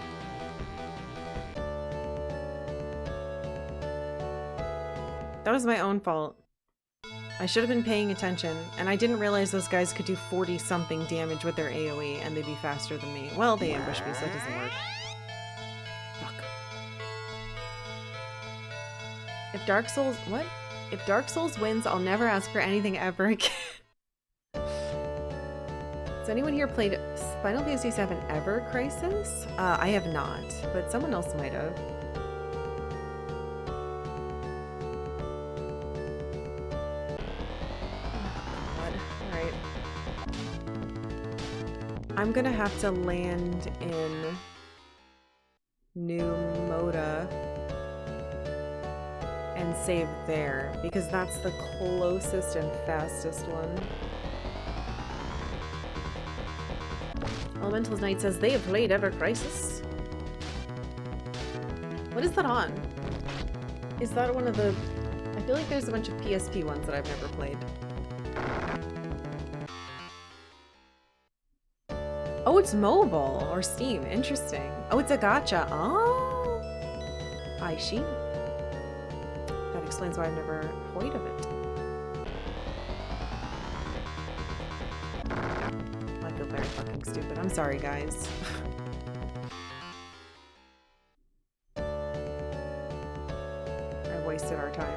That was my own fault. I should have been paying attention, and I didn't realize those guys could do 40-something damage with their AoE, and they'd be faster than me. Well, they ambushed me, so that doesn't work. Fuck. If Dark Souls... What? If Dark Souls wins, I'll never ask for anything ever again. Has anyone here played Final Fantasy VII Ever Crisis? I have not, but someone else might have. I'm gonna have to land in New Moda and save there because that's the closest and fastest one. Elemental's Knight says they have played Ever Crisis. What is that on? Is that one of the... I feel like there's a bunch of PSP ones that I've never played. Oh, it's mobile or Steam. Interesting. Oh, it's a gacha. Oh, I see. That explains why I've never played of it. I feel very fucking stupid. I'm sorry, guys. I wasted our time.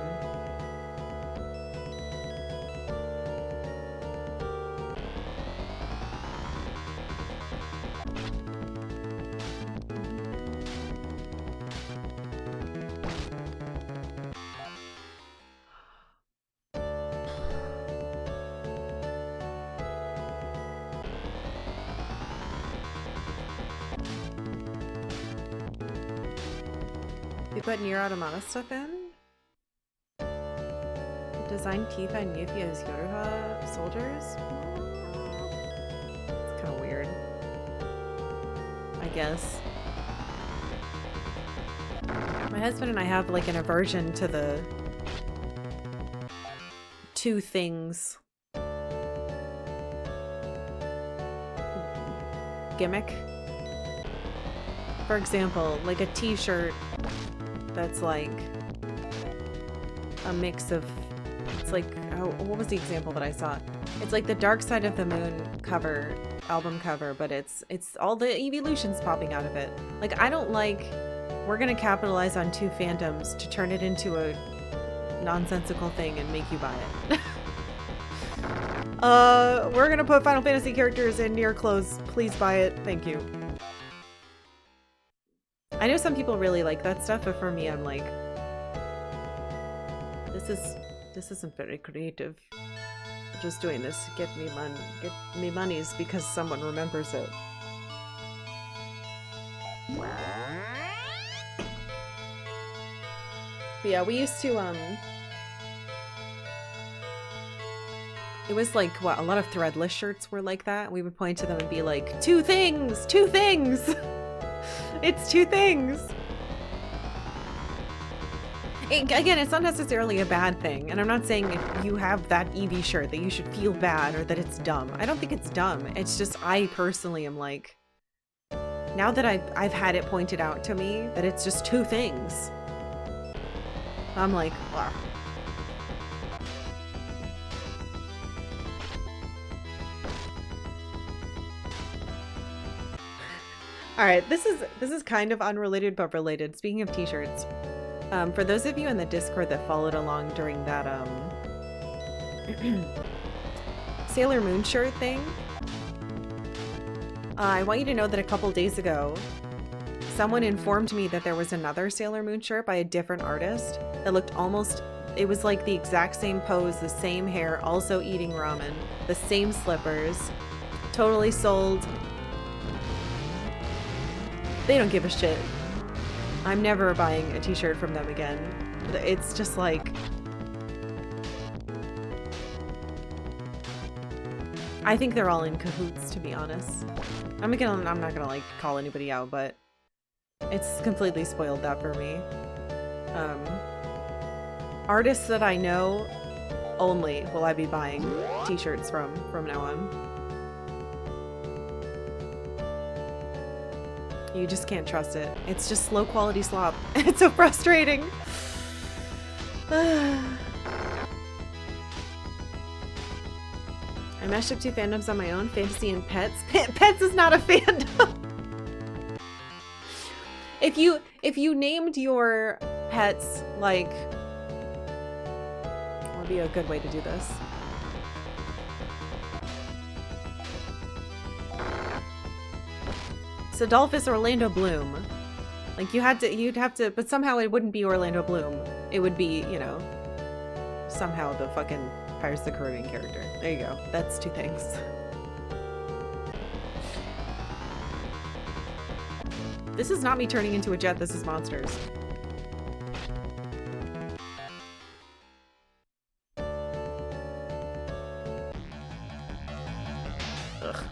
We put Nier Automata stuff in? Design Tifa and Yuffie as Yoruba soldiers? It's kind of weird. I guess. My husband and I have like an aversion to the two things gimmick. For example, like a t-shirt that's like a mix of, it's like, oh, what was the example that I saw? It's like the Dark Side of the Moon cover, album cover, but it's all the evolutions popping out of it. Like, I don't like, we're gonna capitalize on two fandoms to turn it into a nonsensical thing and make you buy it. We're gonna put Final Fantasy characters in Nier clothes. Please buy it. Thank you. I know some people really like that stuff, but for me, I'm like, this isn't very creative. I'm just doing this to get me monies because someone remembers it. But yeah, we used to it was like, what, a lot of threadless shirts were like that. We would point to them and be like, two things! Two things! It's two things! Again, it's not necessarily a bad thing, and I'm not saying if you have that Eevee shirt that you should feel bad or that it's dumb. I don't think it's dumb. It's just I personally am like, now that I've had it pointed out to me that it's just two things, I'm like, wow. All right, this is kind of unrelated but related. Speaking of t-shirts, for those of you in the Discord that followed along during that Sailor Moon shirt thing. I want you to know that a couple days ago, someone informed me that there was another Sailor Moon shirt by a different artist that looked almost, it was like the exact same pose, the same hair, also eating ramen, the same slippers, totally sold. They don't give a shit. I'm never buying a t-shirt from them again. It's just like, I think they're all in cahoots, to be honest. I'm not gonna like call anybody out, but it's completely spoiled that for me. Artists that I know only will I be buying t-shirts from now on. You just can't trust it. It's just low quality slop. It's so frustrating. I mashed up two fandoms on my own, fantasy and pets. Pets is not a fandom. If you named your pets like, what would be a good way to do this? So Dolphus Orlando Bloom. Like you'd have to, but somehow it wouldn't be Orlando Bloom. It would be, you know, somehow the fucking Pirates of the Caribbean character. There you go. That's two things. This is not me turning into a jet, this is monsters. Ugh.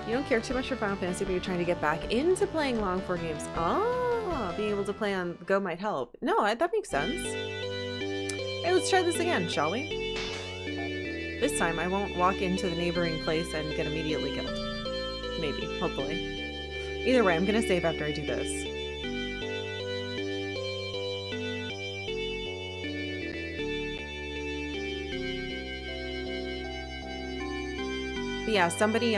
You don't care too much for Final Fantasy, but you're trying to get back into playing long form games. Oh, being able to play on Go might help. No, that makes sense. Hey, let's try this again, shall we? This time I won't walk into the neighboring place and get immediately killed. Maybe, hopefully. Either way, I'm gonna save after I do this. But yeah, somebody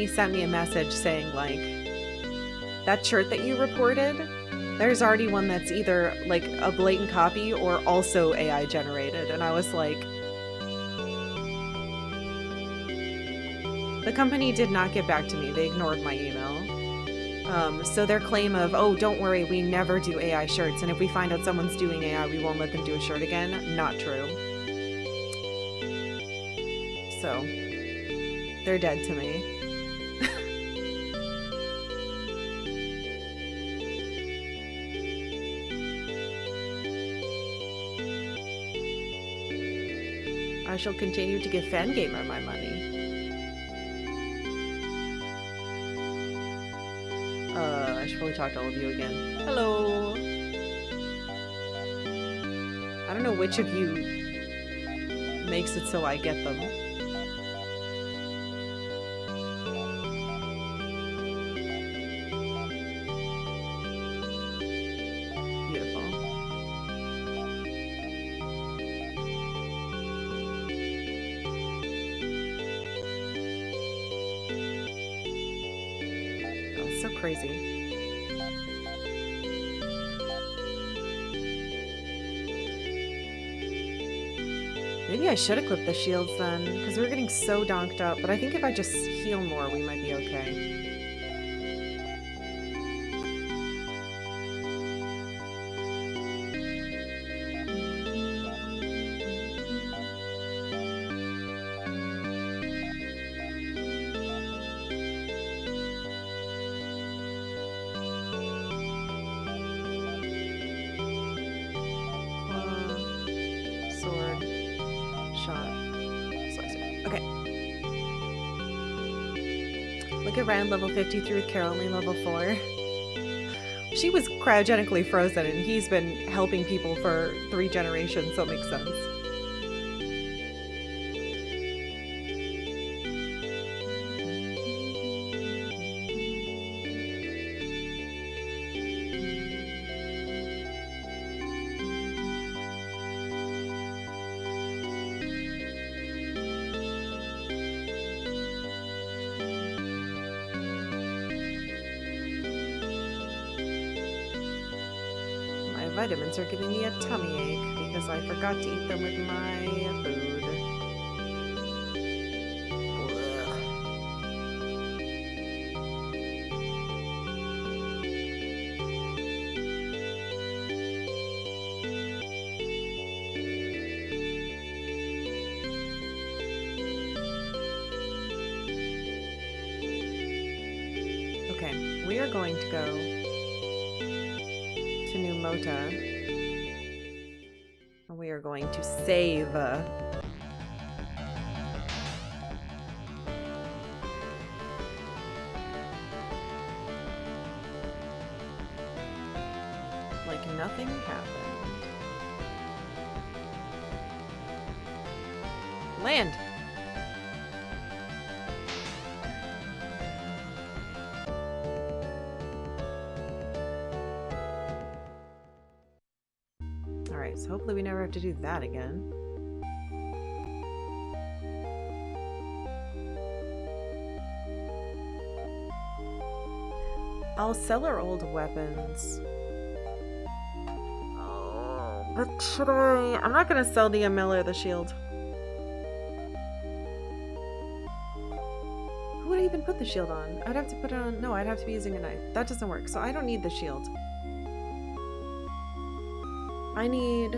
sent me a message saying like, that shirt that you reported, there's already one that's either like a blatant copy or also AI generated. And I was like, the company did not get back to me. They ignored my email. So their claim of, oh, don't worry, we never do AI shirts, and if we find out someone's doing AI, we won't let them do a shirt again, not true. So, they're dead to me. I shall continue to give Fangamer my money. I should probably talk to all of you again. Hello! I don't know which of you makes it so I get them. Beautiful. Oh, it's so crazy. Maybe I should equip the shields then, because we're getting so donked up, but I think if I just heal more, we might be okay. Sword. Shot. Slicer. Okay. Look at Rand level 53 with Carol only level 4. She was cryogenically frozen and he's been helping people for 3 generations, so it makes sense. Vitamins are giving me a tummy ache because I forgot to eat them with my food. Ugh. Okay, we are going to go to New Mota. And we are going to save. Like nothing happened. Land! Alright, so hopefully we never have to do that again. I'll sell our old weapons. Oh, but should I? I'm not gonna sell the ML or the shield. Who would I even put the shield on? I'd have to put it on. No, I'd have to be using a knife. That doesn't work, so I don't need the shield. I need...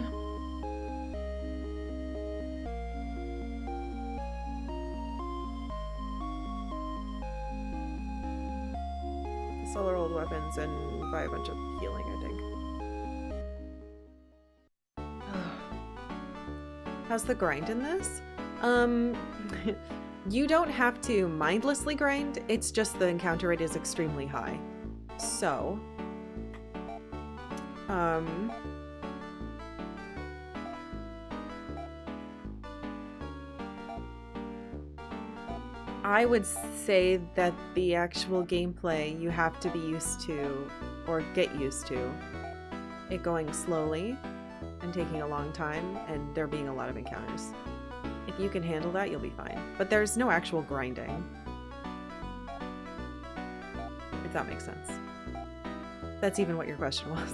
sell our old weapons and buy a bunch of healing, I think. How's the grind in this? You don't have to mindlessly grind, it's just the encounter rate is extremely high. So, I would say that the actual gameplay you have to be used to, or get used to, it going slowly and taking a long time, and there being a lot of encounters. If you can handle that, you'll be fine. But there's no actual grinding. If that makes sense. That's even what your question was.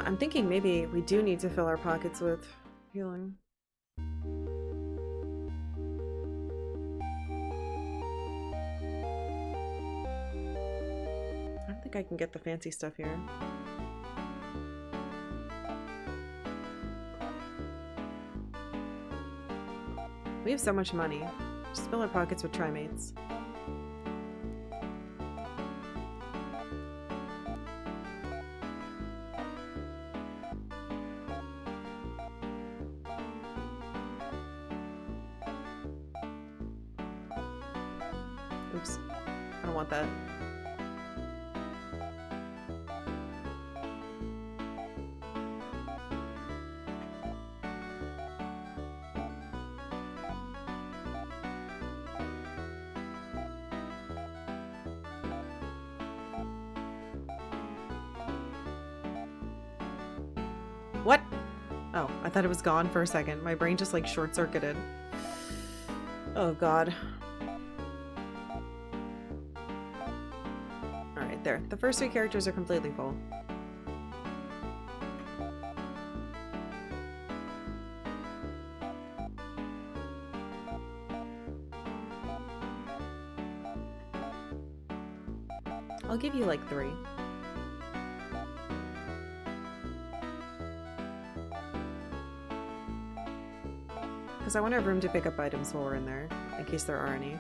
I'm thinking maybe we do need to fill our pockets with healing. I don't think I can get the fancy stuff here. We have so much money. Just fill our pockets with trimates. Oops. I don't want that. What? Oh, I thought it was gone for a second. My brain just like short-circuited. Oh god. Alright, there. The first 3 characters are completely full. I'll give you like 3. Because I want to have room to pick up items while we're in there, in case there are any.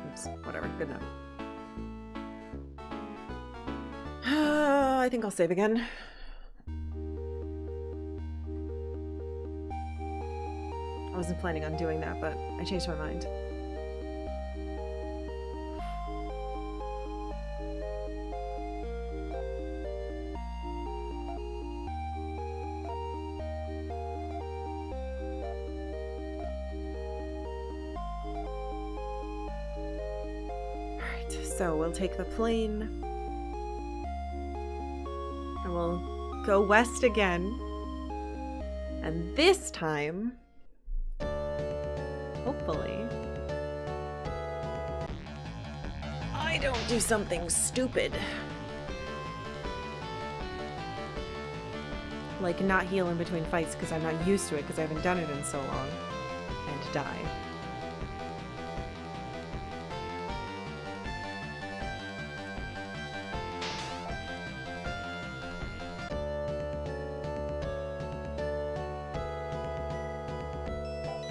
Oops, whatever, good enough. I think I'll save again. I wasn't planning on doing that, but I changed my mind. So we'll take the plane, and we'll go west again. And this time, hopefully, I don't do something stupid. Like not heal in between fights because I'm not used to it because I haven't done it in so long. And die.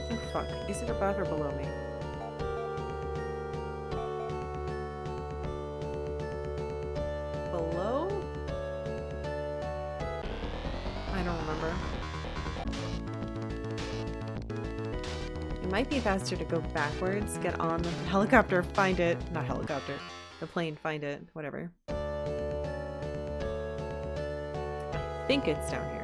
Oh fuck, is it above or below me? Below? I don't remember. It might be faster to go backwards, get on the helicopter, find it. Not helicopter. The plane, find it. Whatever. I think it's down here.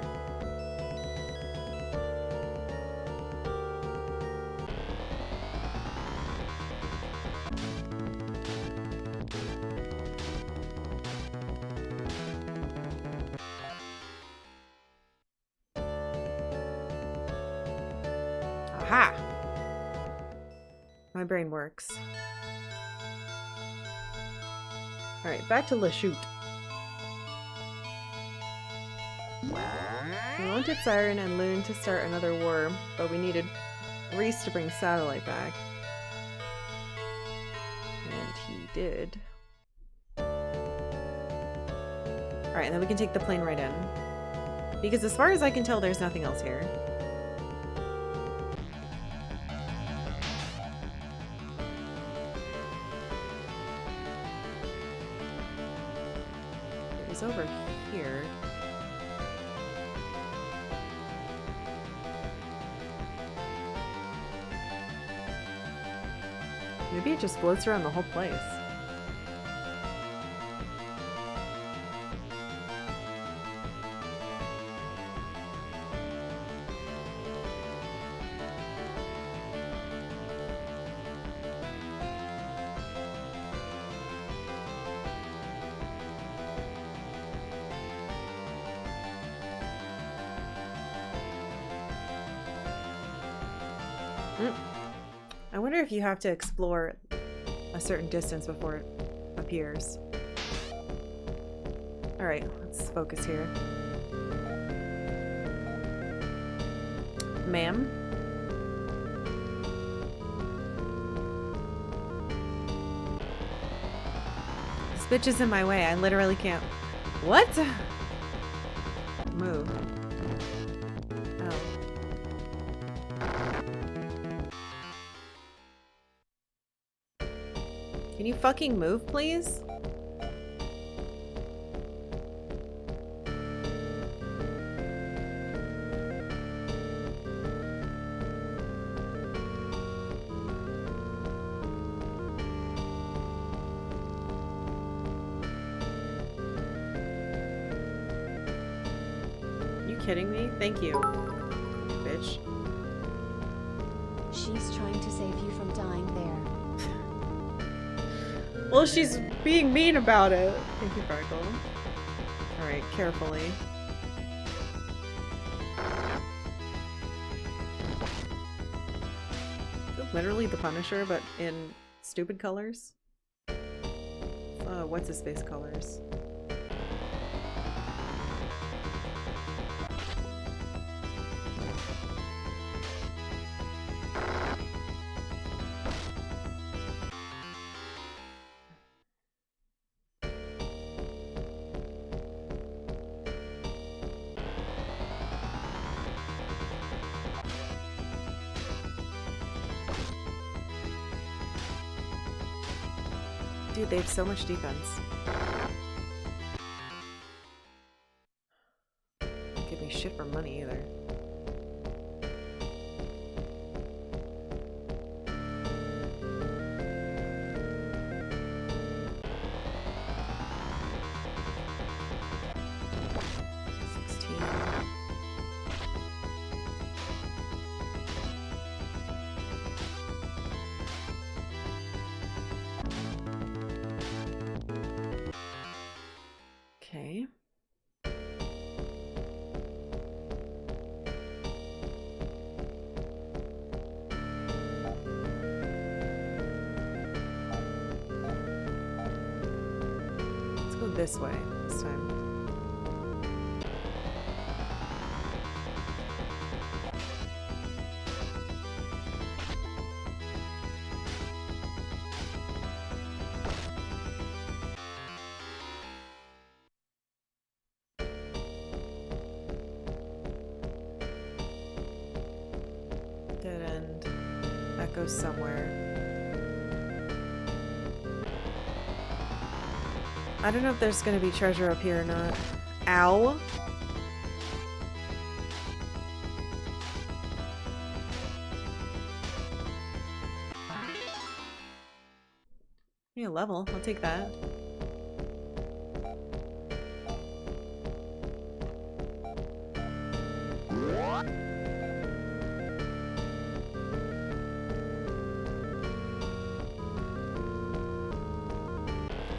Aha! My brain works. Alright, back to Lachute. We wanted Siren and Loon to start another war, but we needed Reese to bring Satellite back. And he did. Alright, and then we can take the plane right in. Because as far as I can tell, there's nothing else here. It's over here. Maybe it just floats around the whole place. I wonder if you have to explore a certain distance before it appears. Alright, let's focus here. Ma'am? This bitch is in my way. I literally can't... What? Move. Oh. Can you fucking move, please? You kidding me? Thank you, bitch. She's trying to save you from dying there. Well, she's being mean about it. Thank you, Karkalla. Alright, carefully. Is it literally the Punisher, but in stupid colors? What's his face colors? Dude, they have so much defense. Don't give me shit for money either. this way this time. Dead end. That goes somewhere. I don't know if there's gonna be treasure up here or not. Ow! Yeah, level. I'll take that.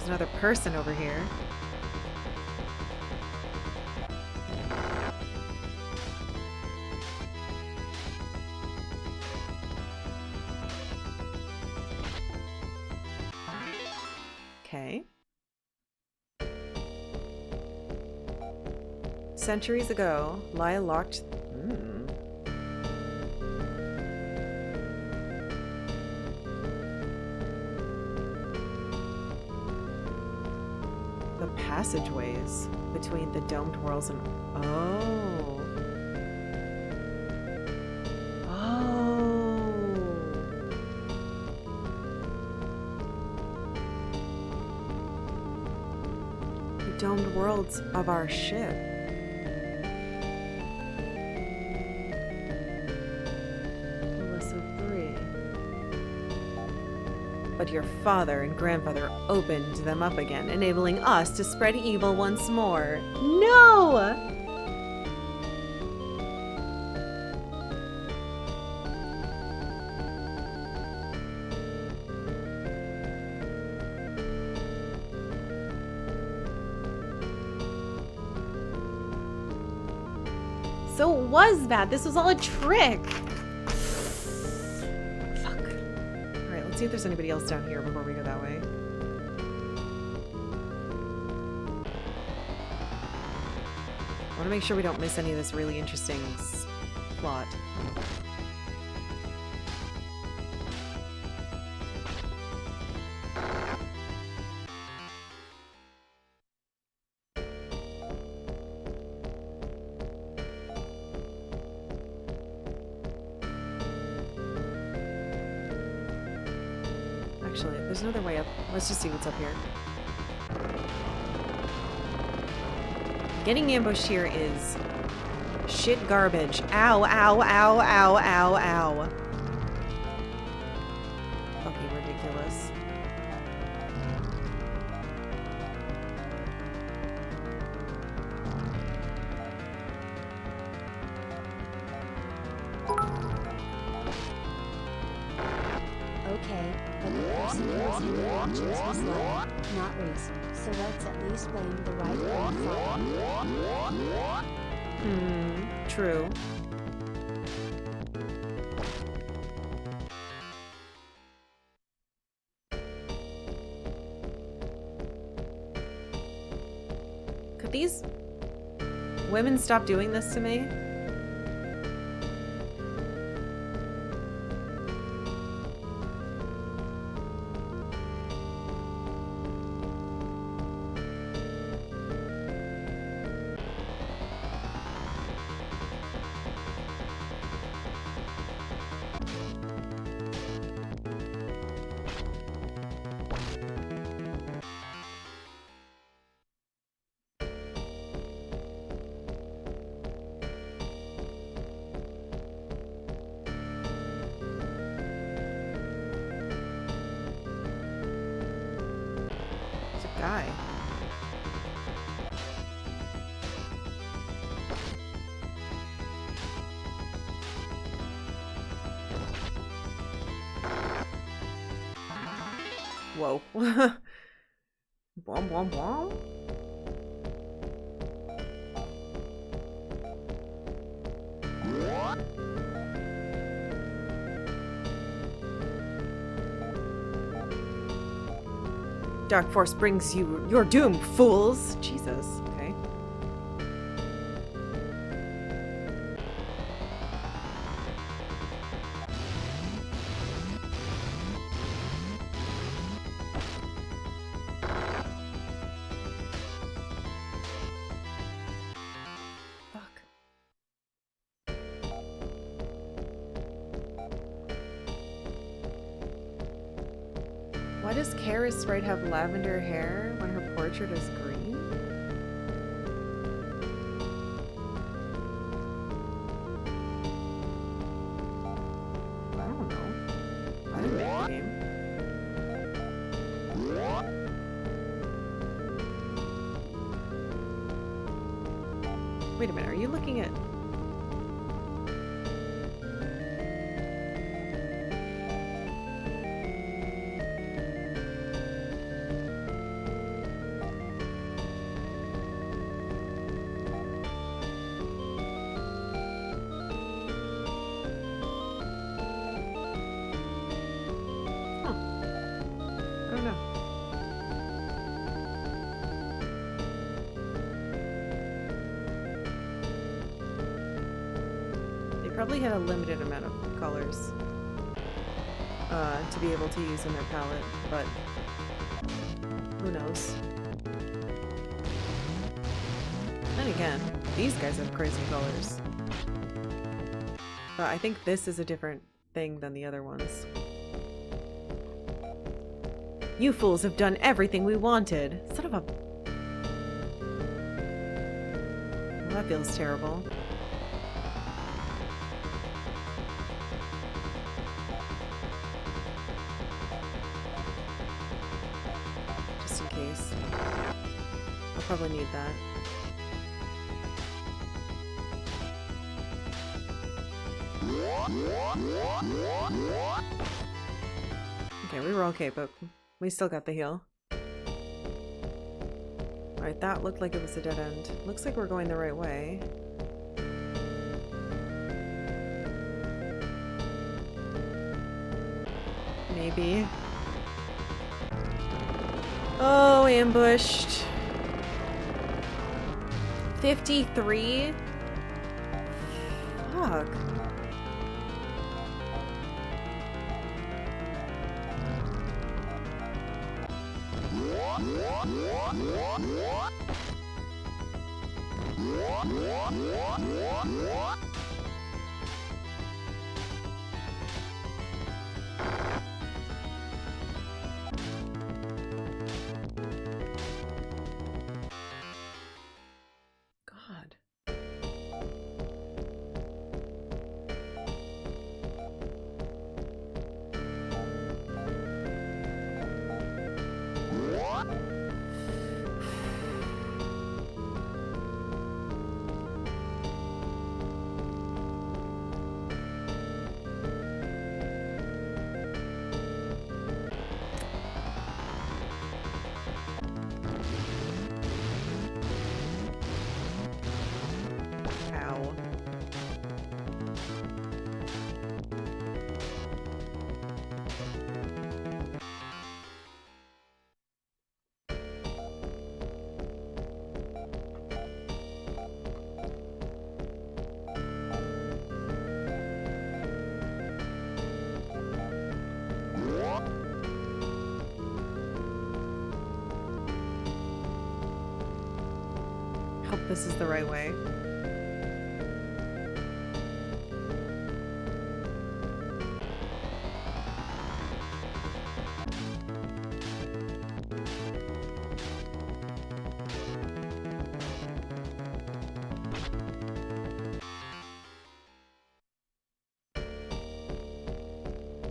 Another person over here. Okay. Centuries ago, lie locked. Passageways between the domed worlds and the domed worlds of our ship. But your father and grandfather opened them up again, enabling us to spread evil once more. No! So it was bad. This was all a trick. See if there's anybody else down here before we go that way. I want to make sure we don't miss any of this really interesting plot. Actually, there's another way up. Let's just see what's up here. Getting ambushed here is shit garbage. Ow, ow, ow, ow, ow, ow. Fucking ridiculous. Okay, but the person who was in the actions was Lion, not Reese, so let's at least blame the right grandfather. True. Could these women stop doing this to me? Guy. Whoa. Bwom, bwom, bwom. Dark force brings you your doom, fools! Jesus, okay. Fuck. Why does Kara Sprite have lavender hair when her portrait is green? I don't know. I didn't make the game. Wait a minute, are you looking at... I don't know. They probably had a limited amount of colors to be able to use in their palette, but who knows? Then again, these guys have crazy colors. But I think this is a different thing than the other ones. You fools have done everything we wanted. Son of a... Well, that feels terrible. Just in case. I'll probably need that. Okay, we were okay, but we still got the heal. Alright, that looked like it was a dead end. Looks like we're going the right way. Maybe. Oh, ambushed. 53? Fuck. God. Ow. Hope this is the right way.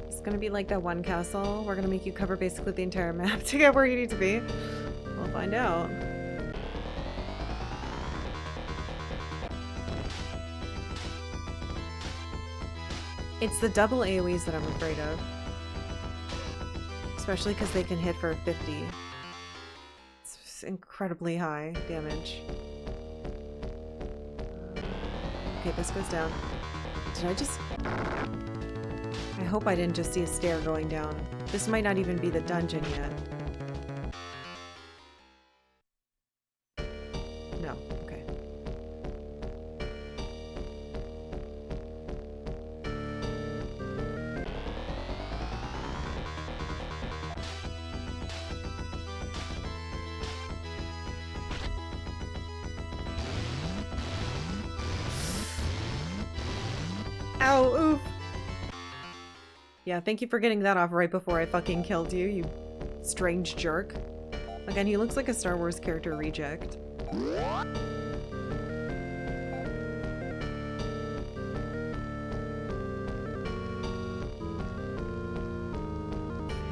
It's gonna be like that one castle. We're gonna make you cover basically the entire map to get where you need to be. We'll find out. It's the double AoEs that I'm afraid of. Especially because they can hit for 50. It's incredibly high damage. Okay, this goes down. Did I just... I hope I didn't just see a stair going down. This might not even be the dungeon yet. Ow, oof. Yeah, thank you for getting that off right before I fucking killed you, you strange jerk. Again, he looks like a Star Wars character reject.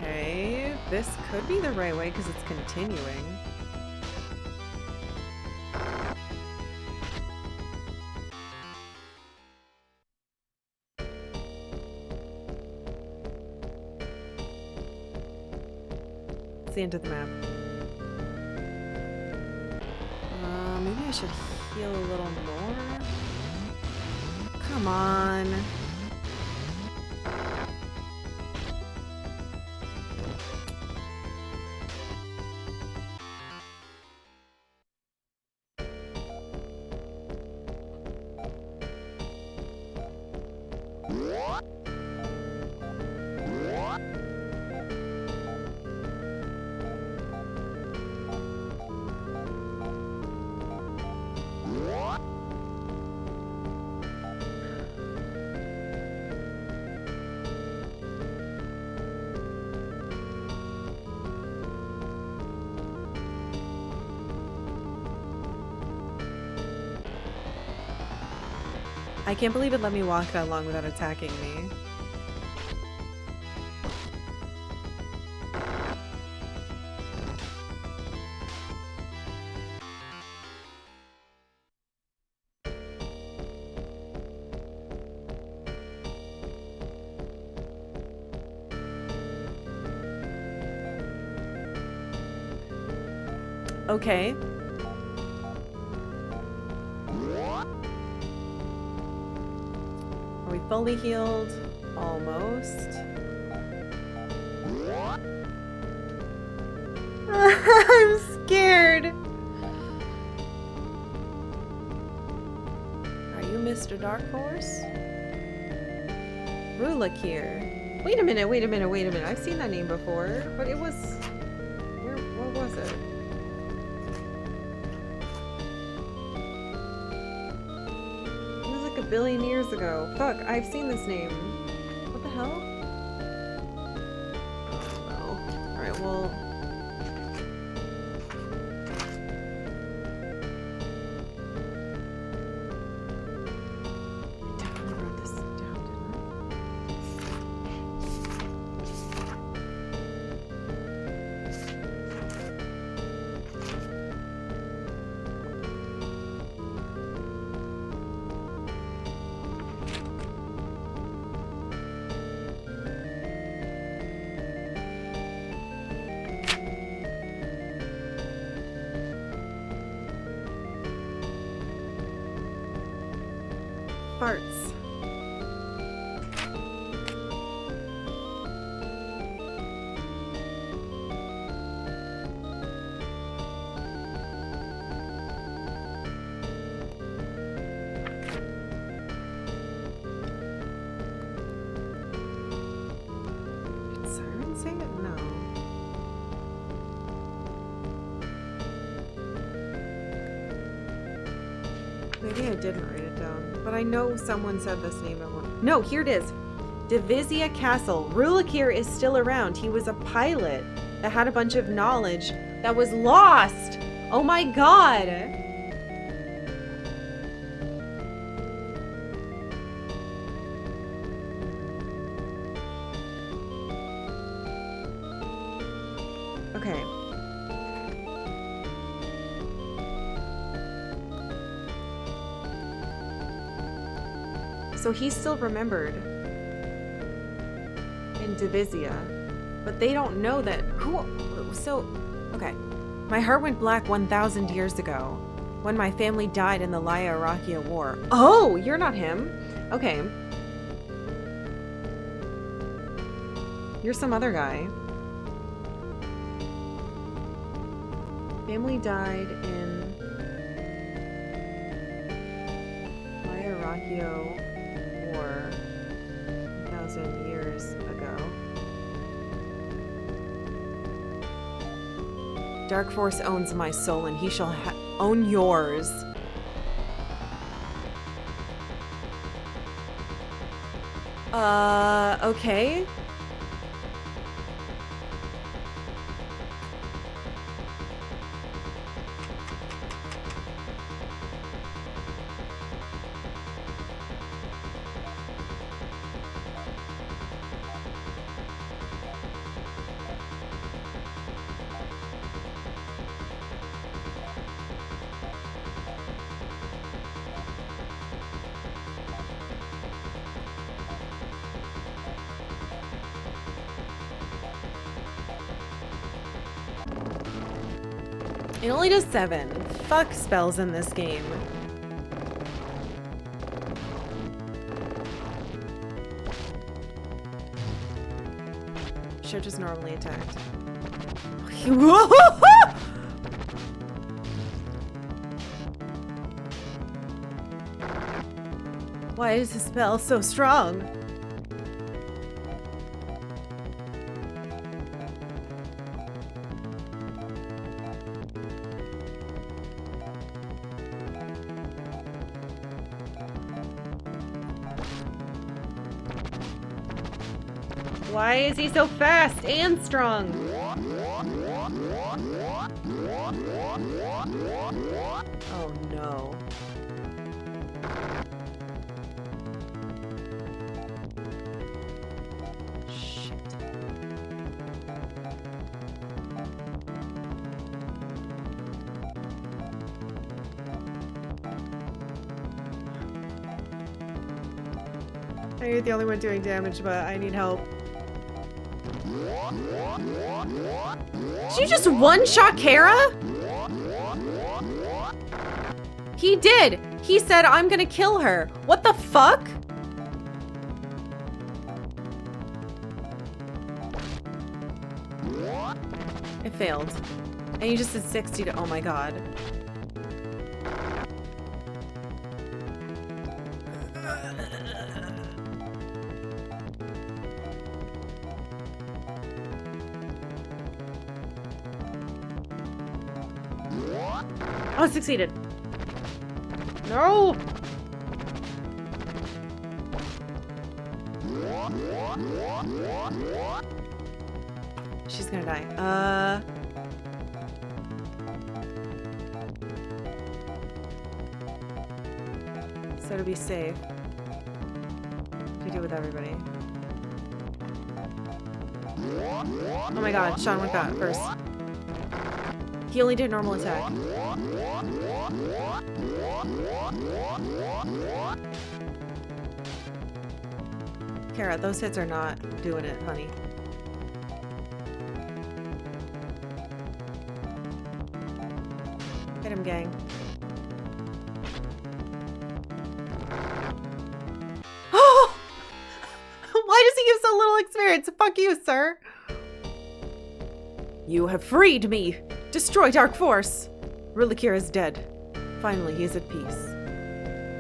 Okay, this could be the right way because it's continuing. The end of the map. Maybe I should heal a little more. Come on. I can't believe it let me walk that long without attacking me. Okay. Are we fully healed? Almost. I'm scared. Are you Mr. Dark Horse? Rulak here. Wait a minute, wait a minute, wait a minute. I've seen that name before, but it was... What was it? A billion years ago. Fuck, I've seen this name. What the hell? Oh, alright, well... I definitely wrote this down, didn't farts. Did Siren say it? No. Maybe I didn't write it down. But I know someone said this name at one. No, here it is. Divisia Castle. Rulakir is still around. He was a pilot that had a bunch of knowledge that was lost. Oh my god. Okay. So he's still remembered in Divisia, but they don't know that okay. My heart went black 1,000 years ago when my family died in the Laya-Arakia War. Oh, you're not him. Okay. You're some other guy. Family died in Laya-Arakia War 1,000 years ago. Dark Force owns my soul, and he shall own yours. Okay. It only does 7. Fuck spells in this game. Should just normally attacked. Why is the spell so strong? Why is he so fast and strong? Oh no. Shit. You're the only one doing damage, but I need help. Did you just one-shot Kara? He did! He said, I'm gonna kill her. What the fuck? It failed. And you just did 60 to- oh my god. Oh, succeeded. No! She's gonna die. So to be safe, to do with everybody. Oh my god, Sean went that first. He only did normal attack. Kara, those hits are not doing it, honey. Hit him, gang. Oh! Why does he give so little experience? Fuck you, sir. You have freed me. Destroy Dark Force. Rilikir is dead. Finally, he is at peace.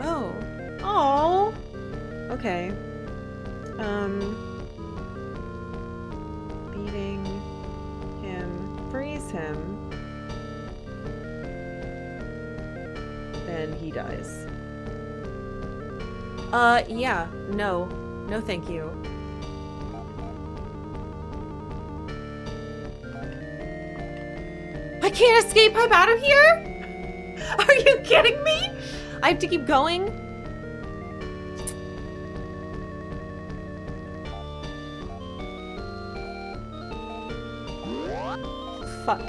Oh. Oh. Okay. Beating him. Freeze him. Then he dies. Yeah. No. No, thank you. I can't escape him out of here? Are you kidding me? I have to keep going? Fuck.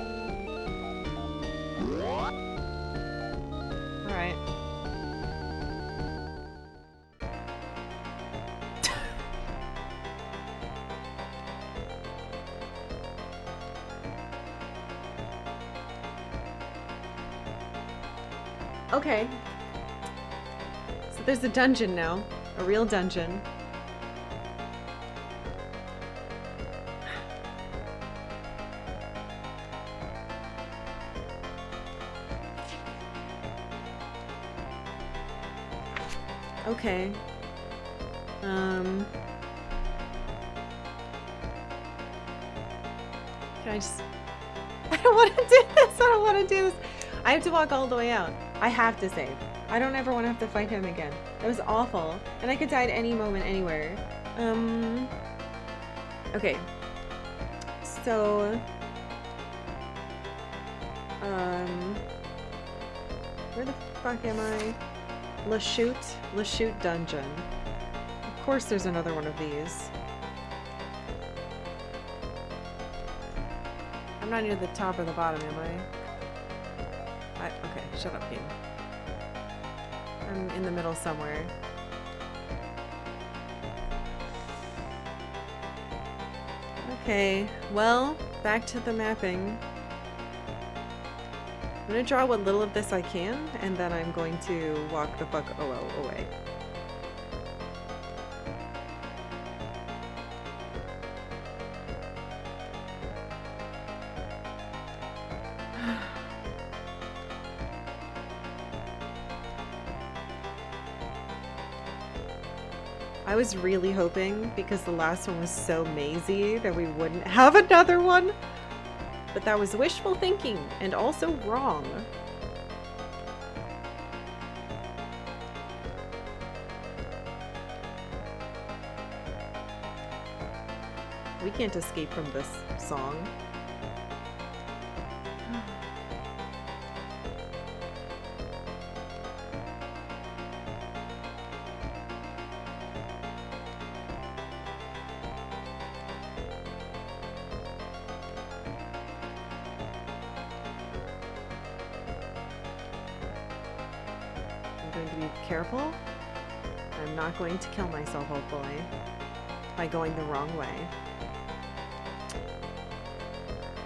Alright. Okay. So there's a dungeon now. A real dungeon. Okay. Can I just... I don't want to do this! I don't want to do this! I have to walk all the way out. I have to save. I don't ever want to have to fight him again. That was awful. And I could die at any moment, anywhere. Okay. So, where the fuck am I? Lachute Dungeon. Of course there's another one of these. I'm not near the top or the bottom, am I? Okay, shut up, game. I'm in the middle somewhere. Okay, well, back to the mapping. I'm gonna draw what little of this I can, and then I'm going to walk the fuck away. I was really hoping, because the last one was so mazy, that we wouldn't have another one. But that was wishful thinking, and also wrong. We can't escape from this song. Careful. I'm not going to kill myself, hopefully, by going the wrong way.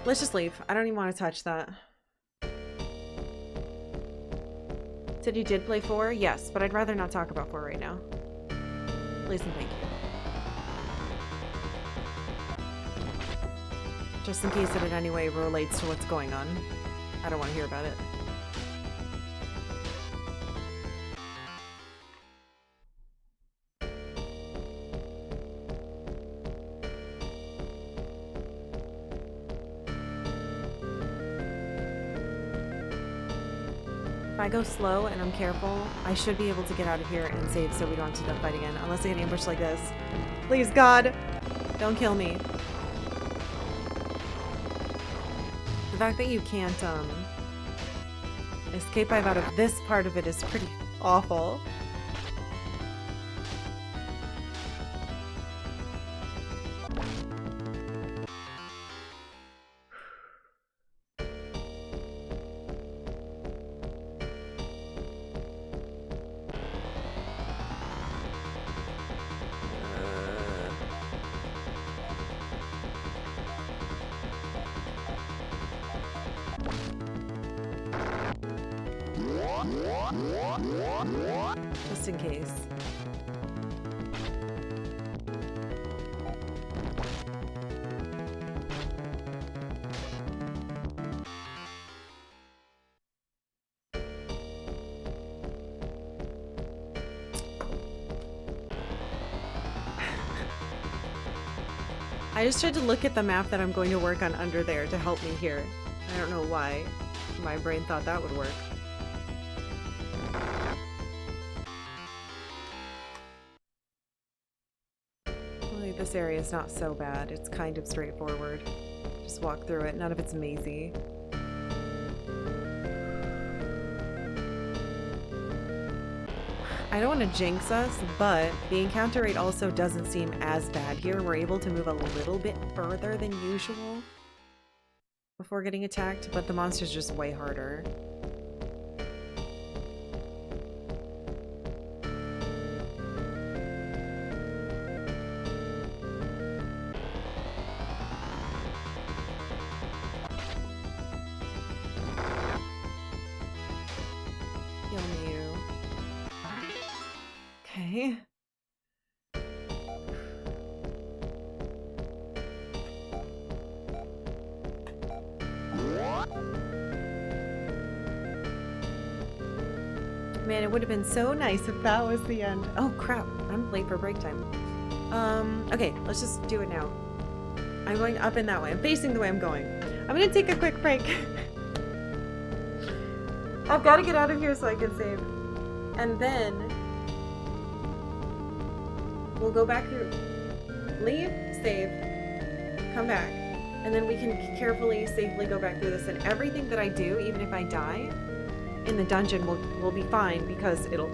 Let's just leave. I don't even want to touch that. Said you did play 4? Yes, but I'd rather not talk about 4 right now. Please and thank you. Just in case it in any way relates to what's going on. I don't want to hear about it. If I go slow and I'm careful, I should be able to get out of here and save so we don't have to fight again. Unless I get ambushed like this. Please, God! Don't kill me. The fact that you can't, escape out of this part of it is pretty awful. Just in case. I just tried to look at the map that I'm going to work on under there to help me here. I don't know why my brain thought that would work. Well, this area is not so bad. It's kind of straightforward. Just walk through it. None of it's mazy. I don't want to jinx us, but the encounter rate also doesn't seem as bad here. We're able to move a little bit further than usual before getting attacked, but the monster's just way harder. Kill me, you. Okay. Man, it would have been so nice if that was the end. Oh crap, I'm late for break time. Okay, let's just do it now. I'm going up and that way. I'm facing the way I'm going. I'm gonna take a quick break. I've got to get out of here so I can save. And then we'll go back through leave, save, come back, and then we can carefully, safely go back through this. And everything that I do, even if I die in the dungeon, will be fine because it'll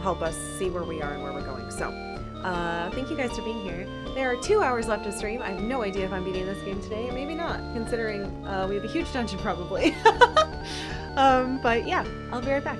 help us see where we are and where we're going. So, thank you guys for being here. There are 2 hours left of stream. I have no idea if I'm beating this game today. Maybe not, considering we have a huge dungeon probably. But yeah, I'll be right back.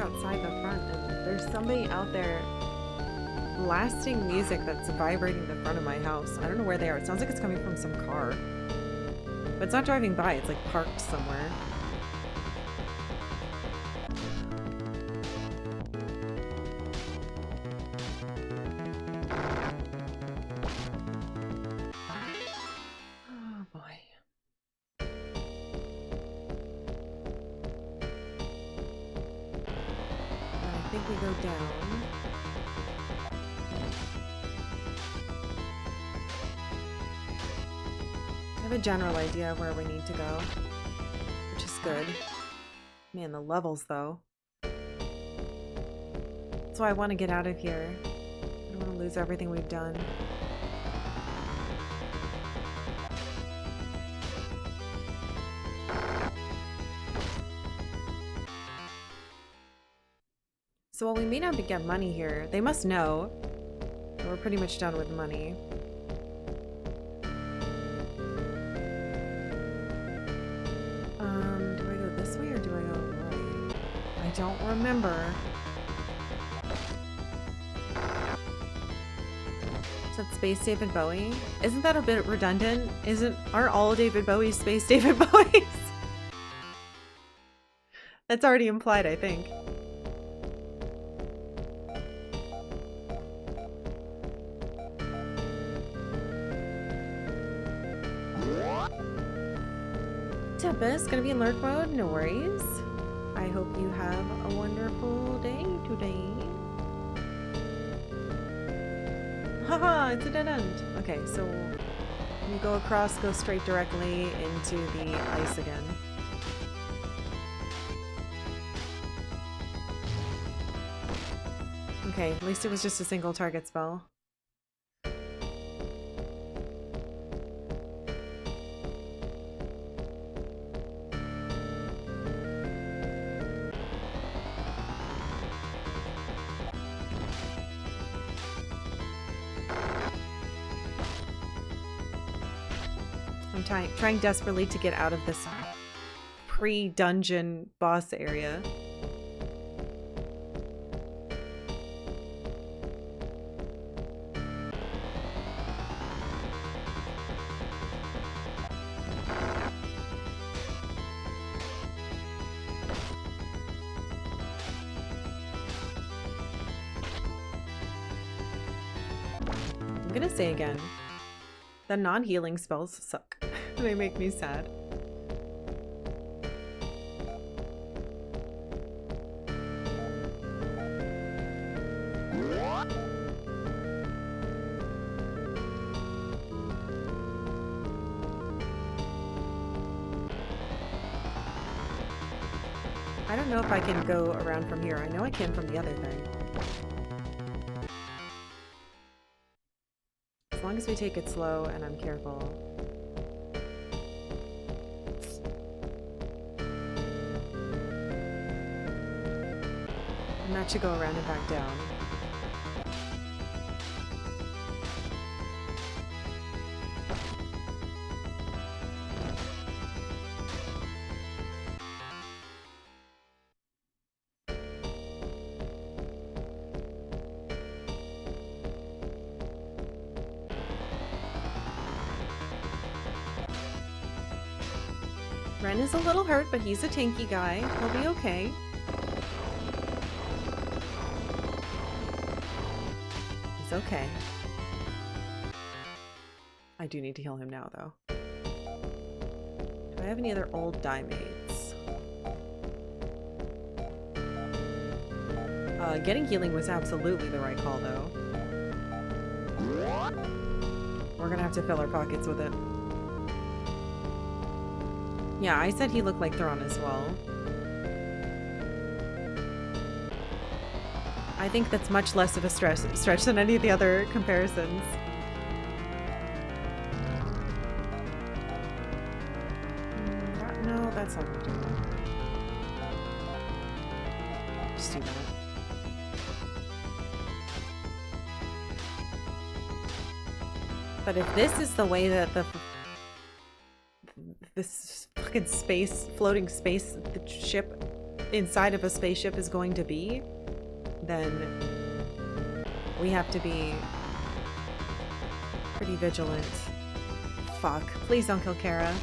outside the front, and there's somebody out there blasting music that's vibrating the front of my house. I don't know where they are. It sounds like it's coming from some car. But it's not driving by, it's like parked somewhere. Oh boy. I think we go down. I have a general idea of where we need to go, which is good. Man, the levels though. That's why I want to get out of here. I don't want to lose everything we've done. So while we may not get money here, they must know that we're pretty much done with money. Do I go this way or do I go right? I don't remember. Is that Space David Bowie? Isn't that a bit redundant? Aren't all David Bowie's Space David Bowies? That's already implied, I think. Tempest, gonna be in lurk mode? No worries. I hope you have a wonderful day today. Haha, it's a dead end. Okay, so you go across, go straight directly into the ice again. Okay, at least it was just a single target spell. I'm trying desperately to get out of this pre-dungeon boss area. I'm gonna say again, the non-healing spells suck. They make me sad. I don't know if I can go around from here. I know I can from the other thing. As long as we take it slow and I'm careful. And that should go around and back down. Ren is a little hurt, but he's a tanky guy. He'll be okay. He's okay. I do need to heal him now, though. Do I have any other old die mates? Getting healing was absolutely the right call, though. We're gonna have to fill our pockets with it. Yeah, I said he looked like Thrawn as well. I think that's much less of a stretch than any of the other comparisons. No, that's not gonna do it. Just do that. But if this is the way that this fucking floating space ship inside of a spaceship is going to be, then we have to be pretty vigilant. Fuck. Please don't kill Kara.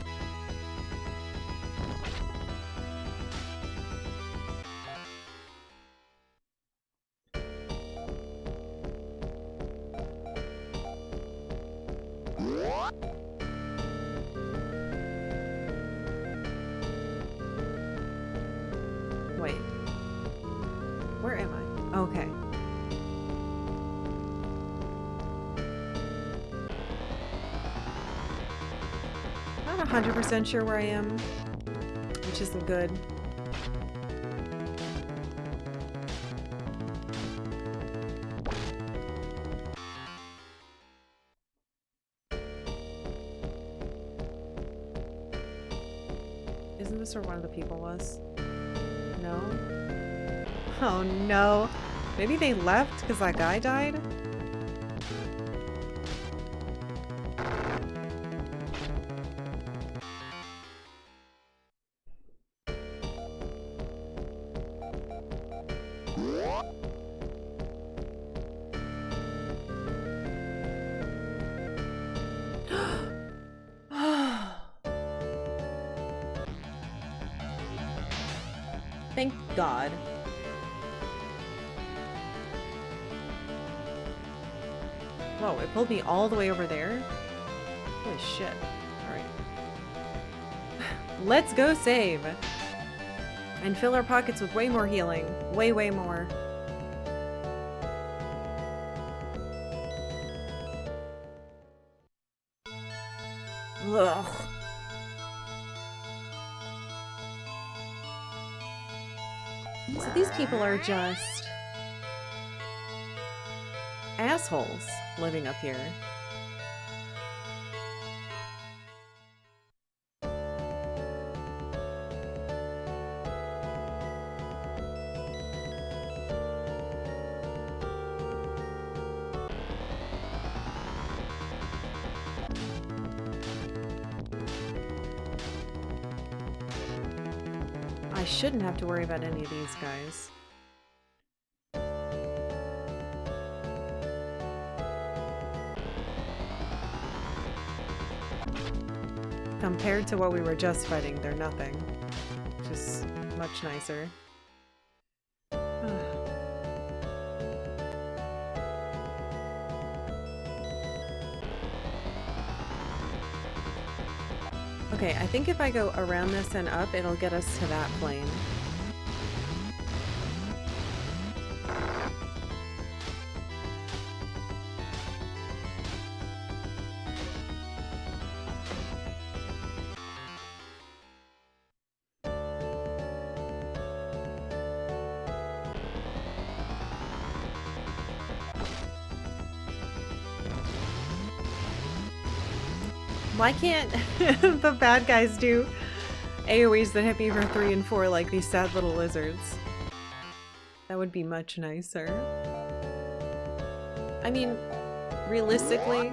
Wait. Where am I? Okay. 100% sure where I am, which isn't good. Isn't this where one of the people was? No? Oh no. Maybe they left because that guy died? Thank God. Whoa, it pulled me all the way over there? Holy shit. Alright. Let's go save! And fill our pockets with way more healing. Way, way more. Ugh. So these people are just assholes living up here. I shouldn't have to worry about any of these guys. Compared to what we were just fighting, they're nothing. Just much nicer. Okay, I think if I go around this and up, it'll get us to that plane. Why can't the bad guys do AoEs that hit me for 3 and 4 like these sad little lizards? That would be much nicer. I mean, realistically,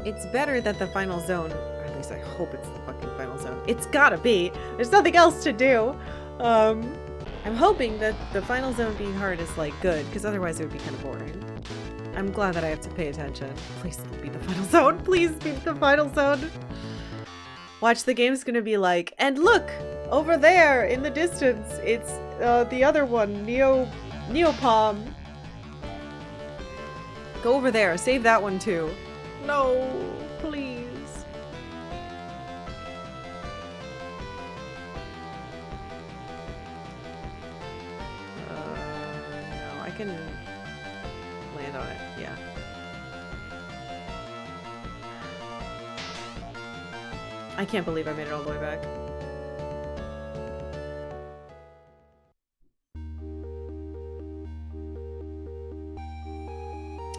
it's better that the final zone, or at least I hope it's the fucking final zone. It's gotta be! There's nothing else to do! I'm hoping that the final zone being hard is like good, because otherwise it would be kind of boring. I'm glad that I have to pay attention. Please be the final zone. Please be the final zone. Watch, the game's gonna be like, and look! Over there in the distance, it's the other one, Neopalm. Go over there, save that one too. No, please. No, I can land on it, yeah. I can't believe I made it all the way back.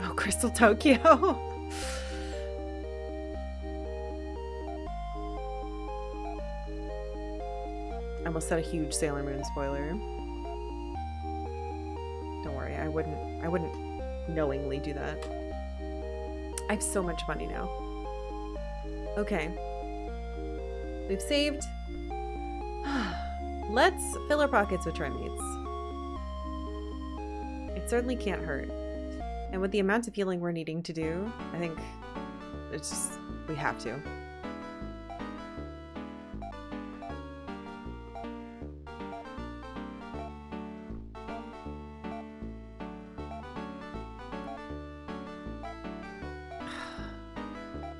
Oh, Crystal Tokyo! I almost said a huge Sailor Moon spoiler. Don't worry, I wouldn't knowingly do that. I have so much money now. Okay. We've saved. Let's fill our pockets with trimates. It certainly can't hurt. And with the amount of healing we're needing to do, I think it's just, we have to.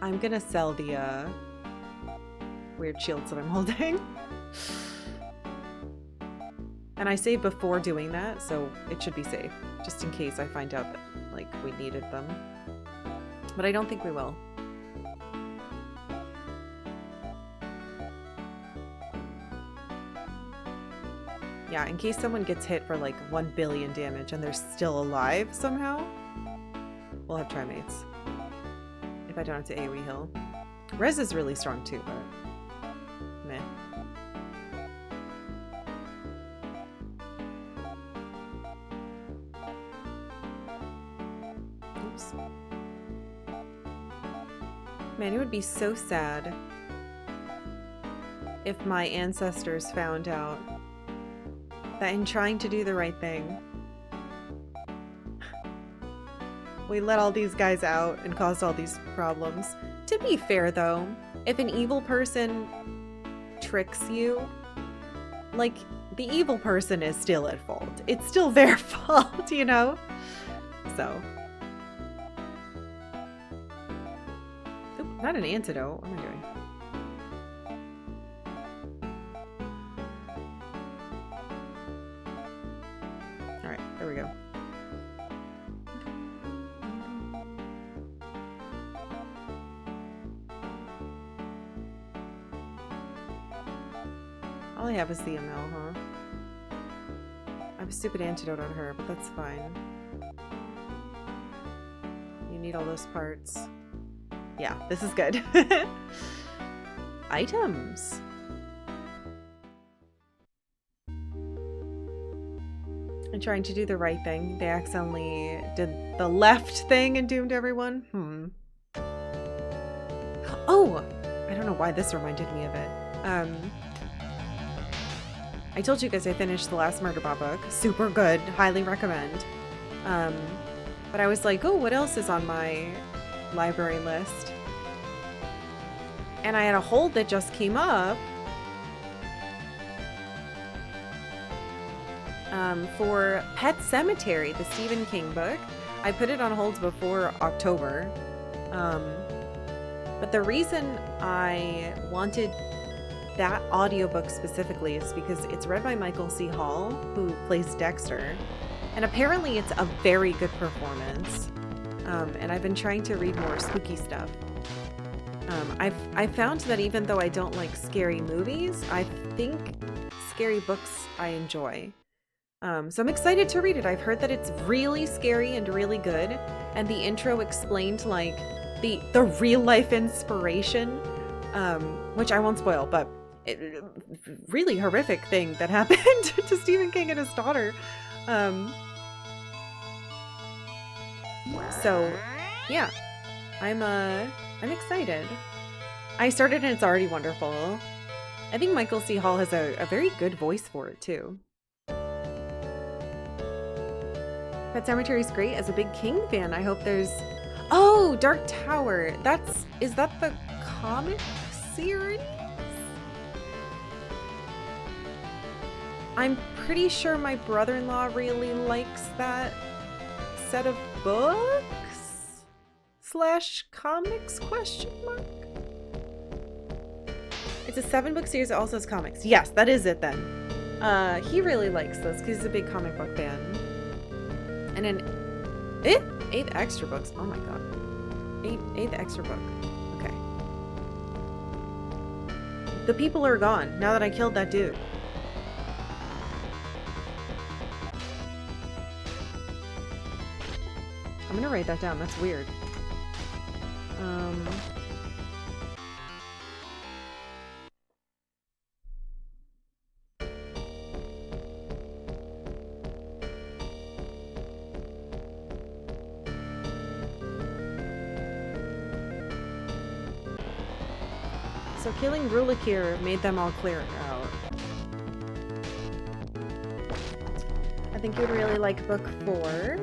I'm gonna sell the weird shields that I'm holding. And I saved before doing that, so it should be safe. Just in case I find out that, like, we needed them. But I don't think we will. Yeah, in case someone gets hit for like 1 billion damage and they're still alive somehow, we'll have Trimates. If I don't have to AoE heal. Res is really strong too, but meh. Oops. Man, it would be so sad if my ancestors found out that in trying to do the right thing, we let all these guys out and caused all these problems. To be fair though, if an evil person tricks you, like, the evil person is still at fault. It's still their fault, you know? So. Oop, not an antidote. What am I doing? Alright, there we go. All I have is the ML, huh? I have a stupid antidote on her, but that's fine. You need all those parts. Yeah, this is good. Items. I'm trying to do the right thing. They accidentally did the left thing and doomed everyone. Oh! I don't know why this reminded me of it. I told you guys I finished the last Murderbot book. Super good. Highly recommend. But I was like, oh, what else is on my library list? And I had a hold that just came up for Pet Sematary, the Stephen King book. I put it on hold before October. But the reason I wanted that audiobook specifically is because it's read by Michael C. Hall, who plays Dexter, and apparently it's a very good performance. And I've been trying to read more spooky stuff. I've found that even though I don't like scary movies, I think scary books I enjoy. So I'm excited to read it. I've heard that it's really scary and really good, and the intro explained like the real life inspiration, which I won't spoil, but really horrific thing that happened to Stephen King and his daughter. So yeah, I'm excited. I started and it's already wonderful. I think Michael C. Hall has a very good voice for it too. Pet Sematary is great. As a big King fan, I hope there's... Oh, Dark Tower. Is that the comic series? I'm pretty sure my brother-in-law really likes that set of books / comics ? It's a 7-book series that also has comics. Yes, that is it then. He really likes this because he's a big comic book fan. And an 8th extra books. Oh my god. 8th extra book. Okay. The people are gone now that I killed that dude. I'm gonna write that down. That's weird. So killing Rulikir made them all clear out. I think you'd really like book 4.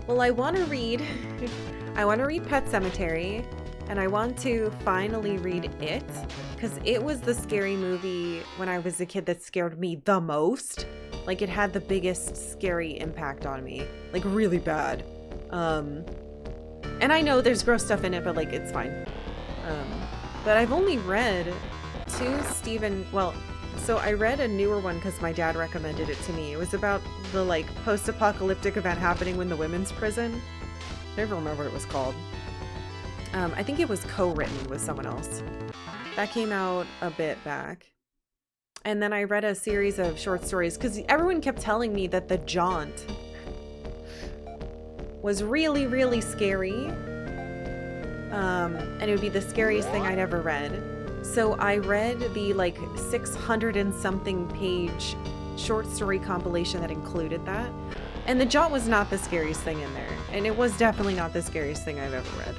Well, I want to read Pet Sematary, and I want to finally read It, because it was the scary movie when I was a kid that scared me the most. Like, it had the biggest scary impact on me. Like, really bad. And I know there's gross stuff in it, but, like, it's fine. But I've only read 2 so I read a newer one because my dad recommended it to me. It was about the, like, post-apocalyptic event happening in the women's prison. I never remember what it was called. I think it was co-written with someone else. That came out a bit back. And then I read a series of short stories because everyone kept telling me that The Jaunt was really, really scary. And it would be the scariest thing I'd ever read. So I read the like 600 and something page short story compilation that included that. And The Jaunt was not the scariest thing in there. And it was definitely not the scariest thing I've ever read.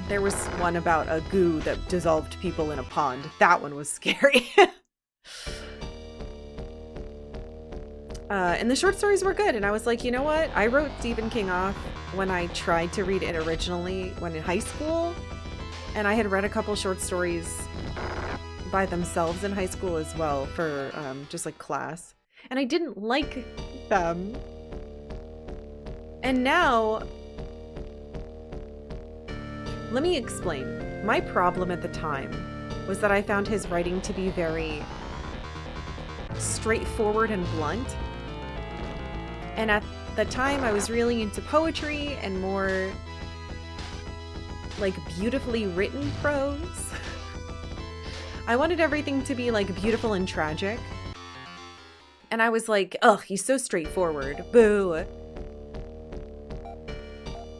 There was one about a goo that dissolved people in a pond. That one was scary. And the short stories were good. And I was like, you know what? I wrote Stephen King off when I tried to read it originally when in high school. And I had read a couple short stories by themselves in high school as well for just like class. And I didn't like them. And now, let me explain. My problem at the time was that I found his writing to be very straightforward and blunt. And at the time I was really into poetry and more like beautifully written prose. I wanted everything to be like beautiful and tragic. And I was like, ugh, he's so straightforward. Boo.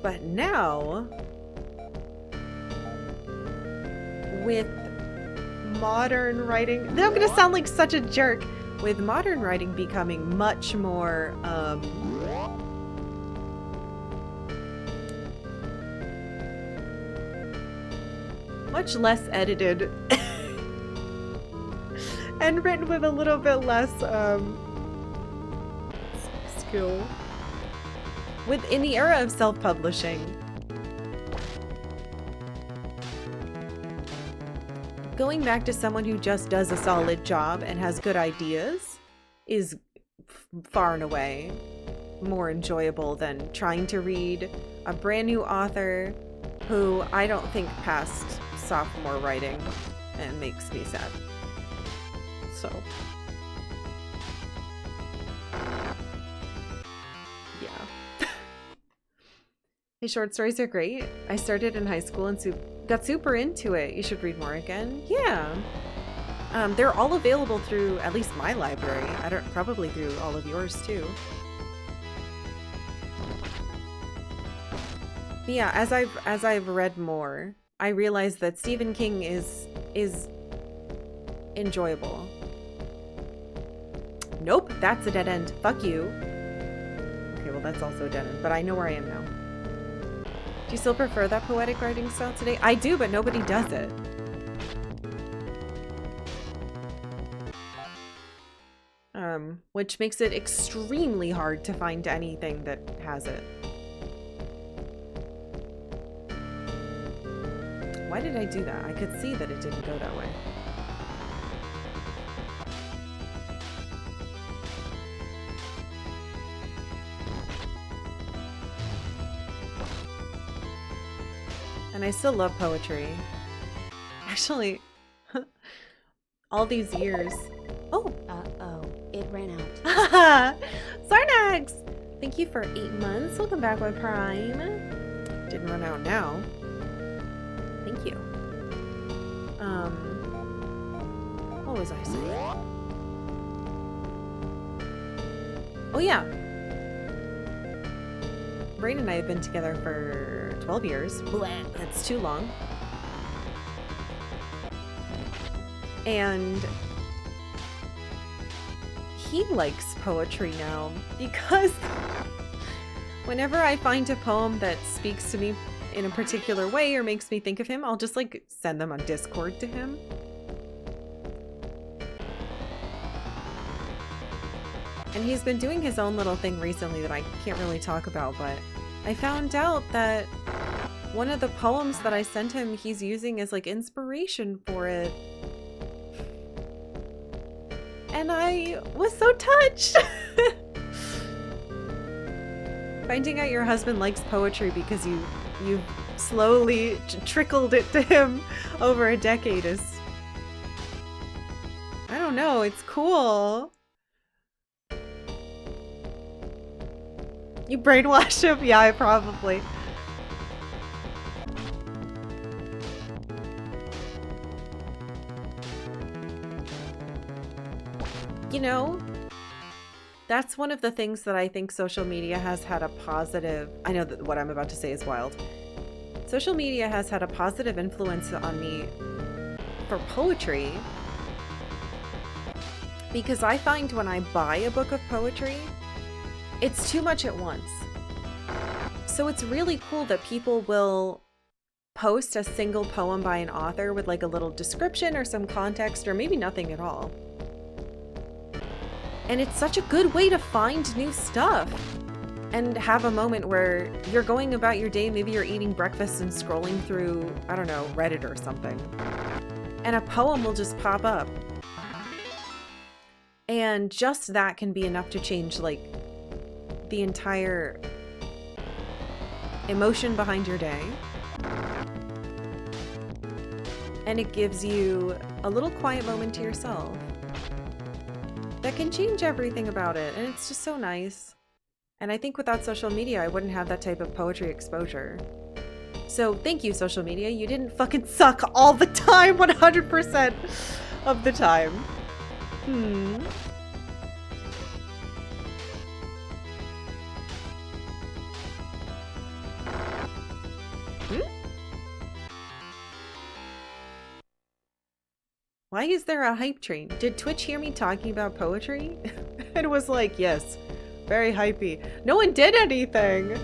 But now, with modern writing, I'm gonna sound like such a jerk. With modern writing becoming much more, much less edited and written with a little bit less, skill. In the era of self-publishing, going back to someone who just does a solid job and has good ideas is far and away more enjoyable than trying to read a brand new author who I don't think passed sophomore writing, and makes me sad. So, yeah. His short stories are great. I started in high school and got super into it. You should read more again. Yeah. They're all available through at least my library. Probably through all of yours too. But yeah, as I've read more, I realized that Stephen King is enjoyable. Nope, that's a dead end. Fuck you. Okay, well that's also a dead end, but I know where I am now. Do you still prefer that poetic writing style today? I do, but nobody does it. Which makes it extremely hard to find anything that has it. Why did I do that? I could see that it didn't go that way. And I still love poetry. Actually, all these years. Oh! Uh-oh, it ran out. Sarnax! Thank you for 8 months. Welcome back with Prime. Didn't run out now. Thank you. What was I saying? Oh yeah. Brain and I have been together for 12 years. Bleh, that's too long. And he likes poetry now because whenever I find a poem that speaks to me in a particular way or makes me think of him, I'll just like send them on Discord to him. And he's been doing his own little thing recently that I can't really talk about, but I found out that one of the poems that I sent him, he's using as like inspiration for it. And I was so touched. Finding out your husband likes poetry because you slowly trickled it to him over a decade is, I don't know, it's cool. You brainwashed him? Yeah, I probably. You know, that's one of the things that I think social media has had a positive, I know that what I'm about to say is wild. Social media has had a positive influence on me for poetry, because I find when I buy a book of poetry, it's too much at once. So it's really cool that people will post a single poem by an author with like a little description or some context or maybe nothing at all. And it's such a good way to find new stuff and have a moment where you're going about your day, maybe you're eating breakfast and scrolling through, I don't know, Reddit or something, and a poem will just pop up. And just that can be enough to change like the entire emotion behind your day. And it gives you a little quiet moment to yourself that can change everything about it. And it's just so nice. And I think without social media, I wouldn't have that type of poetry exposure. So thank you, social media. You didn't fucking suck all the time, 100% of the time. Why is there a hype train? Did Twitch hear me talking about poetry? It was like, yes, very hypey. No one did anything.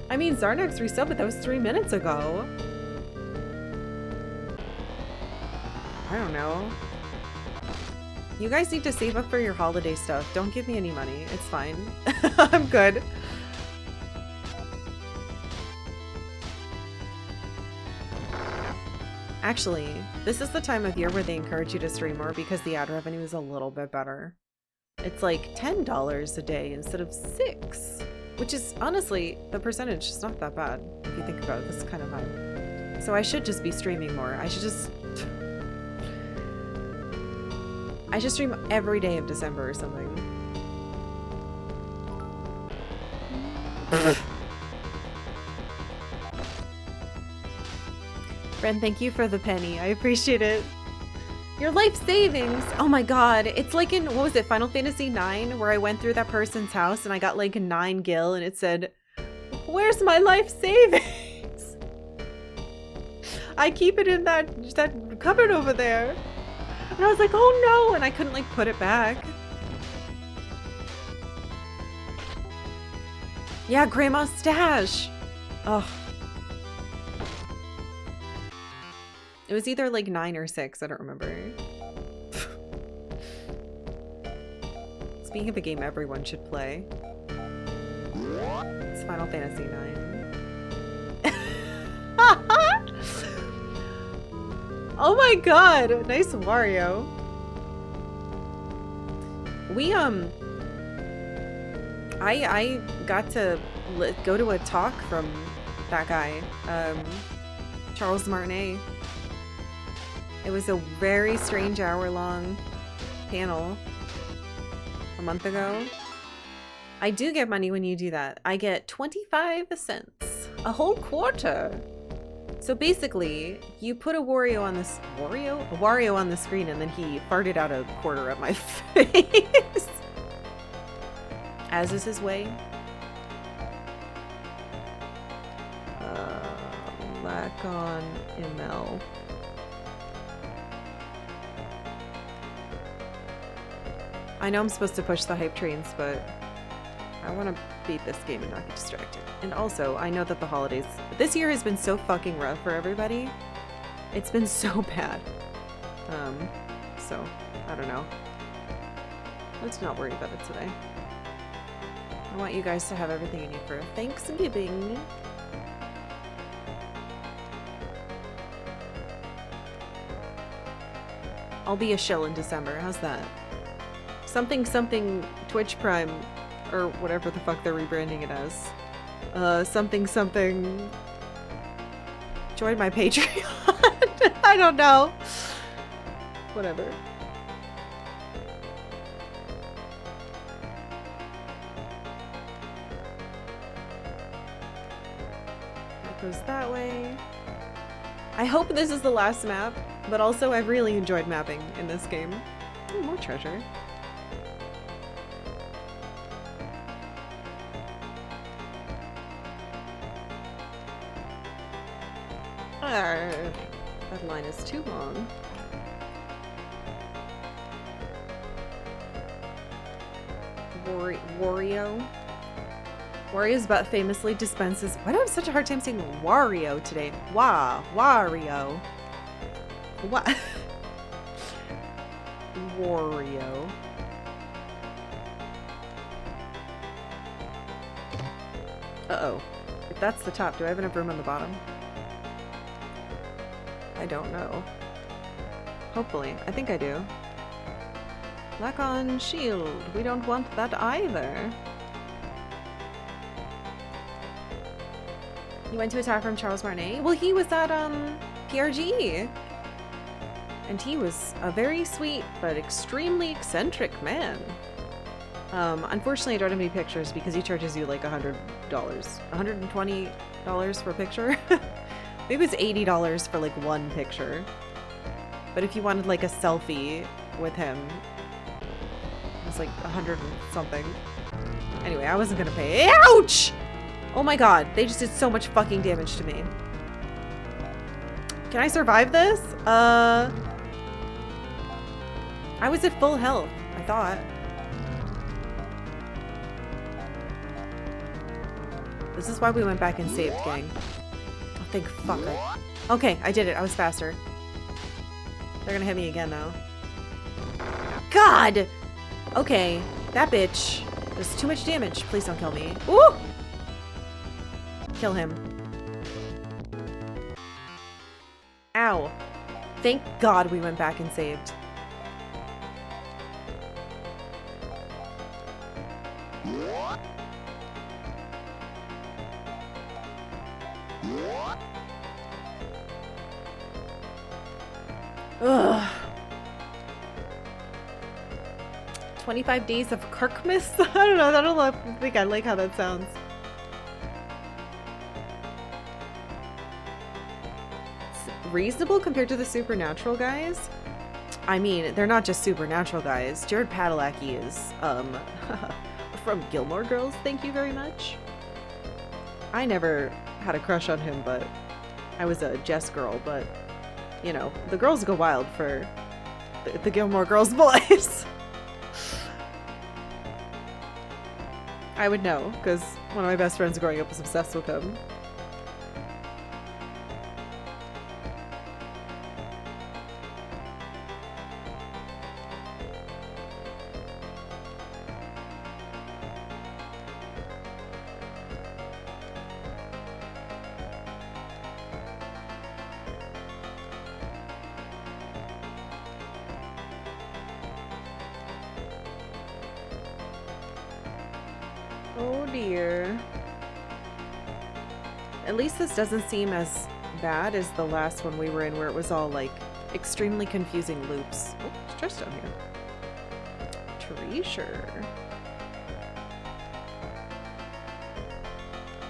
I mean, Zarnax resubbed, but that was 3 minutes ago. I don't know. You guys need to save up for your holiday stuff. Don't give me any money. It's fine. I'm good. Actually, this is the time of year where they encourage you to stream more because the ad revenue is a little bit better. It's like $10 a day instead of $6, which is honestly, the percentage is not that bad if you think about it. This kind of vibe. So I should just be streaming more. I should stream every day of December or something. Friend, thank you for the penny. I appreciate it. Your life savings! Oh my god. It's like in, what was it, Final Fantasy IX, where I went through that person's house and I got like 9 gil and it said, "Where's my life savings?" I keep it in that cupboard over there. And I was like, oh no! And I couldn't like put it back. Yeah, Grandma's stash! Ugh. It was either like 9 or 6, I don't remember. Speaking of a game everyone should play, it's Final Fantasy IX. Oh my god! Nice Wario. We, I got to go to a talk from that guy, Charles Martinet. It was a very strange hour-long panel a month ago. I do get money when you do that. I get 25 cents, a whole quarter. So basically, you put a Wario on this Wario on the screen, and then he farted out a quarter at my face. As is his way. Lacon ML. I know I'm supposed to push the hype trains, but I want to beat this game and not get distracted. And also, I know that the holidays... This year has been so fucking rough for everybody. It's been so bad. So, I don't know. Let's not worry about it today. I want you guys to have everything you need for Thanksgiving. I'll be a shill in December. How's that? Something something Twitch Prime, or whatever the fuck they're rebranding it as. Something something. Join my Patreon. I don't know. Whatever. That goes that way. I hope this is the last map, but also I've really enjoyed mapping in this game. Ooh, more treasure. That line is too long. Wario. Wario's butt famously dispenses. Why do I have such a hard time saying Wario today? Wario. What? Wario. Uh-oh. If that's the top, do I have enough room on the bottom? I don't know. Hopefully. I think I do. Lock on shield. We don't want that either. You went to attack from Charles Martinet? Well, he was at, PRG. And he was a very sweet, but extremely eccentric man. Unfortunately, I don't have any pictures because he charges you like $100. $120 for a picture? Maybe it's $80 for like one picture. But if you wanted like a selfie with him, it was like 100 and something. Anyway, I wasn't gonna pay. Ouch! Oh my god, they just did so much fucking damage to me. Can I survive this? I was at full health, I thought. This is why we went back and saved, gang. Oh, thank fuck. Okay, I did it. I was faster. They're gonna hit me again, though. God! Okay, that bitch does too much damage. Please don't kill me. Ooh! Kill him. Ow. Thank God we went back and saved. Ugh. 25 days of Kirkmas? I don't know. I don't think I like how that sounds. It's reasonable compared to the Supernatural guys. I mean, they're not just Supernatural guys. Jared Padalecki is, from Gilmore Girls. Thank you very much. I never had a crush on him, but I was a Jess girl, but you know, the girls go wild for the Gilmore Girls boys. I would know, because one of my best friends growing up was obsessed with him. Oh dear. At least this doesn't seem as bad as the last one we were in, where it was all like extremely confusing loops. Oh, there's chest down here. Treasure.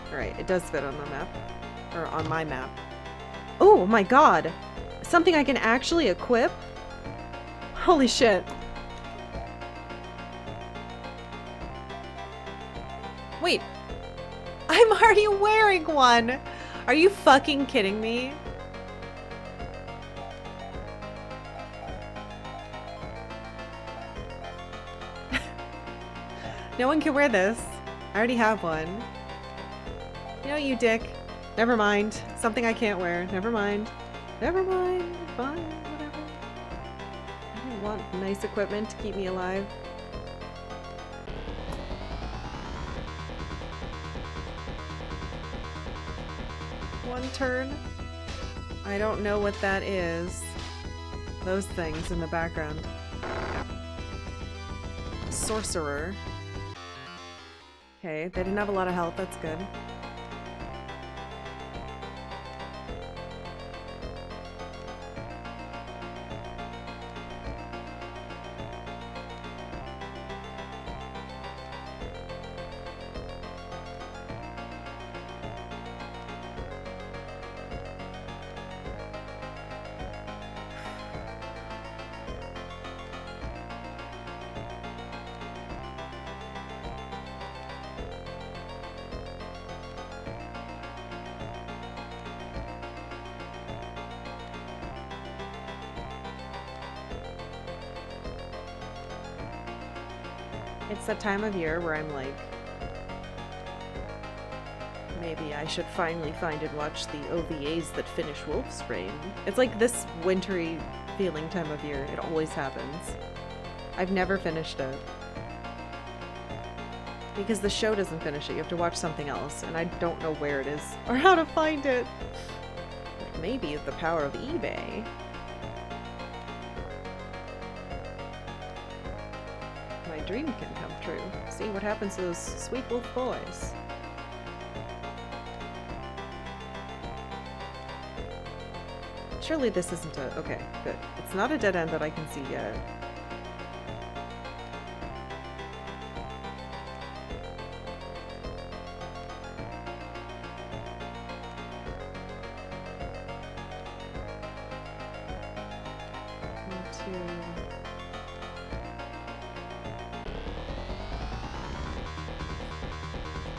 Alright, it does fit on the map. Or on my map. Oh my god! Something I can actually equip? Holy shit. Wait, I'm already wearing one. Are you fucking kidding me? No one can wear this. I already have one. You know, you dick. Never mind. Something I can't wear. Never mind. Never mind. Fine, whatever. I don't want nice equipment to keep me alive. One turn. I don't know what that is. Those things in the background. Sorcerer. Okay, they didn't have a lot of health, that's good. It's that time of year where I'm like, maybe I should finally find and watch the OVAs that finish Wolf's Rain. It's like this wintry feeling time of year. It always happens. I've never finished it. Because the show doesn't finish it. You have to watch something else, and I don't know where it is or how to find it. But maybe the power of eBay. My dream can come true. See what happens to those sweet wolf boys. Surely this isn't a... Okay, good. It's not a dead end that I can see yet.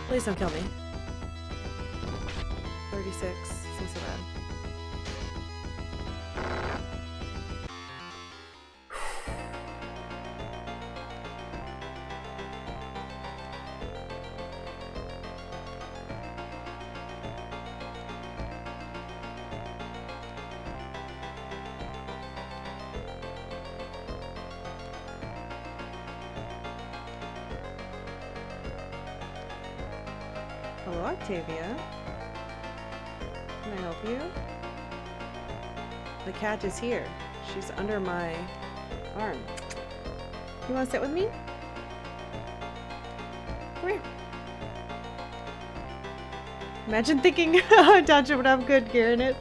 Please don't kill me. 36. Seems so bad. Hello, Octavia. Can I help you? The cat is here. She's under my arm. You want to sit with me? Come here. Imagine thinking a dungeon would have good gear in it.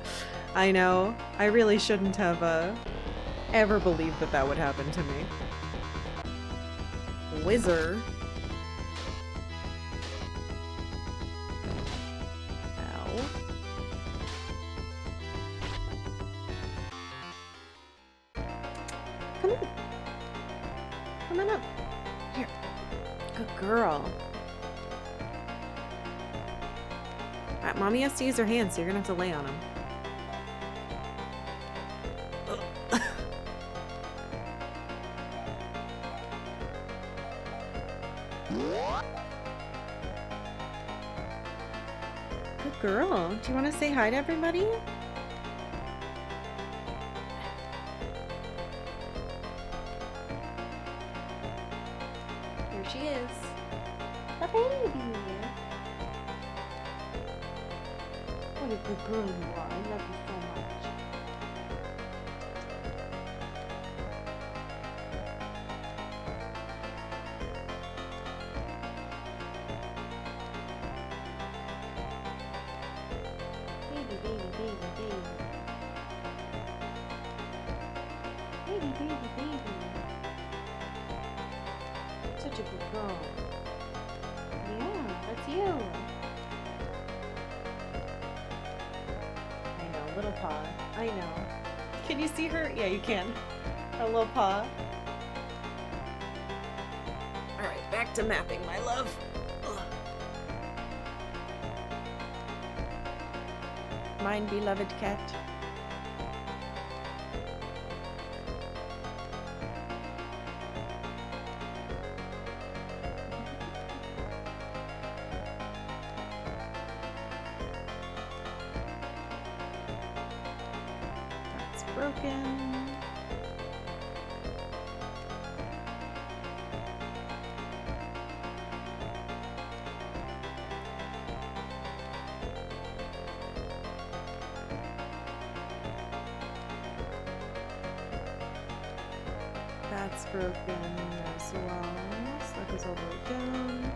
I know. I really shouldn't have ever believed that that would happen to me. Wizard. Come on. Come on up. Here. Good girl. Alright, Mommy has to use her hands, so you're gonna have to lay on him. Good girl. Do you want to say hi to everybody? She is. The baby. What a good girl you are. I love you so much. Baby, baby, baby, baby. Baby, baby, baby. Such a good girl. Yeah, that's you. I know, little paw. I know. Can you see her? Yeah, you can. Her little paw. Alright, back to mapping, my love. Ugh. Mine beloved cat. Broken. That's broken as well. So that goes all the way down.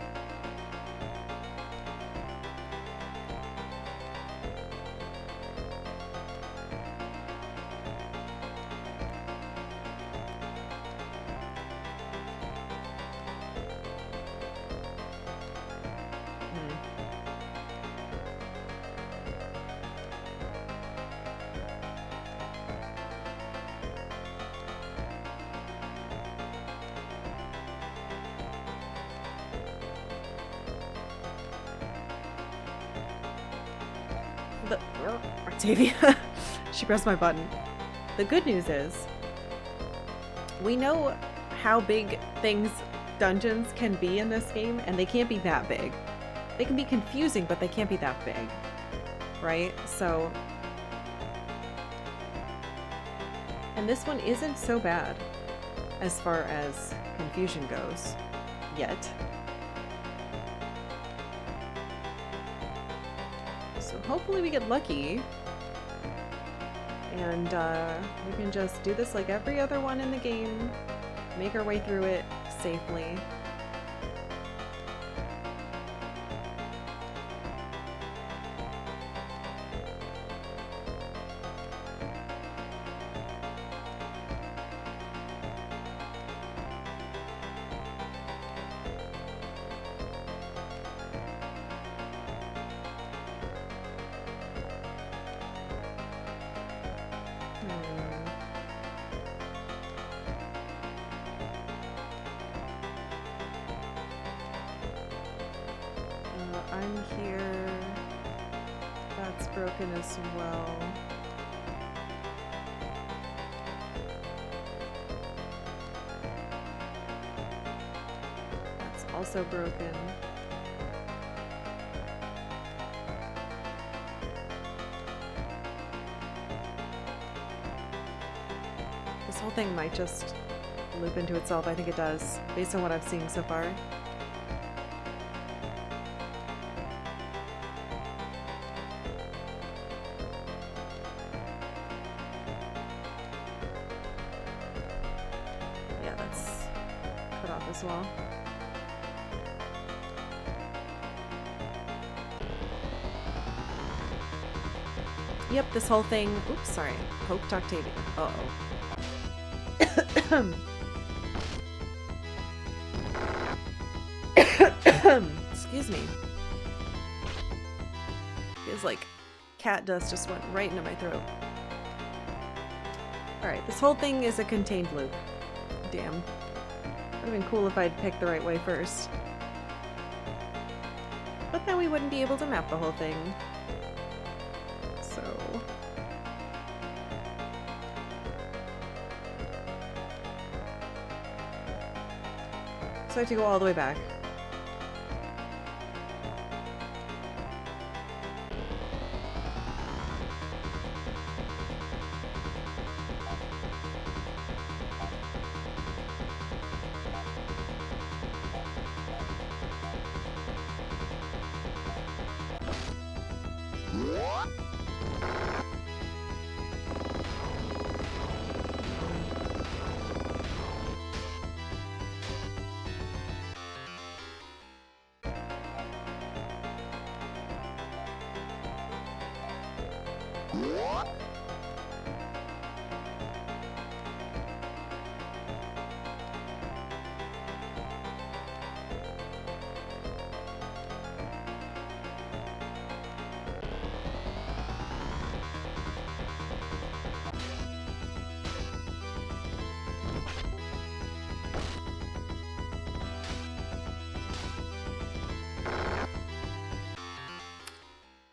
Octavia. She pressed my button. The good news is we know how big things dungeons can be in this game, and they can't be that big. They can be confusing, but they can't be that big, right? So, and this one isn't so bad as far as confusion goes, yet. So hopefully we get lucky, and we can just do this like every other one in the game, make our way through it safely. I'm here. That's broken as well. That's also broken. This whole thing might just loop into itself. I think it does, based on what I've seen so far. Yeah, that's cut off as well. Yep, this whole thing. Oops, sorry. Poked Octavia. Uh-oh. Excuse me. Feels like cat dust just went right into my throat. Alright, this whole thing is a contained loop. Damn. Would have been cool if I'd picked the right way first. But then we wouldn't be able to map the whole thing. So... So I have to go all the way back.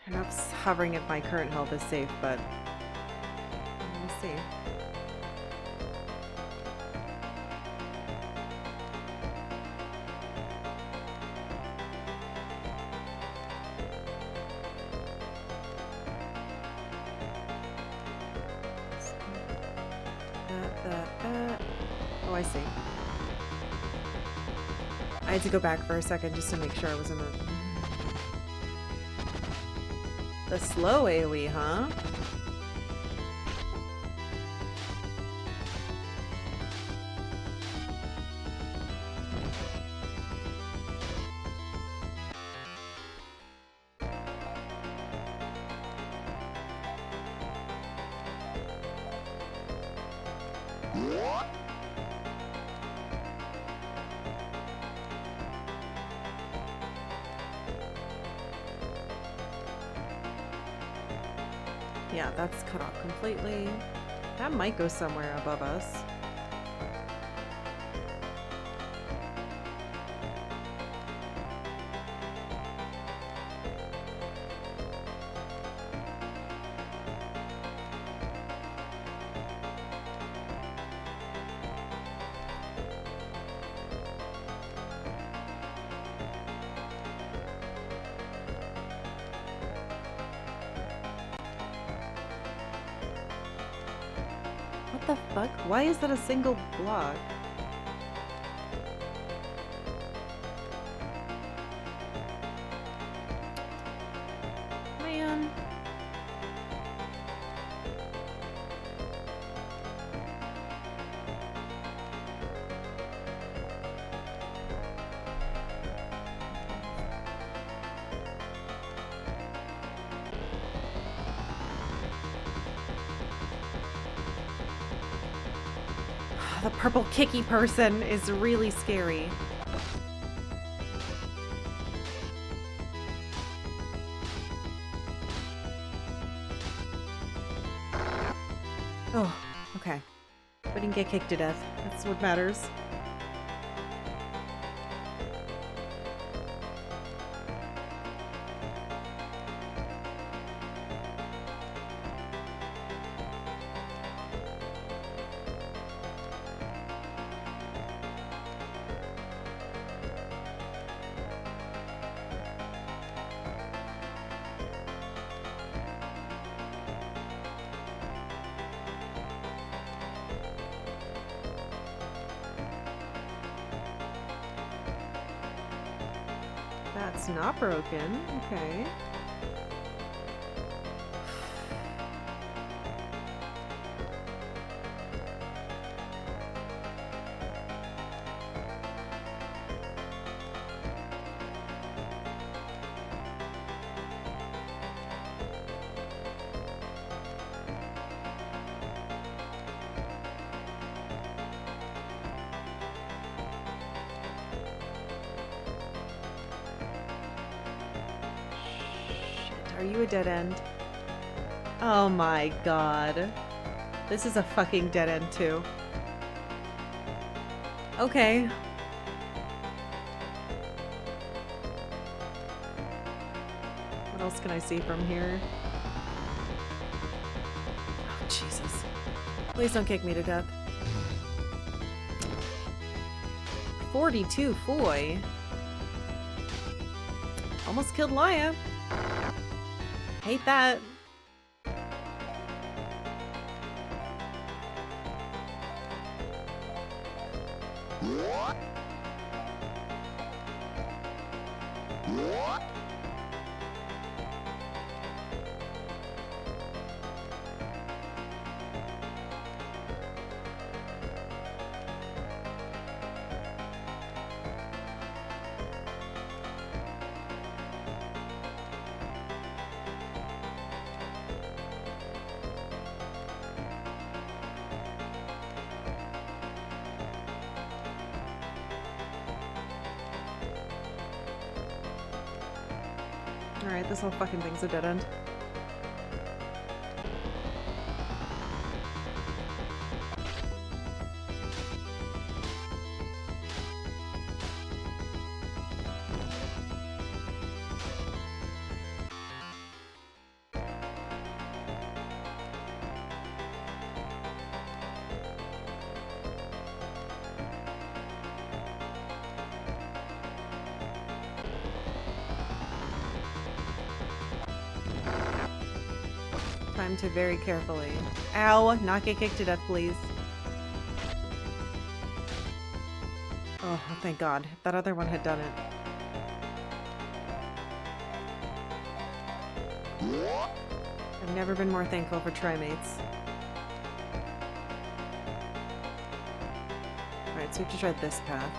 I don't know if hovering at my current health is safe, but we'll see. Oh, I see. I had to go back for a second just to make sure I was in the slow AoE, huh? Yeah, that's cut off completely. That might go somewhere above us. the fuck? Why is that a single block? Man. The purple kicky person is really scary. Oh, okay. We didn't get kicked to death. That's what matters. That's not broken. Okay. Are you a dead end? Oh my god. This is a fucking dead end too. Okay. What else can I see from here? Oh, Jesus. Please don't kick me to death. 42 Foy. Almost killed Laya. Hate that. Alright, this whole fucking thing's a dead end. Time to very carefully. Ow! Not get kicked to death, please. Oh, thank God. That other one had done it. I've never been more thankful for trimates. Alright, so we have to try this path.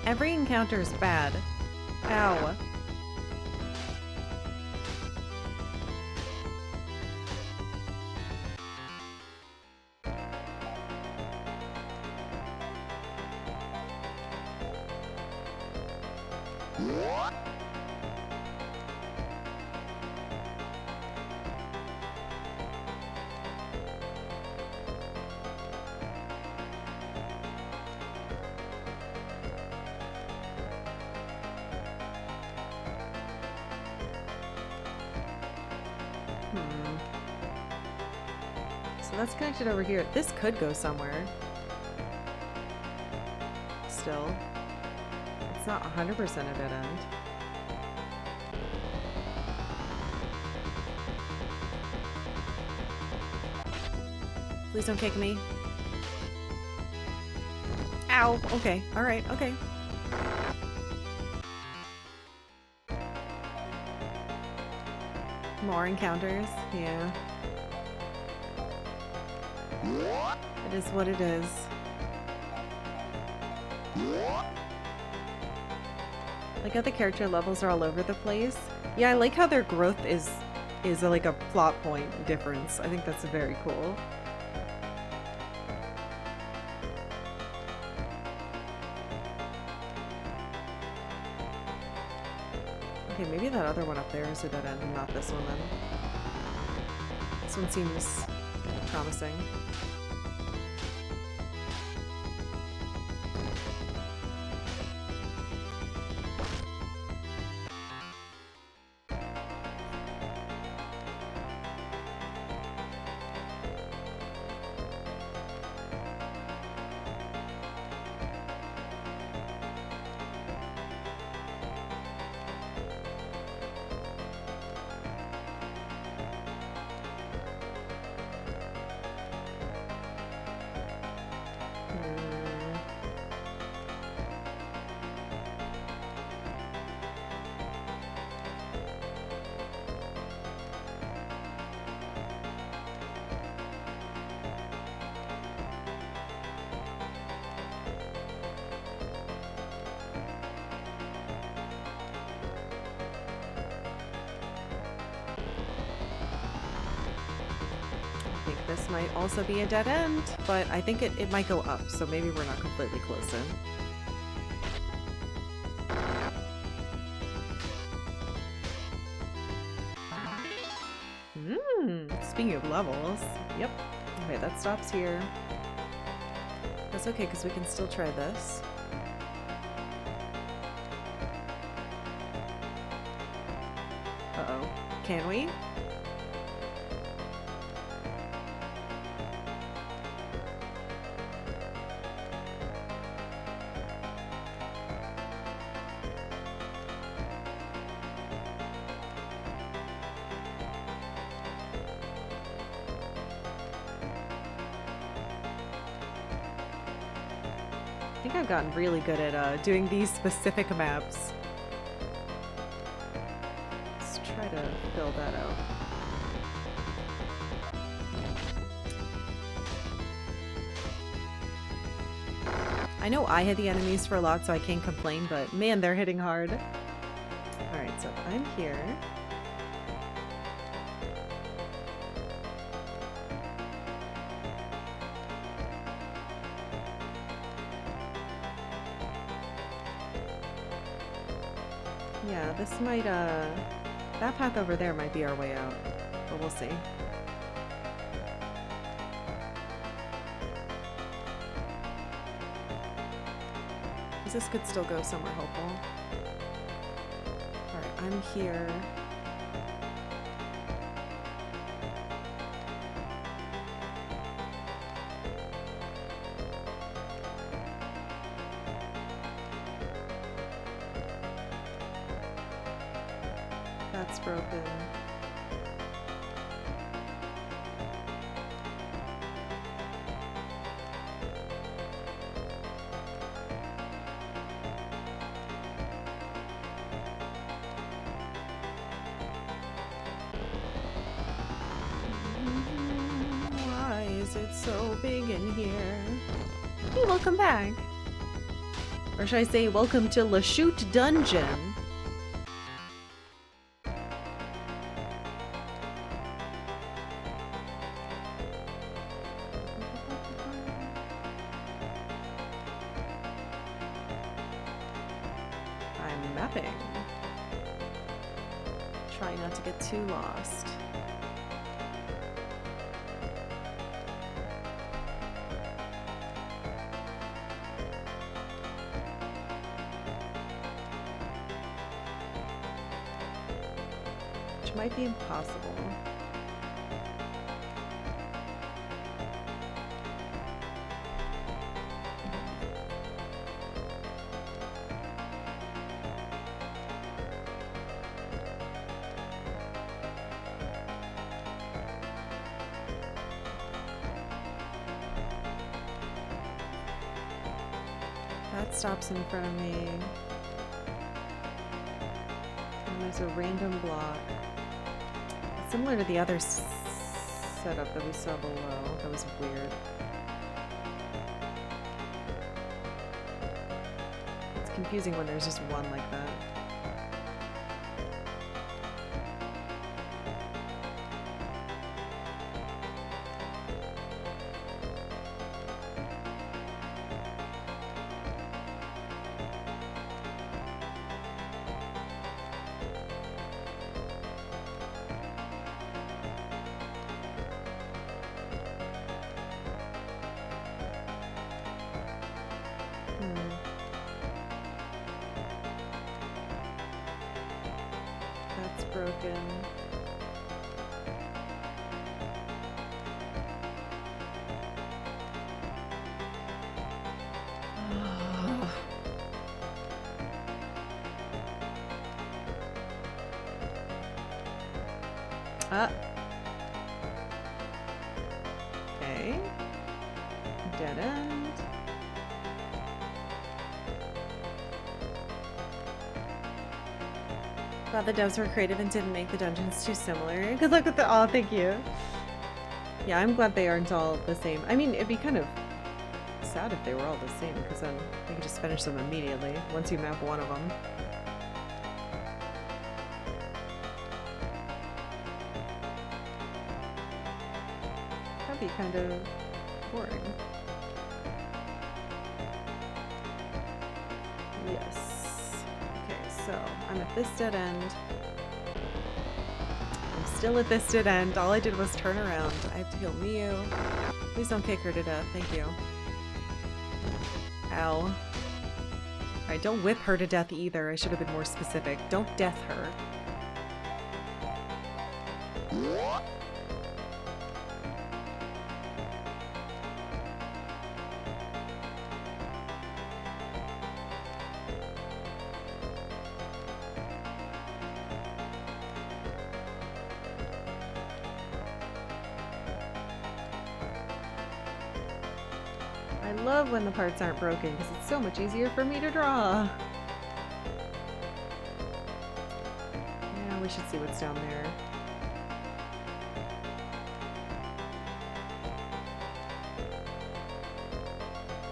Every encounter is bad. Ow. that's connected over here. This could go somewhere. Still. It's not 100% a dead end. Please don't kick me. Ow! Okay. Alright, okay. More encounters? Yeah. It is what it is. Like how the character levels are all over the place. Yeah, I like how their growth is like a plot point difference. I think that's very cool. Okay, maybe that other one up there is a dead end and not this one then. This one seems promising. This might also be a dead end, but I think it might go up, so maybe we're not completely close in. Speaking of levels, yep. Okay, that stops here. That's okay, because we can still try this. Uh-oh. Can we? I think I've gotten really good at doing these specific maps. Let's try to fill that out. I know I hit the enemies for a lot, so I can't complain, but man, they're hitting hard. Alright, so I'm here. Yeah, this might, that path over there might be our way out, but we'll see. This could still go somewhere hopeful. Alright, I'm here. That's broken. Why is it so big in here? Hey, welcome back. Or should I say, welcome to Lachute Dungeon. I'm mapping. Try not to get too lost. Which might be impossible. That stops in front of me. And there's a random block. Similar to the other setup that we saw below. That was weird. It's confusing when there's just one like that. That's broken. Okay. Dead end. Glad the devs were creative and didn't make the dungeons too similar. Good luck with the— oh, thank you. Yeah, I'm glad they aren't all the same. I mean, it'd be kind of sad if they were all the same, because then you could just finish them immediately once you map one of them. That'd be kind of boring. Yes. Okay, so I'm at this dead end. I'm still at this dead end. All I did was turn around. I have to heal Miu. Please don't kick her to death. Thank you. Ow. Alright, don't whip her to death either. I should have been more specific. Don't death her. I love when the parts aren't broken because it's so much easier for me to draw. Yeah, we should see what's down there.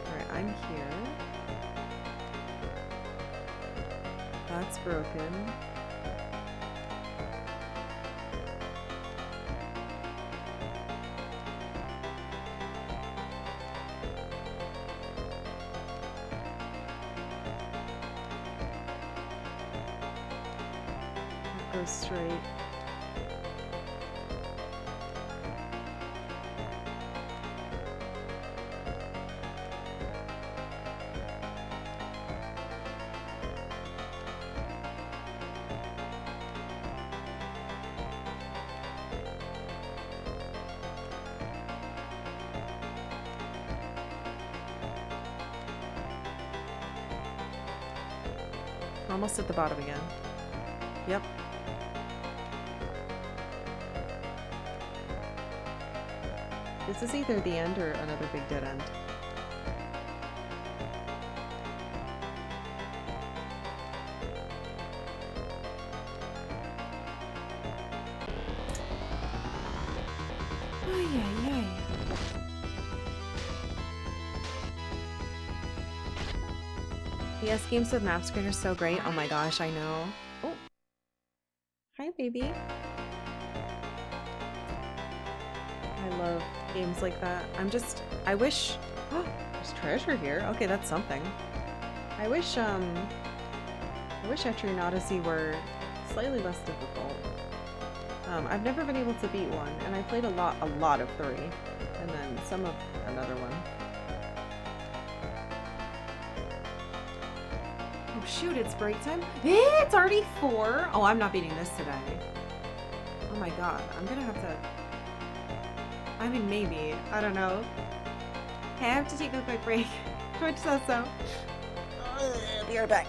Alright, I'm here. That's broken. Goes straight. We're almost at the bottom again. Yep. This is either the end or another big dead end. Ay, ay, ay. Yes, games with map screen are so great. Oh my gosh, I know. Oh. Hi, baby. I love games like that. I wish, oh, there's treasure here. Okay, that's something. I wish Etrian Odyssey were slightly less difficult. I've never been able to beat one, and I played a lot of 3, and then some of another one. Oh shoot, it's break time? It's already 4? Oh, I'm not beating this today. Oh my god, I'm gonna have to... I mean, maybe. I don't know. Hey, I have to take a quick break. Twitch says so. Be right back.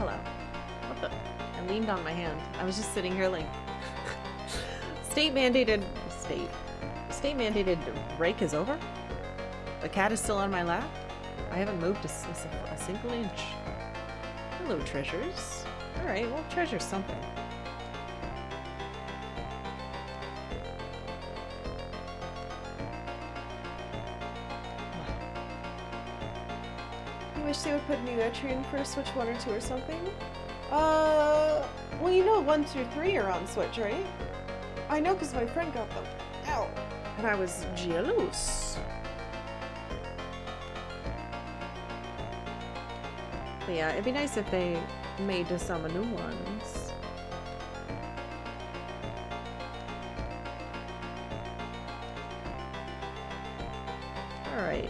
Hello. What the? I leaned on my hand. I was just sitting here like... State mandated break is over? The cat is still on my lap? I haven't moved a single inch. Hello, treasures. Alright, well, treasure's something. You wish they would put a new entry in for Switch 1 or 2 or something? Well, you know 1 through 3 are on Switch, right? I know because my friend got them. Ow. And I was jealous. But yeah, it'd be nice if they made some new ones. Alright.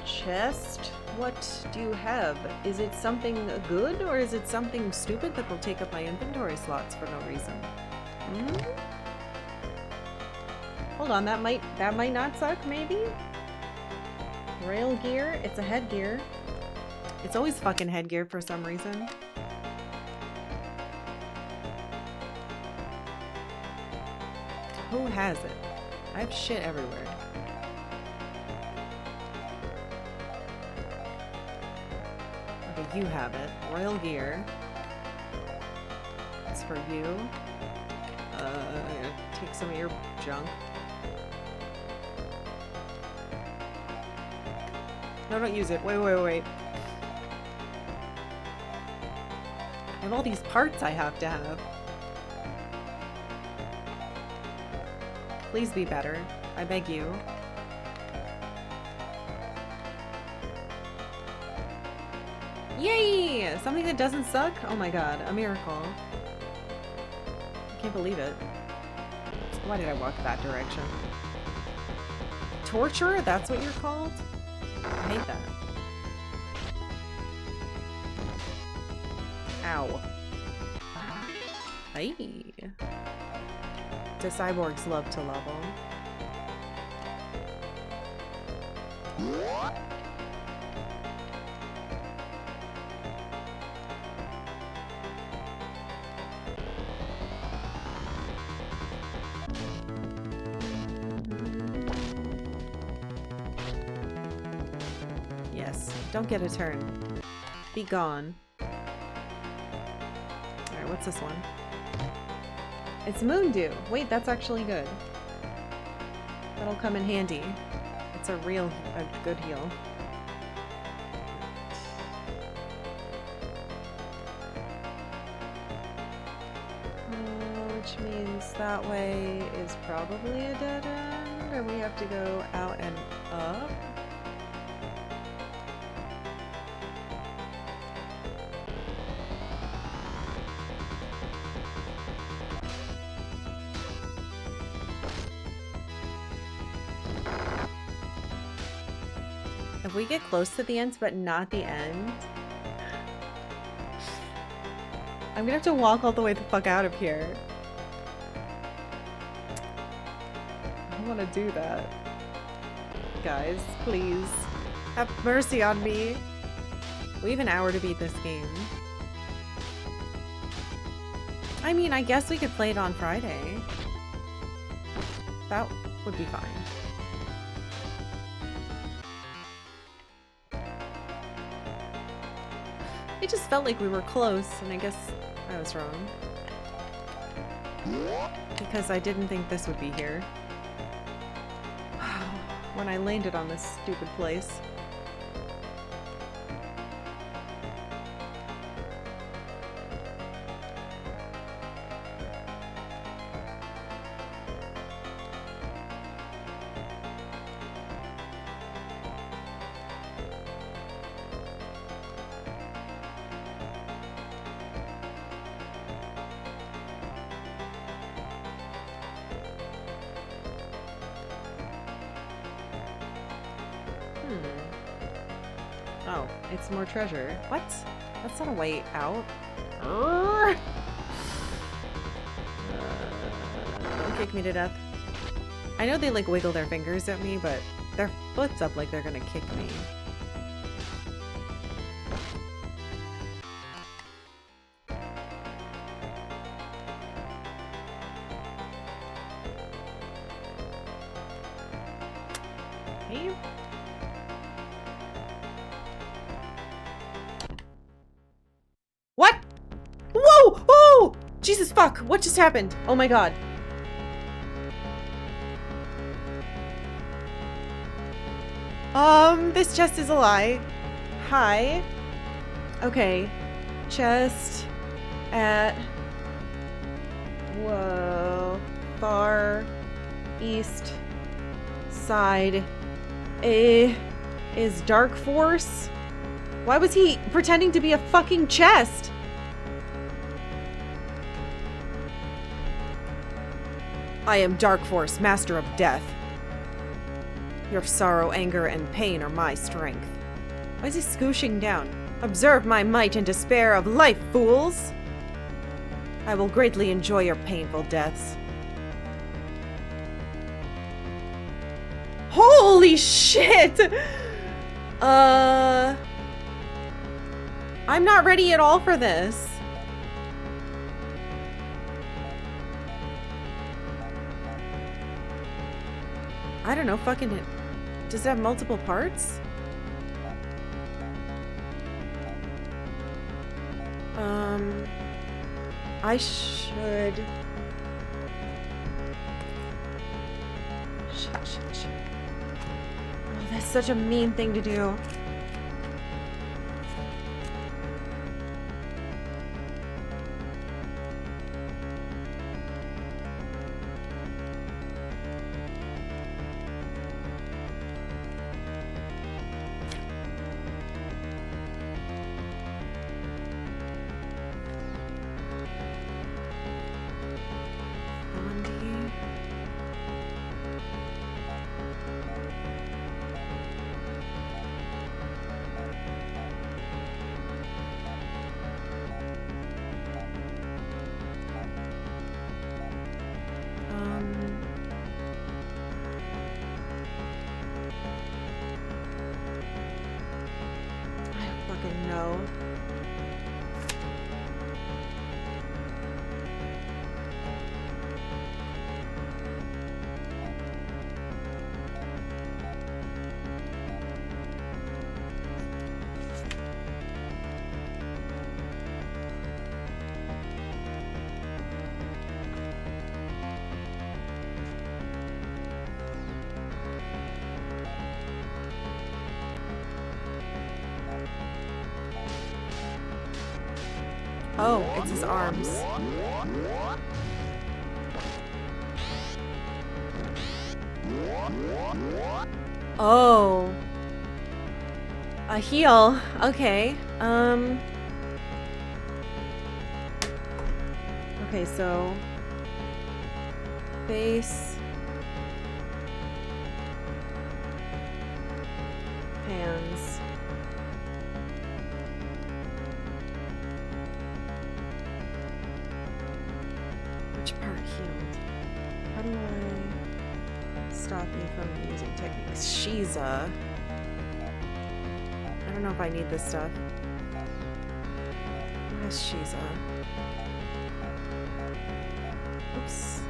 Chest. What do you have? Is it something good or is it something stupid that will take up my inventory slots for no reason? Hmm? Hold on, that might not suck, maybe? Rail gear? It's a headgear. It's always fucking headgear for some reason. Who has it? I have shit everywhere. Okay, you have it. Royal gear. It's for you. I'm gonna take some of your junk. No, don't use it. Wait. I have all these parts I have to have. Please be better. I beg you. Yay! Something that doesn't suck? Oh my god, a miracle. I can't believe it. Why did I walk that direction? Torture? That's what you're called? I hate that. Ow. Hey. The cyborgs love to level. Yes, don't get a turn. Be gone. Alright, what's this one? It's Moondew. Wait, that's actually good. That'll come in handy. It's a good heal. Which means that way is probably a dead end, or we have to go out and up. If we get close to the end, but not the end, I'm gonna have to walk all the way the fuck out of here. I don't want to do that. Guys, please. Have mercy on me. We have an hour to beat this game. I mean, I guess we could play it on Friday. That would be fine. It just felt like we were close, and I guess I was wrong. Because I didn't think this would be here. When I landed on this stupid place. Oh, it's more treasure. What? That's not a way out. Don't kick me to death. I know they like wiggle their fingers at me, but their foot's up like they're gonna kick me. alive? What? Whoa! Oh! Jesus fuck! What just happened? Oh my god. This chest is a lie. Hi. Okay. Chest at... Whoa. Far east side. Is Dark Force? Why was he pretending to be a fucking chest? I am Dark Force, master of death. Your sorrow, anger, and pain are my strength. Why is he scooshing down? Observe my might and despair of life, fools! I will greatly enjoy your painful deaths. Holy shit! I'm not ready at all for this. I don't know, fucking it. Does it have multiple parts? I should... Shit. Oh, that's such a mean thing to do. No. Oh, it's his arms. Oh. A heal. Okay. Okay, so... face... hands... Which part healed? How do I stop you from using techniques? Shiza. I don't know if I need this stuff. What is Shiza? Oops.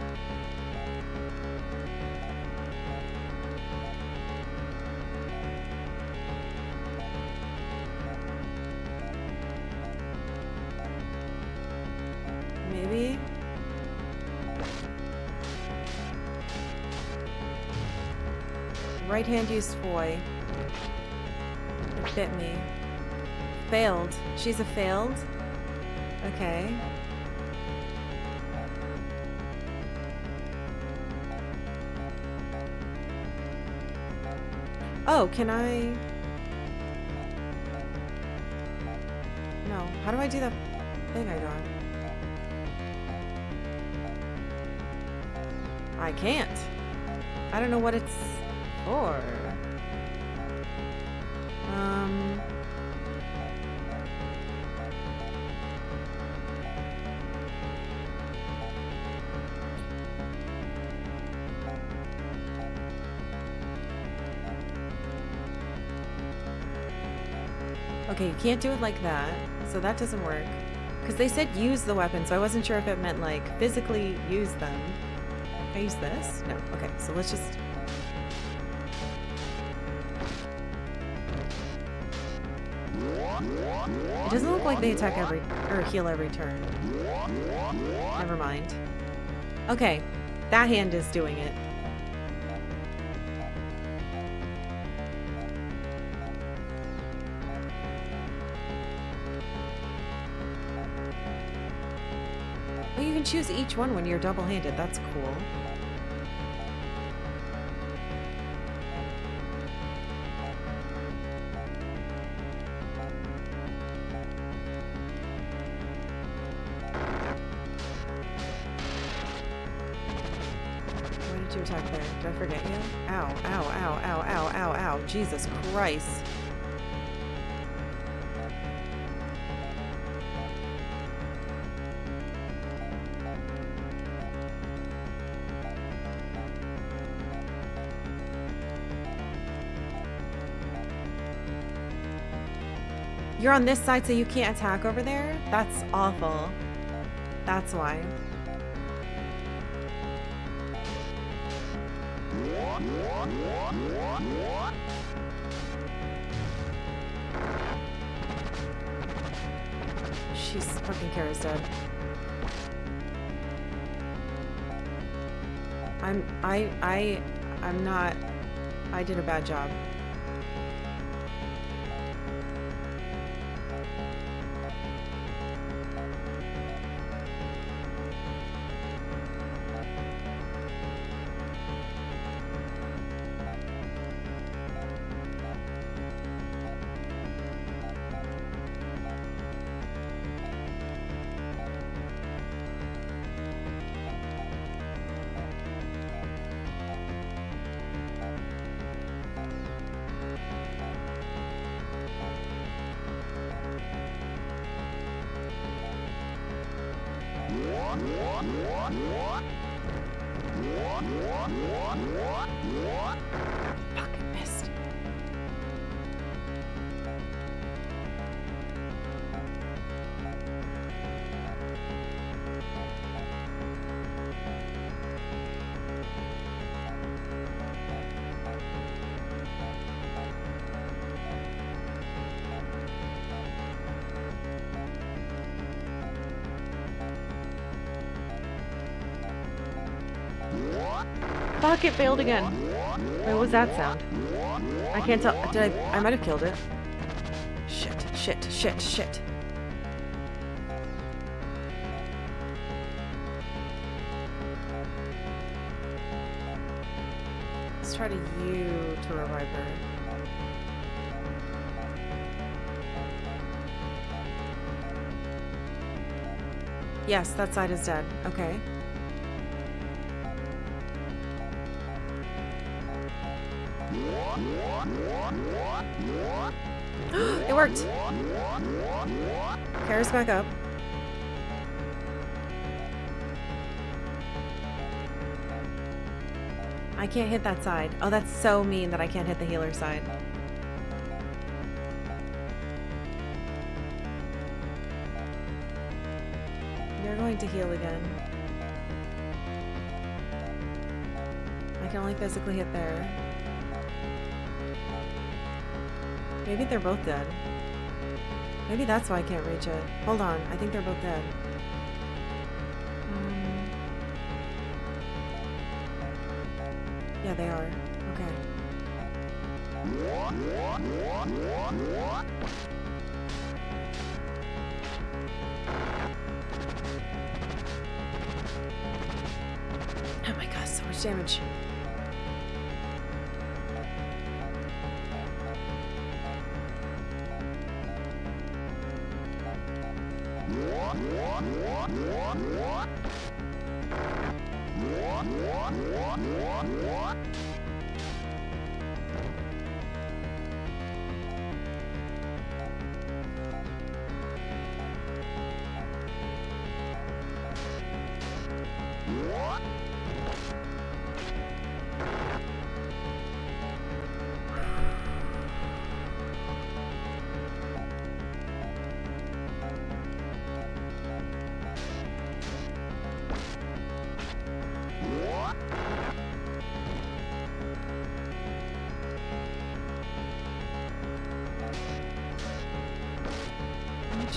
Maybe? Right hand used foy. It bit me. Failed. She's a failed? Okay. Oh, can I... No. How do I do that thing I got? I can't. I don't know what it's for. Okay, you can't do it like that, so that doesn't work. Because they said use the weapon, so I wasn't sure if it meant like physically use them. Can I use this? No. Okay, so let's just... It doesn't look like they attack or heal every turn. Never mind. Okay, that hand is doing it. Well, you can choose each one when you're double-handed. That's cool. Why did you attack there? Did I forget you? Ow, ow, ow, ow, ow, ow, ow. Jesus Christ. You're on this side, so you can't attack over there? That's awful. That's why. She's fucking Kara's dead. I'm not. I did a bad job. Fucking missed. Fuck, it failed again. Wait, what was that sound? I can't tell. Did I might have killed it. Shit, shit, shit, shit. Let's try to revive her. Yes, that side is dead. Okay. It worked! Kara's back up. I can't hit that side. Oh, that's so mean that I can't hit the healer side. You're going to heal again. I can only physically hit there. Maybe they're both dead. Maybe that's why I can't reach it. Hold on, I think they're both dead. Yeah, they are. Okay. Oh my god, so much damage.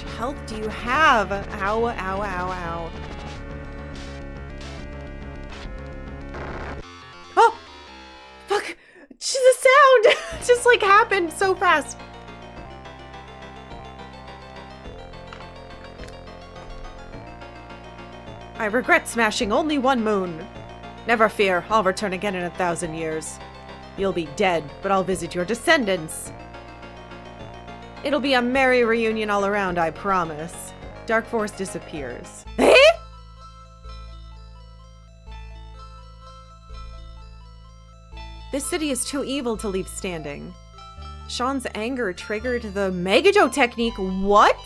health do you have? Ow, ow, ow, ow. Oh! Fuck! The sound just like happened so fast. I regret smashing only one moon. Never fear, I'll return again in 1,000 years. You'll be dead, but I'll visit your descendants. It'll be a merry reunion all around, I promise. Dark Force disappears. Eh? This city is too evil to leave standing. Sean's anger triggered the Megado technique. What?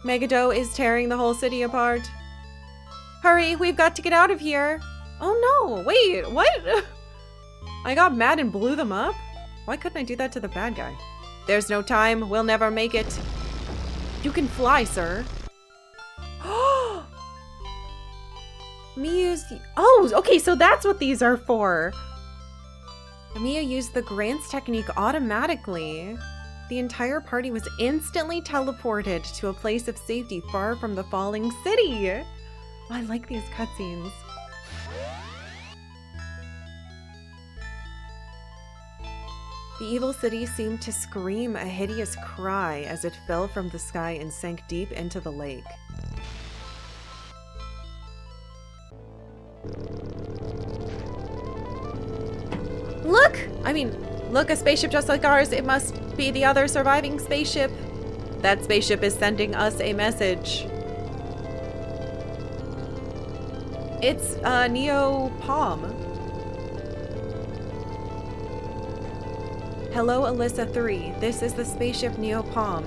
Megado is tearing the whole city apart. Hurry, we've got to get out of here. Oh no, wait, what? I got mad and blew them up? Why couldn't I do that to the bad guy? There's no time, we'll never make it. You can fly, sir. Mia oh, okay, so that's what these are for. Mia used the Grant's technique automatically. The entire party was instantly teleported to a place of safety far from the falling city. Oh, I like these cutscenes. The evil city seemed to scream a hideous cry as it fell from the sky and sank deep into the lake. Look! Look, a spaceship just like ours. It must be the other surviving spaceship. That spaceship is sending us a message. It's Neo Palm. Hello, Alyssa 3. This is the spaceship Neo Palm.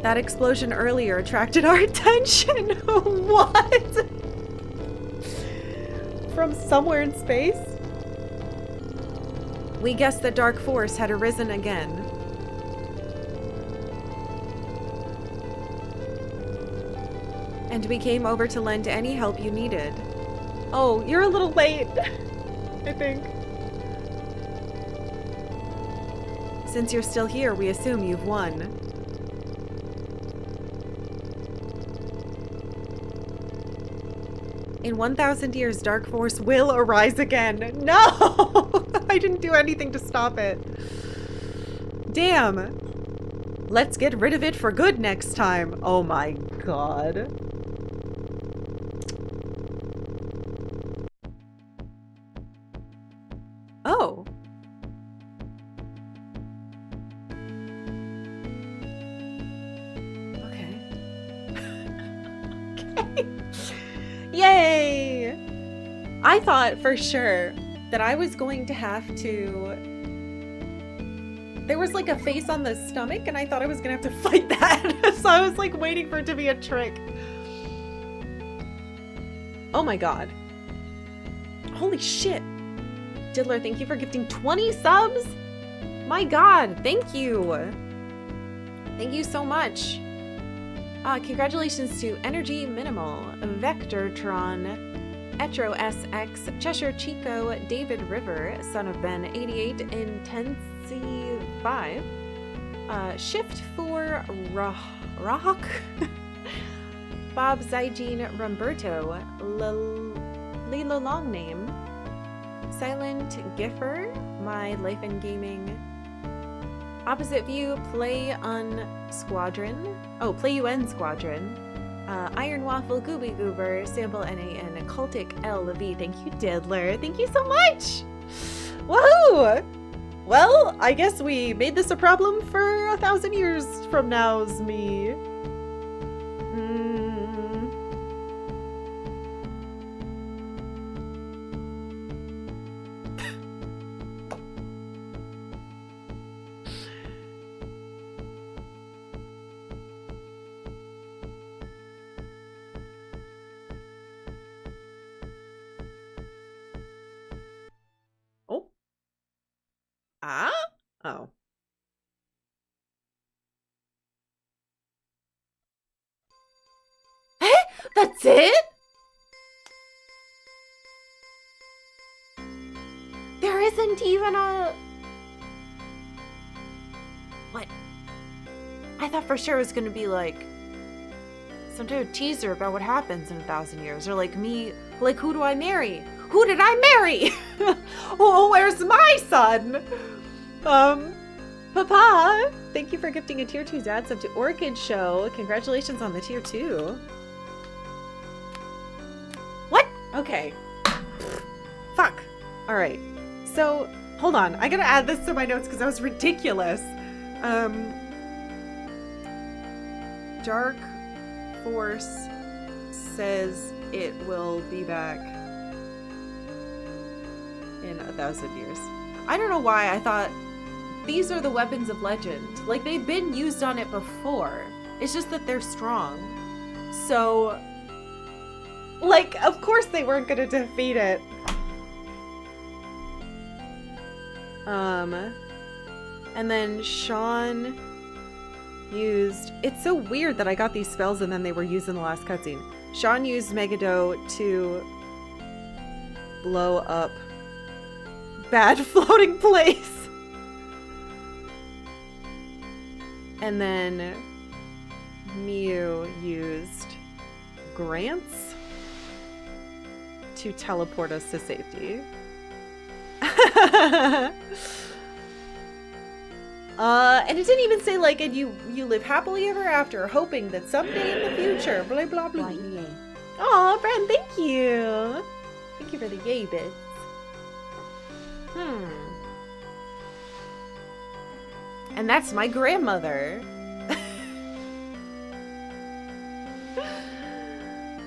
That explosion earlier attracted our attention. What? From somewhere in space? We guessed the Dark Force had arisen again. And we came over to lend any help you needed. Oh, you're a little late, I think. Since you're still here, we assume you've won. In 1,000 years, Dark Force will arise again. No! I didn't do anything to stop it. Damn. Let's get rid of it for good next time. Oh my god. Oh. Okay. Okay. Yay! I thought for sure that I was going to have to... There was like a face on the stomach and I thought I was gonna have to fight that. So I was like waiting for it to be a trick. Oh my god. Holy shit. Diddler, thank you for gifting 20 subs? My god, thank you. Thank you so much. Congratulations to Energy Minimal, Vectortron, Etro SX, Cheshire Chico, David River, Son of Ben 88, Intensi 5, Shift for Rahak, Bob Zygene Rumberto, Lilo Long Name, Silent Giffer, My Life in Gaming, Opposite View, Play Un Squadron, Play UN Squadron, Iron Waffle, Gooby Goober, Sample NAN, Cultic LV, thank you Diddler, thank you so much! Woohoo! Well, I guess we made this a problem for 1,000 years from now's me. Oh. That's it? isn't even a... What? I thought for sure it was gonna be like some type of teaser about what happens in 1,000 years. Or like me, like who do I marry? Who did I marry? Oh, where's my son? Papa, thank you for gifting a tier 2 dad sub to Orchid Show. Congratulations on the tier 2. What? Okay. Fuck. All right. So, hold on. I gotta add this to my notes because that was ridiculous. Dark Force says it will be back in 1,000 years. I don't know why I thought these are the weapons of legend. Like, they've been used on it before. It's just that they're strong. So, like, of course they weren't gonna defeat it. And then Sean used... It's so weird that I got these spells and then they were used in the last cutscene. Sean used Megado to blow up bad floating place. And then Miu used Grants to teleport us to safety. And it didn't even say like, and you live happily ever after, hoping that someday in the future, blah blah blah. Aw, friend, thank you. Thank you for the yay bits. And that's my grandmother.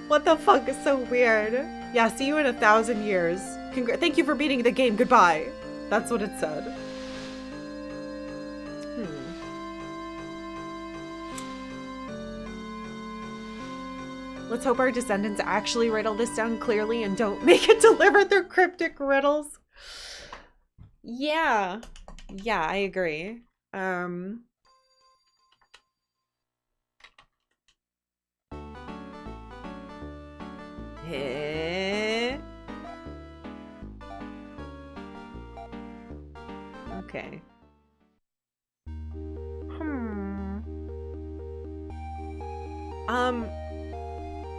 What the fuck is so weird? Yeah, see you in 1,000 years. Thank you for beating the game. Goodbye. That's what it said. Let's hope our descendants actually write all this down clearly and don't make it deliver their cryptic riddles. Yeah. Yeah, I agree. Okay.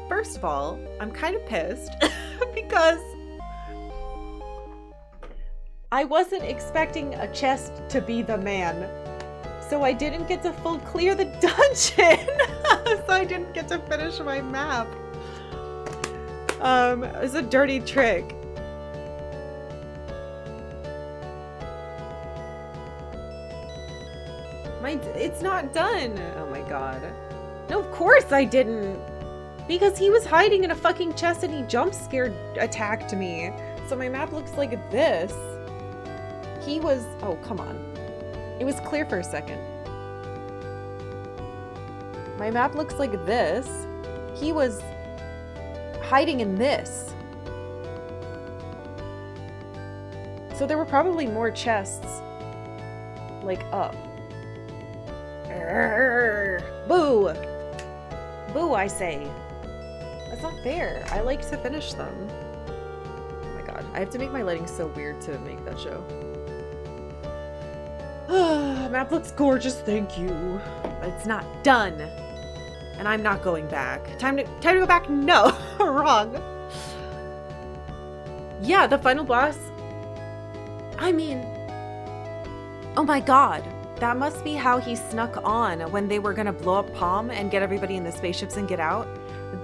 First of all, I'm kind of pissed because I wasn't expecting a chest to be the man. So I didn't get to full clear the dungeon. So I didn't get to finish my map. It was a dirty trick. It's not done. Oh my god. No, of course I didn't. Because he was hiding in a fucking chest and he jump scared attacked me. So my map looks like this. He was... Oh, come on. It was clear for a second. My map looks like this. He was hiding in this. So there were probably more chests. Like up. Boo! Boo, I say. That's not fair. I like to finish them. Oh my god. I have to make my lighting so weird to make that show. Map looks gorgeous, thank you. But it's not done. And I'm not going back. Time to go back? No. Wrong. Yeah, the final boss. I mean... Oh my god. That must be how he snuck on when they were gonna blow up Palm and get everybody in the spaceships and get out.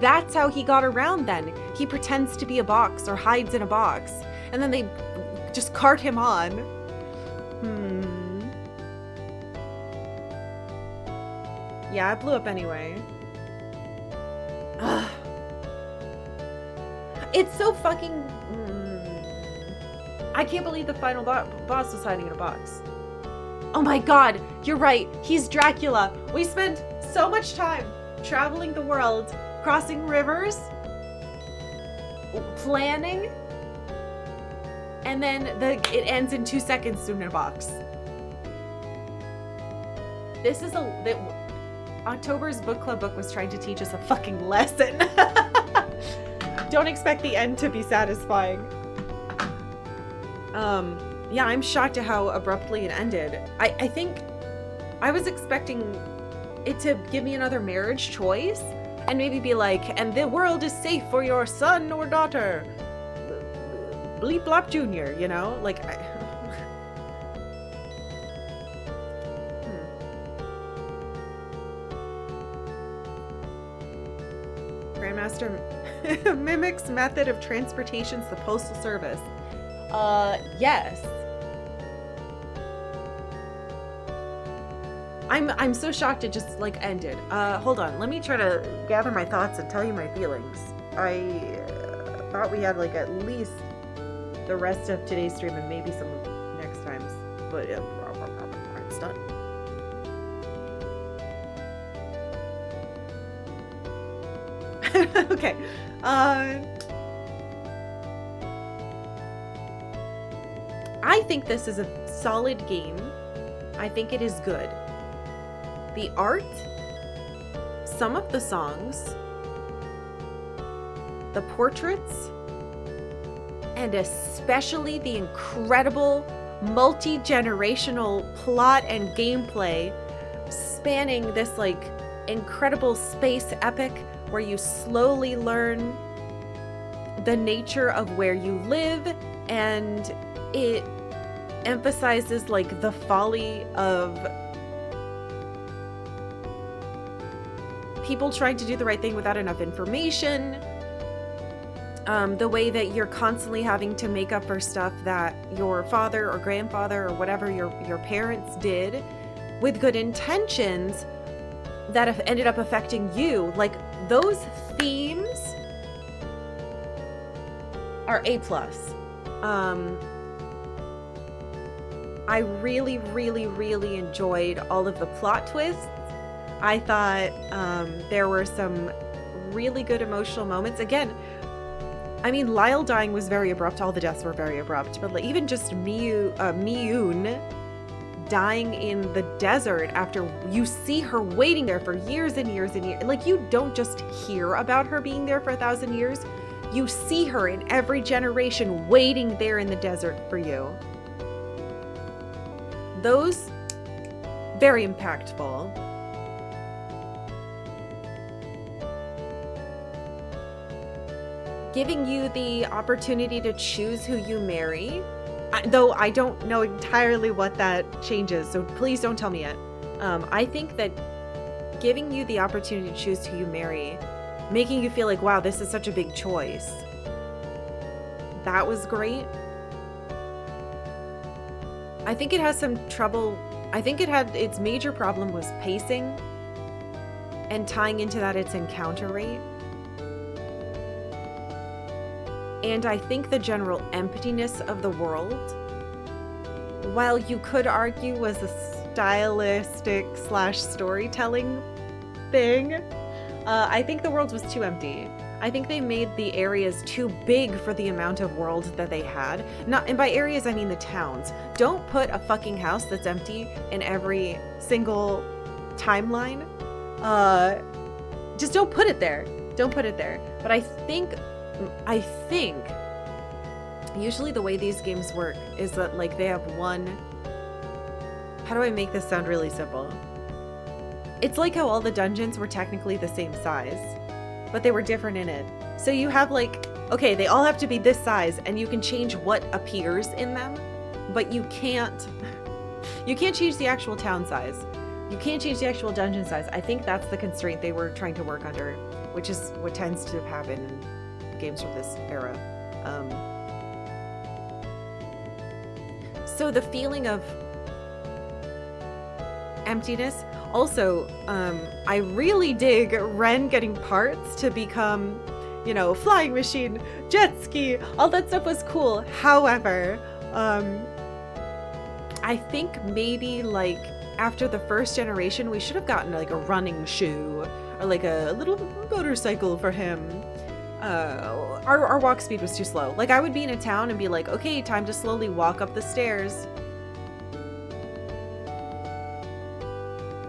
That's how he got around then. He pretends to be a box or hides in a box. And then they just cart him on. Yeah, it blew up anyway. Ugh. It's so fucking... I can't believe the final boss was hiding in a box. Oh my god, you're right. He's Dracula. We spent so much time traveling the world, crossing rivers, planning, and then it ends in 2 seconds in a box. This is October's book club book was trying to teach us a fucking lesson. Don't expect the end to be satisfying. yeah, I'm shocked at how abruptly it ended. I think I was expecting it to give me another marriage choice and maybe be like, and the world is safe for your son or daughter. Bleep Blop Jr., you know? Like, Grandmaster mimics method of transportation's the postal service. Yes. I'm so shocked it just like ended. Hold on, let me try to gather my thoughts and tell you my feelings. I thought we had like at least the rest of today's stream and maybe some next times, but it's done. Okay. I think this is a solid game. I think it is good. The art, some of the songs, the portraits, and especially the incredible multi-generational plot and gameplay spanning this like incredible space epic where you slowly learn the nature of where you live, and it emphasizes like the folly of people trying to do the right thing without enough information. The way that you're constantly having to make up for stuff that your father or grandfather or whatever your parents did with good intentions that have ended up affecting you. Like, those themes are A+. I really, really, really enjoyed all of the plot twists. I thought there were some really good emotional moments. Again, I mean, Lyle dying was very abrupt. All the deaths were very abrupt. But like, even just Miyun dying in the desert after you see her waiting there for years and years and years. Like, you don't just hear about her being there for 1,000 years. You see her in every generation waiting there in the desert for you. Those, very impactful. Giving you the opportunity to choose who you marry, though I don't know entirely what that changes, so please don't tell me yet. I think that giving you the opportunity to choose who you marry, making you feel like, wow, this is such a big choice, that was great. I think it has some trouble. I think it had its major problem was pacing and tying into that its encounter rate. And I think the general emptiness of the world, while you could argue was a stylistic / storytelling thing, I think the world was too empty. I think they made the areas too big for the amount of world that they had. And by areas, I mean the towns. Don't put a fucking house that's empty in every single timeline. Just don't put it there. Don't put it there. But I think usually the way these games work is that like they have one, how do I make this sound really simple? It's like how all the dungeons were technically the same size, but they were different in it. So you have like, okay, they all have to be this size and you can change what appears in them, but you can't change the actual town size. You can't change the actual dungeon size. I think that's the constraint they were trying to work under, which is what tends to happen in games from this era. So the feeling of emptiness. Also, I really dig Ren getting parts to become, you know, flying machine, jet ski, all that stuff was cool. However, I think maybe like after the first generation, we should have gotten like a running shoe or like a little motorcycle for him. Our walk speed was too slow. Like I would be in a town and be like, okay, time to slowly walk up the stairs.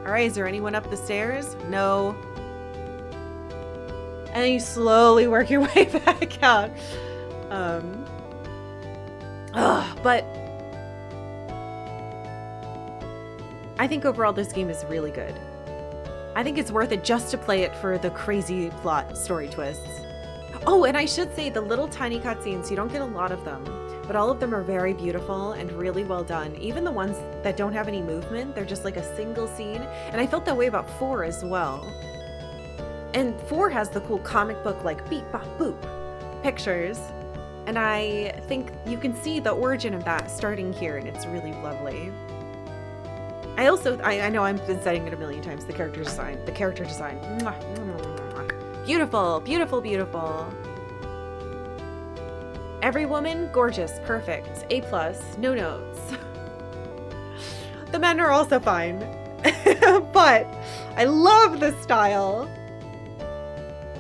All right, is there anyone up the stairs? No. And then you slowly work your way back out. But I think overall this game is really good. I think it's worth it just to play it for the crazy plot story twists. Oh, and I should say the little tiny cutscenes, you don't get a lot of them, but all of them are very beautiful and really well done. Even the ones that don't have any movement, they're just like a single scene. And I felt that way about 4 as well. And 4 has the cool comic book like beep bop boop pictures. And I think you can see the origin of that starting here, and it's really lovely. I know I've been saying it a million times, the character design. Mwah, mwah, mwah. Beautiful, beautiful, beautiful. Every woman, gorgeous, perfect, A+, no notes. The men are also fine. But I love the style.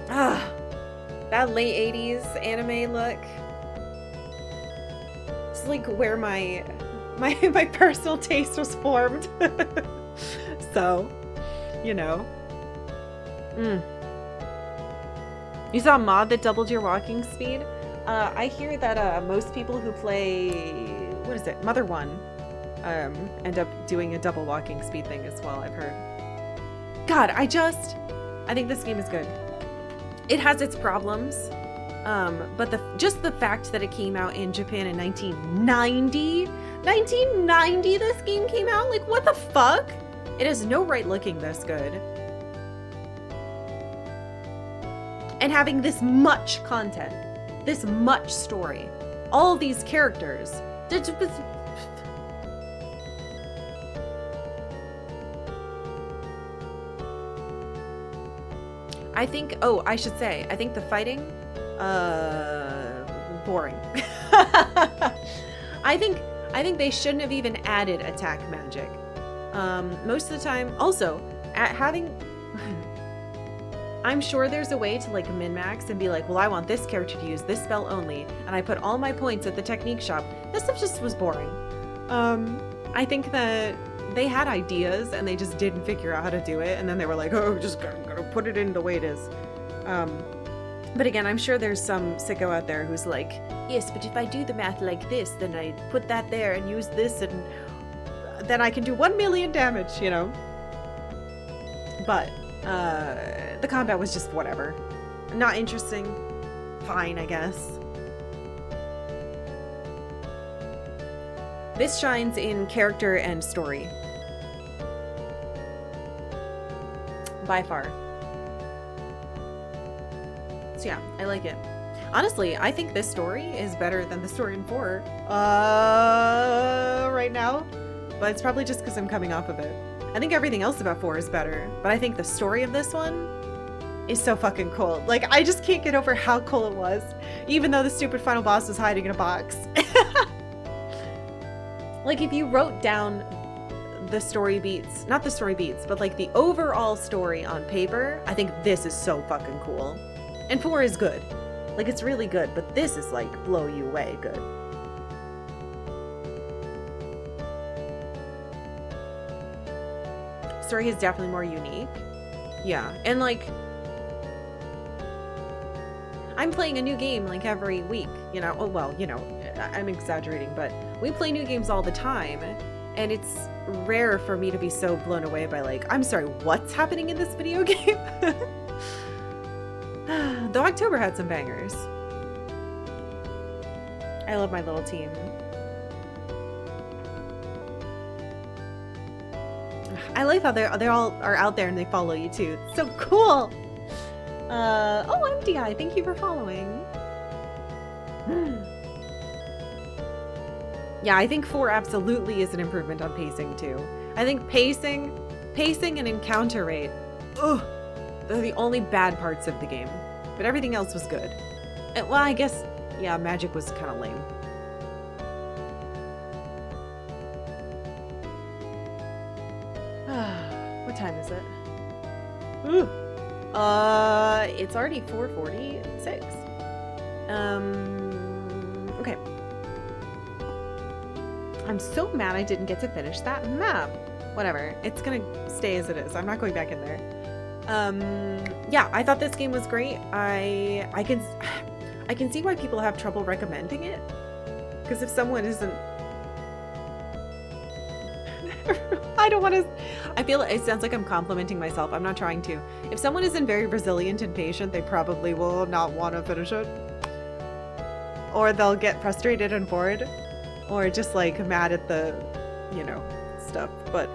That late 80s anime look. It's like where my personal taste was formed. So, you know. You saw a mod that doubled your walking speed? I hear that most people who play, what is it, Mother 1, end up doing a double walking speed thing as well, I've heard. God, I think this game is good. It has its problems, but just the fact that it came out in Japan in 1990 this game came out? Like, what the fuck? It has no right looking this good. And having this much content, this much story, all these characters. I think, I should say, I think the fighting, boring. I think they shouldn't have even added attack magic. Most of the time, also, I'm sure there's a way to like min-max and be like, well, I want this character to use this spell only, and I put all my points at the technique shop. This stuff just was boring. I think that they had ideas and they just didn't figure out how to do it, and then they were like, oh, just gotta put it in the way it is. But again, I'm sure there's some sicko out there who's like, yes, but if I do the math like this, then I put that there and use this, and then I can do 1 million damage, you know? But the combat was just whatever. Not interesting. Fine, I guess. This shines in character and story. By far. So yeah, I like it. Honestly, I think this story is better than the story in 4. Right now. But it's probably just because I'm coming off of it. I think everything else about 4 is better, but I think the story of this one is so fucking cool. Like, I just can't get over how cool it was, even though the stupid final boss was hiding in a box. Like, if you wrote down the story beats, not the story beats, but like the overall story on paper, I think this is so fucking cool. And 4 is good. Like, it's really good, but this is like blow you away good. Story is definitely more unique. Yeah, and like, I'm playing a new game like every week, you know. Oh, well, you know, I'm exaggerating, but we play new games all the time, and it's rare for me to be so blown away by like, I'm sorry, what's happening in this video game? Though October had some bangers. I love my little team. I like how they all are out there and they follow you too. It's so cool. Oh, MDI, thank you for following. Yeah, I think 4 absolutely is an improvement on pacing too. I think pacing and encounter rate, ugh, they're the only bad parts of the game. But everything else was good. Well, I guess, yeah, magic was kind of lame. What time is it? Ooh. It's already 4:46. Okay. I'm so mad I didn't get to finish that map. Whatever. It's gonna stay as it is. I'm not going back in there. Yeah, I thought this game was great. I can see why people have trouble recommending it. Because if someone isn't I don't want to. I feel it sounds like I'm complimenting myself. I'm not trying to. If someone isn't very resilient and patient, they probably will not want to finish it. Or they'll get frustrated and bored. Or just like mad at the, stuff. But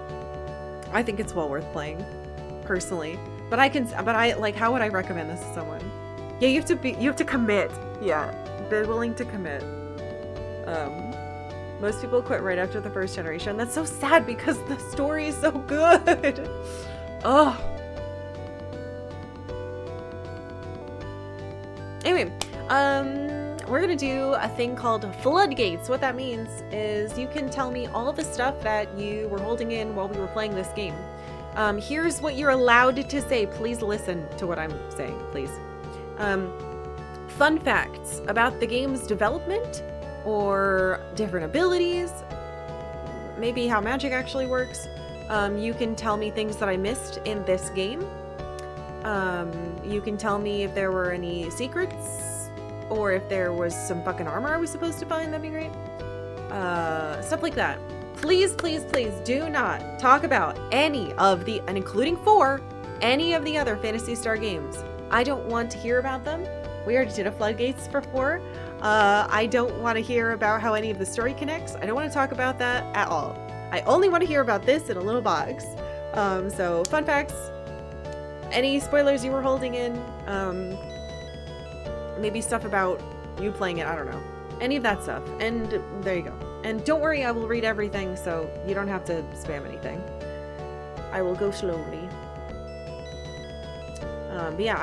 I think it's well worth playing, personally. But how would I recommend this to someone? Yeah, you have to commit. Yeah, be willing to commit. Most people quit right after the first generation. That's so sad because the story is so good. Oh. Anyway, we're gonna do a thing called floodgates. What that means is you can tell me all of the stuff that you were holding in while we were playing this game. Here's what you're allowed to say. Please listen to what I'm saying, please. Fun facts about the game's development, or different abilities, maybe how magic actually works. You can tell me things that I missed in this game. You can tell me if there were any secrets, or if there was some fucking armor I was supposed to find. That'd be great. Stuff like that. Please, please, please do not talk about any of the, and including 4, any of the other Phantasy Star games. I don't want to hear about them. We already did a Floodgates for 4. I don't want to hear about how any of the story connects. I don't want to talk about that at all. I only want to hear about this in a little box. So fun facts, any spoilers you were holding in, maybe stuff about you playing it, I don't know. Any of that stuff. And there you go. And don't worry, I will read everything, so you don't have to spam anything. I will go slowly. But yeah,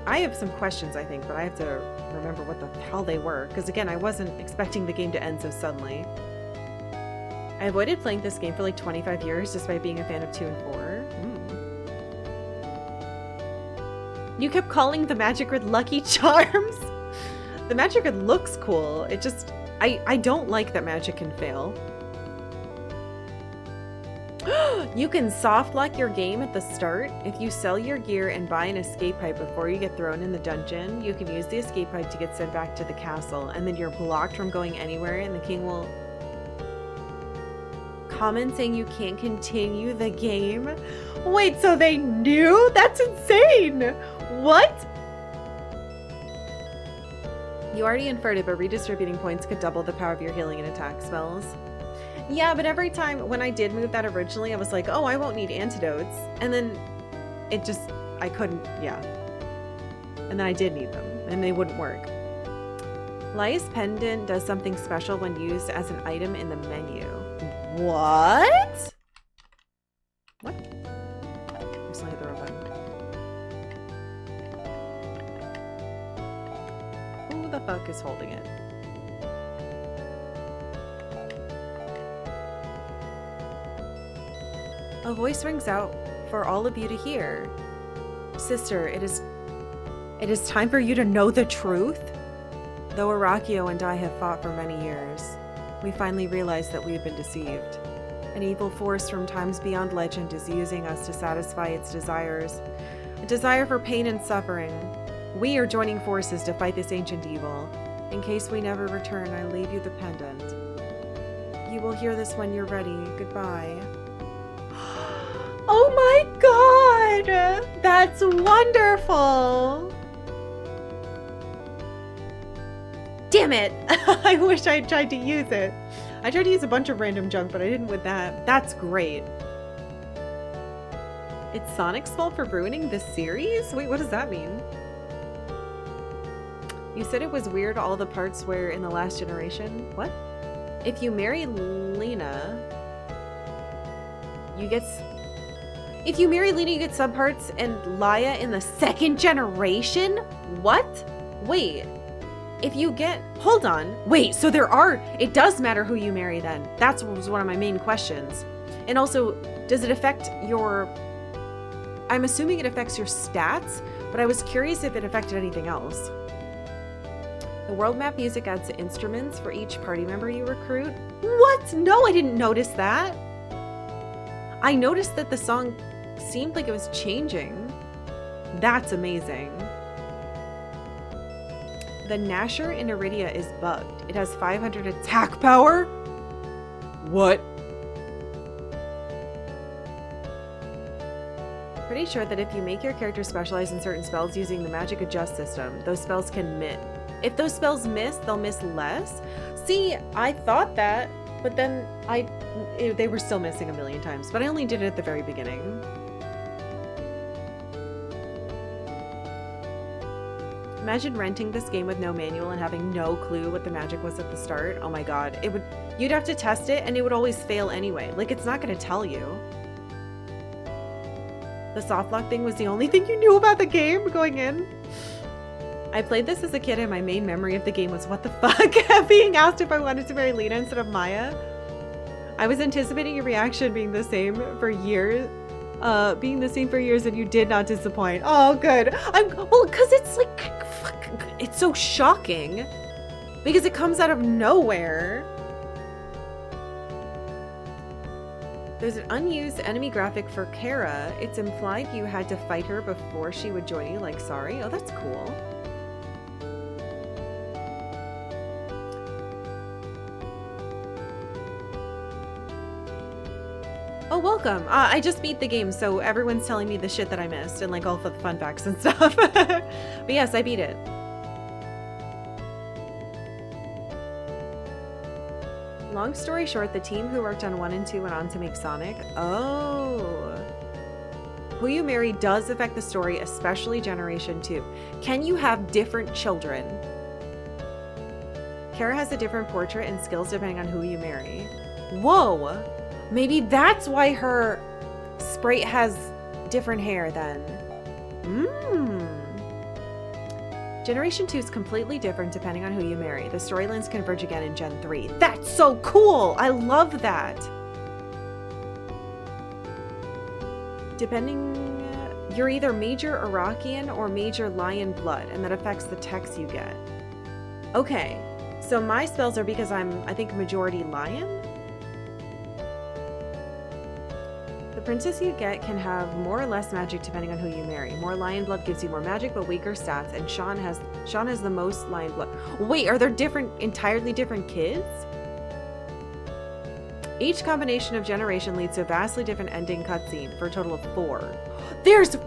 I have some questions, I think, but I have to remember what the hell they were. Because again, I wasn't expecting the game to end so suddenly. I avoided playing this game for like 25 years just by being a fan of 2 and 4. You kept calling the Magic Grid Lucky Charms. The Magic Grid looks cool. It just, I don't like that magic can fail. You can soft lock your game at the start. If you sell your gear and buy an escape pipe before you get thrown in the dungeon, you can use the escape pipe to get sent back to the castle, and then you're blocked from going anywhere, and the king will comment saying you can't continue the game. Wait, so they knew? That's insane! What? You already inferred it, but redistributing points could double the power of your healing and attack spells. Yeah, but every time when I did move that originally, I was like, oh, I won't need antidotes. And then it just, I couldn't, yeah. And then I did need them, and they wouldn't work. Laia's pendant does something special when used as an item in the menu. What? What? Just hit the wrong button. Who the fuck is holding it? A voice rings out for all of you to hear. Sister, it is time for you to know the truth. Though Arachio and I have fought for many years, we finally realized that we have been deceived. An evil force from times beyond legend is using us to satisfy its desires. A desire for pain and suffering. We are joining forces to fight this ancient evil. In case we never return, I leave you the pendant. You will hear this when you're ready. Goodbye. Oh my god! That's wonderful! Damn it! I wish I tried to use it. I tried to use a bunch of random junk, but I didn't with that. That's great. It's Sonic's fault for ruining this series? Wait, what does that mean? You said it was weird all the parts were in the last generation? What? If you marry Lena, you get... If you marry Lena, you get subparts and Laia in the 2nd generation? What? Wait. If you get... Hold on. Wait, so there are... It does matter who you marry then. That was one of my main questions. And also, does it affect your... I'm assuming it affects your stats, but I was curious if it affected anything else. The world map music adds instruments for each party member you recruit. What? No, I didn't notice that. I noticed that the song seemed like it was changing. That's amazing. The Gnasher in Iridia is bugged. It has 500 attack power? What? Pretty sure that if you make your character specialize in certain spells using the magic adjust system, those spells can miss. If those spells miss, they'll miss less. See, I thought that, but then they were still missing a million times, but I only did it at the very beginning. Imagine renting this game with no manual and having no clue what the magic was at the start. Oh my god. You'd have to test it and it would always fail anyway. Like, it's not going to tell you. The soft lock thing was the only thing you knew about the game going in. I played this as a kid and my main memory of the game was, what the fuck? Being asked if I wanted to marry Lena instead of Maya. I was anticipating your reaction being the same for years. And you did not disappoint. Oh, good. Well, because it's like, fuck, it's so shocking. Because it comes out of nowhere. There's an unused enemy graphic for Kara. It's implied you had to fight her before she would join you, like, sorry. Oh, that's cool. Oh, welcome. I just beat the game, so everyone's telling me the shit that I missed and like all the fun facts and stuff. But yes, I beat it. Long story short, the team who worked on 1 and 2 went on to make Sonic. Oh. Who you marry does affect the story, especially Generation 2. Can you have different children? Kara has a different portrait and skills depending on who you marry. Whoa. Maybe that's why her sprite has different hair then. Generation 2 is completely different depending on who you marry. The storylines converge again in Gen 3. That's so cool! I love that! You're either Major Iraqian or Major Lion Blood, and that affects the techs you get. Okay, so my spells are because I think, majority Lion? The princess you get can have more or less magic depending on who you marry. More lion blood gives you more magic but weaker stats, and Sean has the most lion blood. Wait, are there entirely different kids? Each combination of generation leads to a vastly different ending cutscene for a total of 4. There's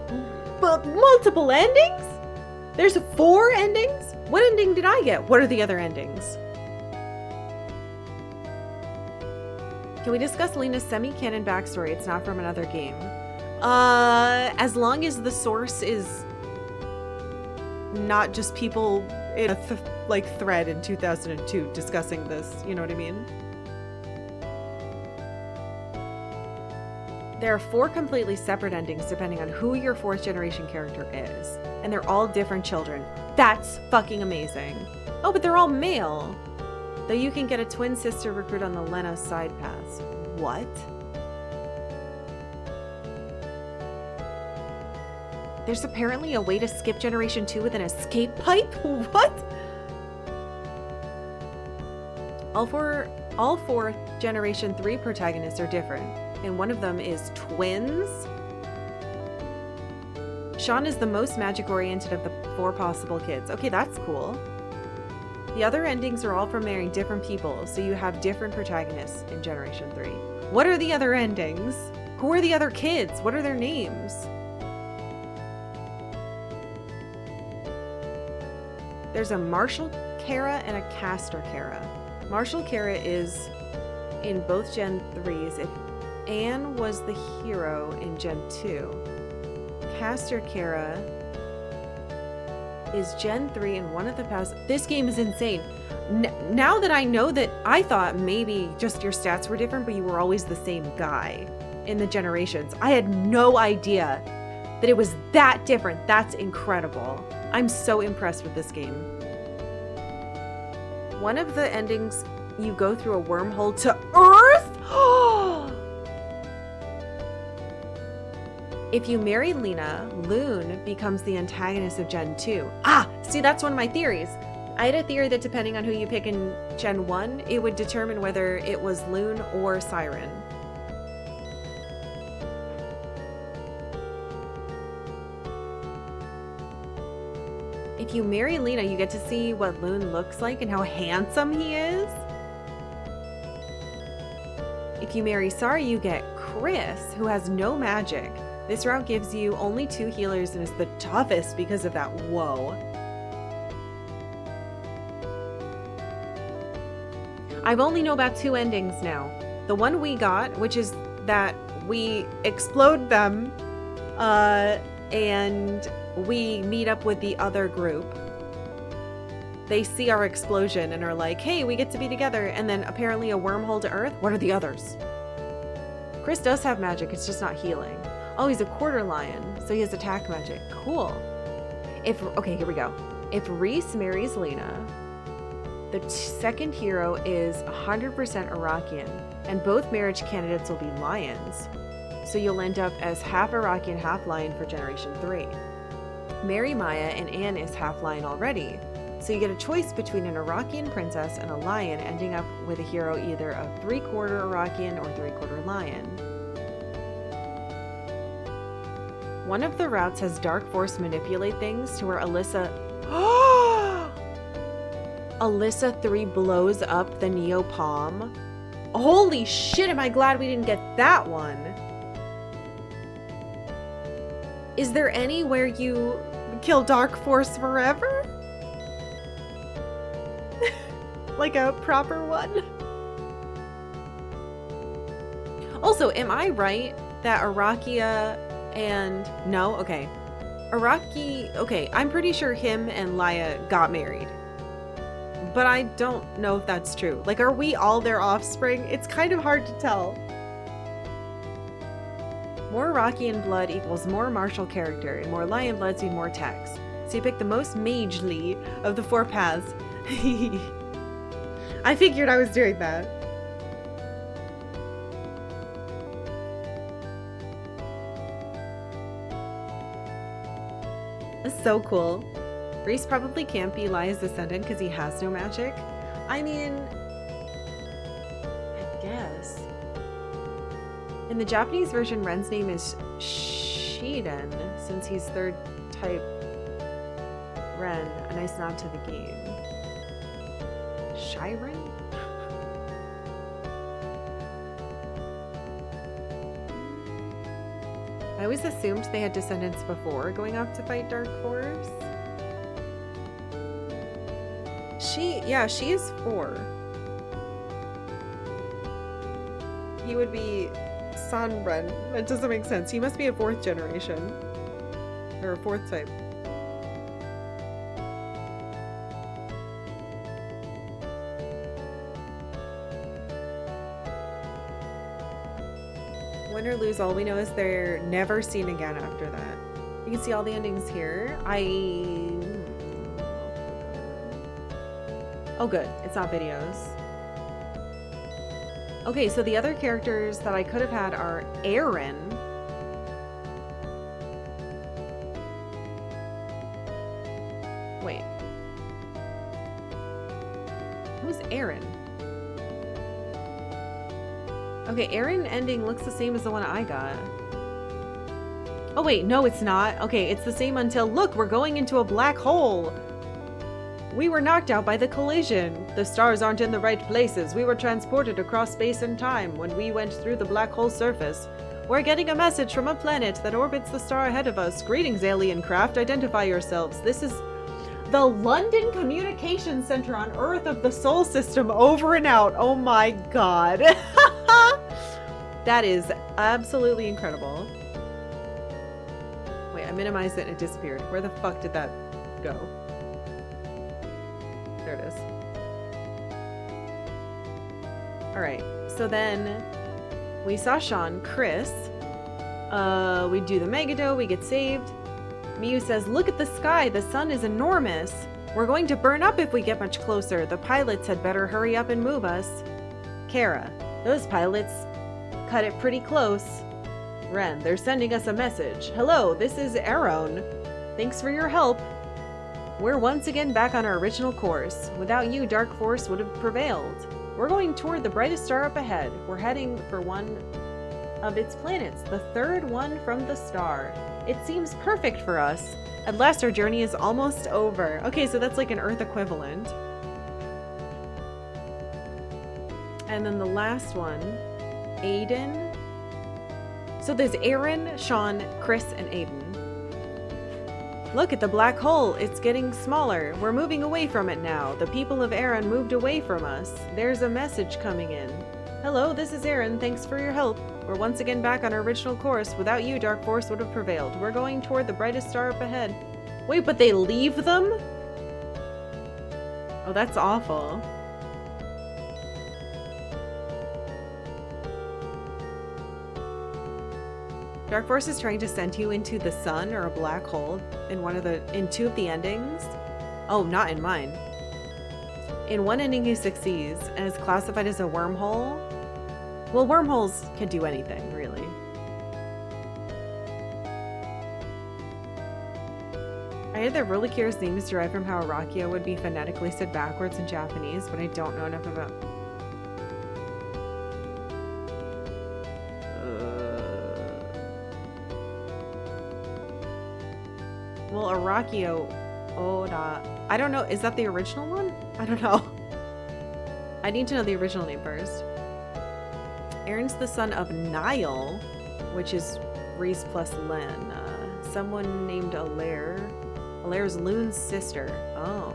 multiple endings? There's 4 endings? What ending did I get? What are the other endings? Can we discuss Lena's semi-canon backstory? It's not from another game. As long as the source is not just people in a thread in 2002 discussing this, you know what I mean? There are 4 completely separate endings depending on who your 4th generation character is. And they're all different children. That's fucking amazing. Oh, but they're all male. Though you can get a twin sister recruit on the Lena side paths. What? There's apparently a way to skip Generation 2 with an escape pipe? What? All four Generation 3 protagonists are different, and one of them is twins? Sean is the most magic-oriented of the 4 possible kids. Okay, that's cool. The other endings are all from marrying different people, so you have different protagonists in Generation 3. What are the other endings? Who are the other kids? What are their names? There's a Marshall Kara and a Castor Kara. Marshall Kara is in both Gen 3s if Anne was the hero in Gen 2. Castor Kara is Gen 3 in one of the past. This game is insane. Now that I know that, I thought maybe just your stats were different, but you were always the same guy in the generations. I had no idea that it was that different. That's incredible. I'm so impressed with this game. One of the endings, you go through a wormhole to Earth? If you marry Lena, Loon becomes the antagonist of Gen 2. Ah, see, that's one of my theories. I had a theory that depending on who you pick in Gen 1, it would determine whether it was Loon or Siren. If you marry Lena, you get to see what Loon looks like and how handsome he is. If you marry Sari, you get Chris, who has no magic, This route gives you only 2 healers and is the toughest because of that. Whoa. I've only know about 2 endings now. The one we got, which is that we explode them, and we meet up with the other group. They see our explosion and are like, hey, we get to be together, and then apparently a wormhole to Earth? What are the others? Chris does have magic, it's just not healing. Oh, he's a quarter lion, so he has attack magic. Cool. Okay, here we go. If Reese marries Lena, the second hero is 100% Iraqian, and both marriage candidates will be lions. So you'll end up as half Iraqian, half lion for Generation 3. Marry Maya, and Anne is half lion already. So you get a choice between an Iraqian princess and a lion, ending up with a hero either a 3/4 Iraqian or 3/4 lion. One of the routes has Dark Force manipulate things to where Alyssa 3 blows up the Neo Palm. Holy shit, am I glad we didn't get that one. Is there any where you kill Dark Force forever? Like a proper one? Also, am I right that Arakia and... No? Okay. Okay, I'm pretty sure him and Laya got married. But I don't know if that's true. Like, are we all their offspring? It's kind of hard to tell. More Iraqian blood equals more martial character, and more lion bloods mean more attacks. So you pick the most magely of the 4 paths. I figured I was doing that. That's so cool. Reese probably can't be Laya's descendant because he has no magic. I mean, I guess. In the Japanese version, Ren's name is Shiden, since he's 3rd type Ren. A nice nod to the game. Shiren? I always assumed they had descendants before going off to fight Dark Force. She is 4. He would be Sanren. That doesn't make sense. He must be a 4th generation. Or a 4th type. Win or lose, all we know is they're never seen again after that. You can see all the endings here. Oh good, it's not videos. Okay, so the other characters that I could have had are Aaron. Wait. Who's Aaron? Okay, Aaron ending looks the same as the one I got. Oh wait, no it's not. Okay, it's the same until, look, we're going into a black hole. We were knocked out by the collision. The stars aren't in the right places. We were transported across space and time when we went through the black hole surface. We're getting a message from a planet that orbits the star ahead of us. Greetings, alien craft. Identify yourselves. This is the London Communications Center on Earth of the Sol System. Over and out. Oh my god. That is absolutely incredible. Wait, I minimized it and it disappeared. Where the fuck did that go? There it is. Alright, so then we saw Sean, Chris. We do the Megado, we get saved. Miyu says, look at the sky, the sun is enormous. We're going to burn up if we get much closer. The pilots had better hurry up and move us. Kara, those pilots cut it pretty close. Ren, they're sending us a message. Hello, this is Aaron. Thanks for your help. We're once again back on our original course. Without you, Dark Force would have prevailed. We're going toward the brightest star up ahead. We're heading for one of its planets, the 3rd one from the star. It seems perfect for us. At last, our journey is almost over. Okay, so that's like an Earth equivalent. And then the last one, Aiden. So there's Aaron, Sean, Chris, and Aiden. Look at the black hole. It's getting smaller. We're moving away from it now. The people of Aaron moved away from us. There's a message coming in. Hello, this is Aaron. Thanks for your help. We're once again back on our original course. Without you, Dark Force would have prevailed. We're going toward the brightest star up ahead. Wait, but they leave them? Oh, that's awful. Dark Force is trying to send you into the sun or a black hole in two of the endings. Oh, not in mine. In one ending he succeeds and is classified as a wormhole. Well, wormholes can do anything, really. I heard that Rolikir's name is derived from how Arachio would be phonetically said backwards in Japanese, but I don't know enough about... Well, Arachio... Oda... I don't know, is that the original one? I don't know. I need to know the original name first. Aaron's the son of Niall, which is Reese plus Len. Someone named Alaire. Alaire's Loon's sister. Oh.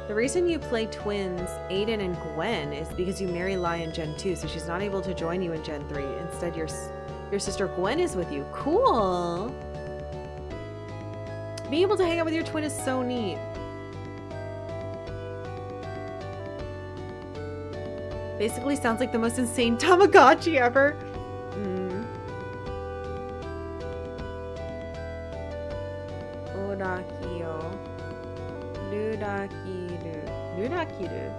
The reason you play twins, Aiden and Gwen, is because you marry Lai in Gen 2, so she's not able to join you in Gen 3. Instead, your sister Gwen is with you. Cool! Being able to hang out with your twin is so neat. Basically sounds like the most insane Tamagotchi ever. Odakio. Ludakiru. Ludakiru.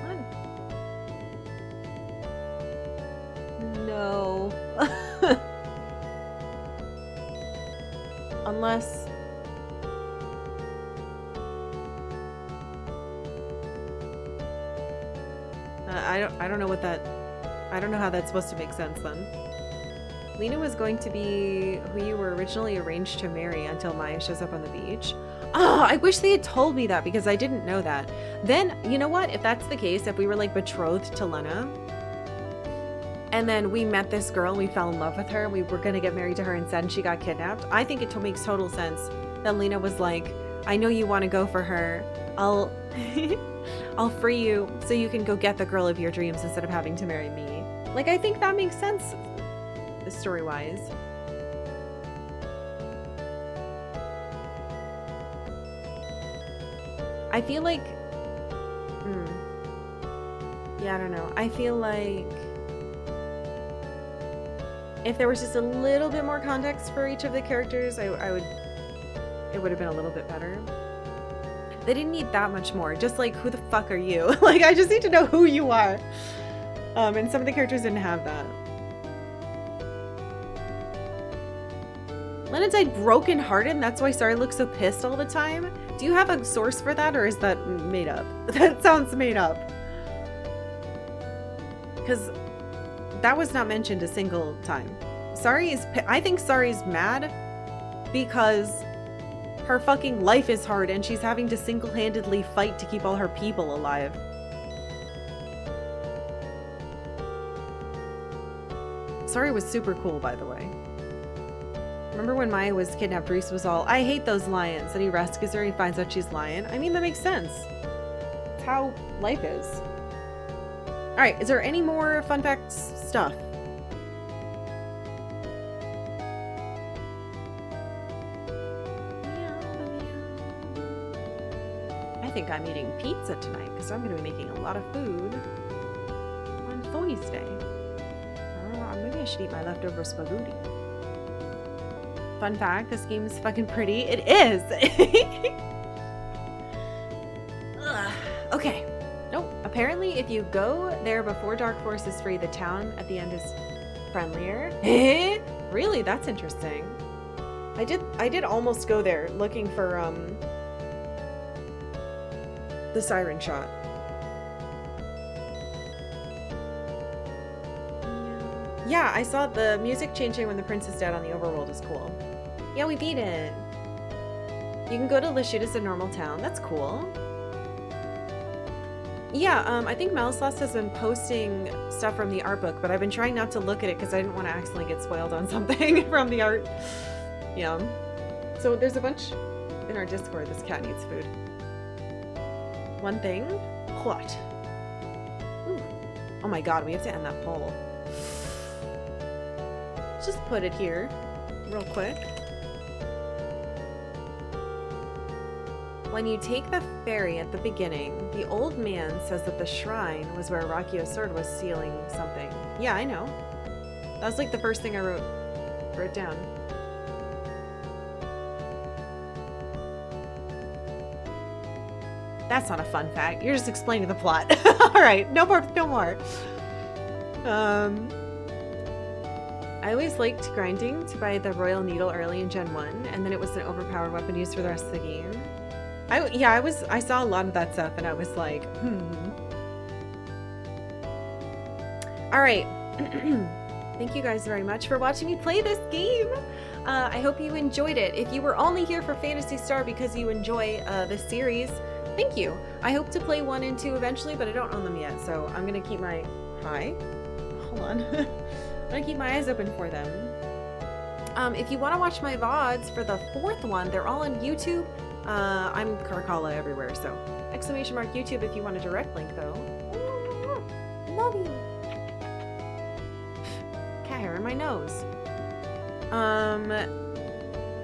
What? No. Unless... I don't know what that... I don't know how that's supposed to make sense then. Lena was going to be who you were originally arranged to marry until Maya shows up on the beach. Oh, I wish they had told me that because I didn't know that. Then, you know what? If that's the case, if we were like betrothed to Lena, and then we met this girl, we fell in love with her, we were going to get married to her instead and she got kidnapped, I think it makes total sense that Lena was like, I know you want to go for her. I'll free you so you can go get the girl of your dreams instead of having to marry me. Like, I think that makes sense story-wise. I feel like... Yeah, I don't know. I feel like... if there was just a little bit more context for each of the characters, it would have been a little bit better. They didn't need that much more. Just like, who the fuck are you? Like, I just need to know who you are. And some of the characters didn't have that. Lena died broken-hearted, and that's why Sari looks so pissed all the time? Do you have a source for that, or is that made up? That sounds made up. Because that was not mentioned a single time. I think Sari's mad because her fucking life is hard and she's having to single-handedly fight to keep all her people alive. Sari was super cool, by the way. Remember when Maya was kidnapped, Reese was all, I hate those lions, and he rescues her and he finds out she's lion. I mean, that makes sense. It's how life is. Alright, is there any more fun facts stuff? I think I'm eating pizza tonight because I'm going to be making a lot of food on Thursday. Maybe I should eat my leftover spaghetti. Fun fact, this game is fucking pretty. It is! Okay. Nope. Apparently, if you go there before Dark Force is free, the town at the end is friendlier. Really? That's interesting. I did almost go there looking for, the siren shot. Yeah, I saw the music changing when the prince is dead on the overworld is cool. Yeah, we beat it. You can go to Lashut as a normal town. That's cool. Yeah, I think Malislaus has been posting stuff from the art book, but I've been trying not to look at it because I didn't want to accidentally get spoiled on something from the art. Yeah. So there's a bunch in our Discord. This cat needs food. One thing? What? Ooh. Oh my god, we have to end that poll. Just put it here real quick. When you take the ferry at the beginning, the old man says that the shrine was where Rakio's sword was sealing something. Yeah, I know. That was like the first thing I wrote down. That's not a fun fact. You're just explaining the plot. All right, no more. I always liked grinding to buy the Royal Needle early in Gen 1, and then it was an overpowered weapon used for the rest of the game. I saw a lot of that stuff, and I was like, All right. Thank you guys very much for watching me play this game. I hope you enjoyed it. If you were only here for Phantasy Star because you enjoy this series, thank you. I hope to play 1 and 2 eventually, but I don't own them yet, so I'm gonna keep my... Hi? Hold on. I'm gonna keep my eyes open for them. If you want to watch my VODs for the 4th one, they're all on YouTube. I'm Karkalla everywhere, so !YouTube if you want a direct link, though. Love you. Cat hair in my nose.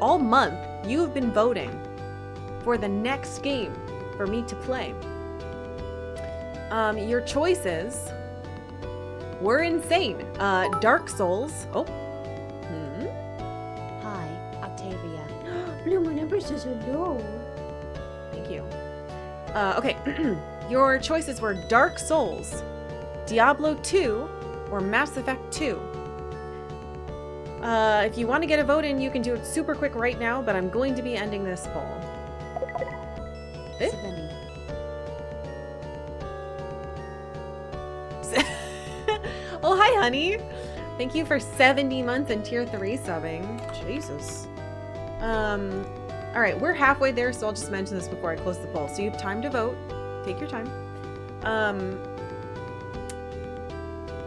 All month, you have been voting for the next game for me to play. Your choices were insane. Dark Souls. Oh. Hi, Octavia. Blue Number says hello. Thank you. Okay. Your choices were Dark Souls, Diablo 2, or Mass Effect 2. If you want to get a vote in, you can do it super quick right now, but I'm going to be ending this poll. Eh? Oh, hi, honey. Thank you for 70 months and tier 3 subbing. Jesus. All right, we're halfway there, so I'll just mention this before I close the poll. So you have time to vote. Take your time.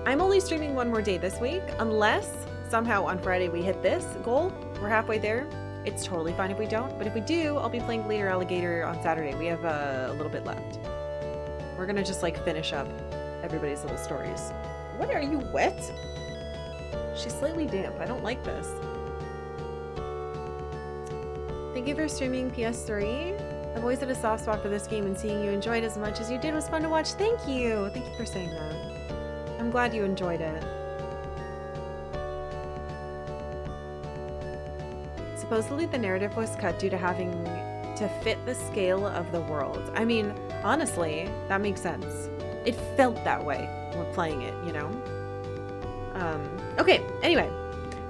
I'm only streaming 1 more day this week, unless somehow on Friday we hit this goal. We're halfway there. It's totally fine if we don't, but if we do, I'll be playing Leader Alligator on Saturday. We have a little bit left. We're gonna just like finish up everybody's little stories. What, are you wet? She's slightly damp. I don't like this. Thank you for streaming PS3. I've always had a soft spot for this game, and seeing you enjoy it as much as you did was fun to watch. Thank you. Thank you for saying that. I'm glad you enjoyed it. Supposedly the narrative was cut due to having to fit the scale of the world. I mean, honestly, that makes sense. It felt that way when playing it, you know? Okay, anyway.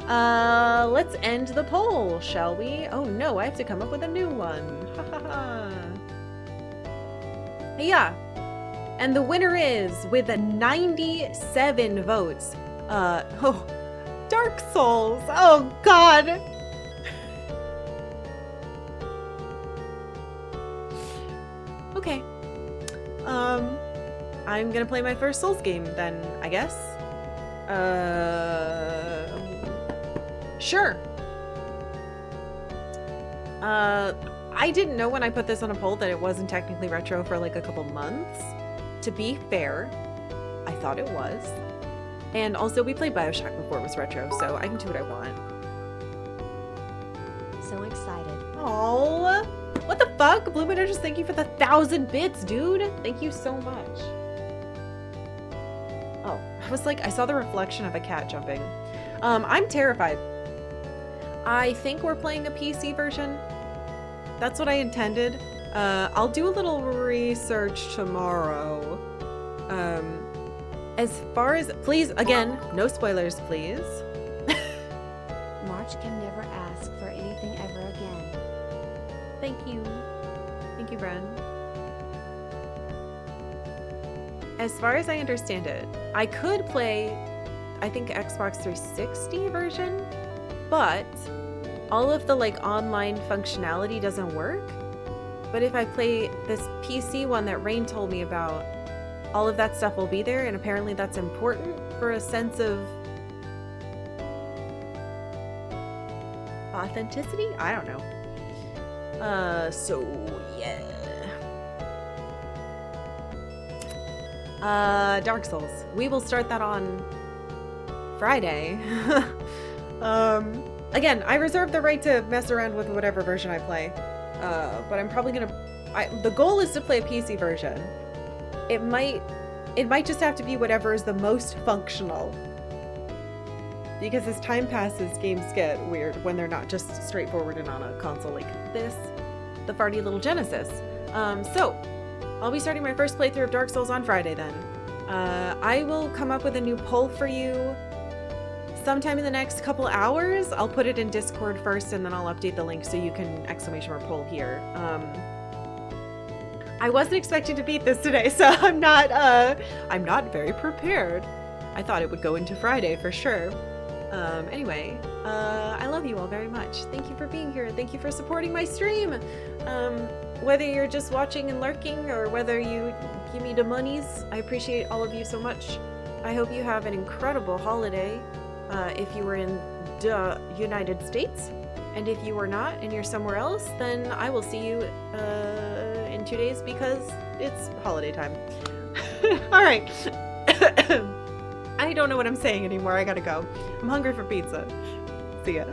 Let's end the poll, shall we? Oh no, I have to come up with a new one. Ha ha ha. Yeah. And the winner is, with 97 votes, Dark Souls. Oh god. Okay. I'm gonna play my first Souls game then, I guess. Sure. I didn't know when I put this on a poll that it wasn't technically retro for like a couple months. To be fair, I thought it was. And also we played BioShock before it was retro, so I can do what I want. So excited. Oh, what the fuck? Blue Banner, just thank you for the 1,000 bits, dude. Thank you so much. Oh, I was like, I saw the reflection of a cat jumping. I'm terrified. I think we're playing a PC version. That's what I intended. I'll do a little research tomorrow. As far as, please, again, no spoilers, please. March can never ask for anything ever again. Thank you. Thank you, Bren. As far as I understand it, I could play, I think, Xbox 360 version, but all of the like online functionality doesn't work. But if I play this PC one that Rain told me about, all of that stuff will be there, and apparently that's important for a sense of authenticity? I don't know. So yeah. Dark Souls. We will start that on Friday. Again, I reserve the right to mess around with whatever version I play. But I'm probably gonna... the goal is to play a PC version. It might just have to be whatever is the most functional. Because as time passes, games get weird when they're not just straightforward and on a console like this, the farty little Genesis. So, I'll be starting my first playthrough of Dark Souls on Friday then. I will come up with a new poll for you sometime in the next couple hours. I'll put it in Discord first and then I'll update the link so you can ! poll here. I wasn't expecting to beat this today, so I'm not very prepared. I thought it would go into Friday for sure. Anyway, I love you all very much. Thank you for being here. Thank you for supporting my stream. Whether you're just watching and lurking or whether you give me the monies, I appreciate all of you so much. I hope you have an incredible holiday if you were in the United States. And if you are not and you're somewhere else, then I will see you in 2 days because it's holiday time. All right. I don't know what I'm saying anymore. I gotta go. I'm hungry for pizza. See ya.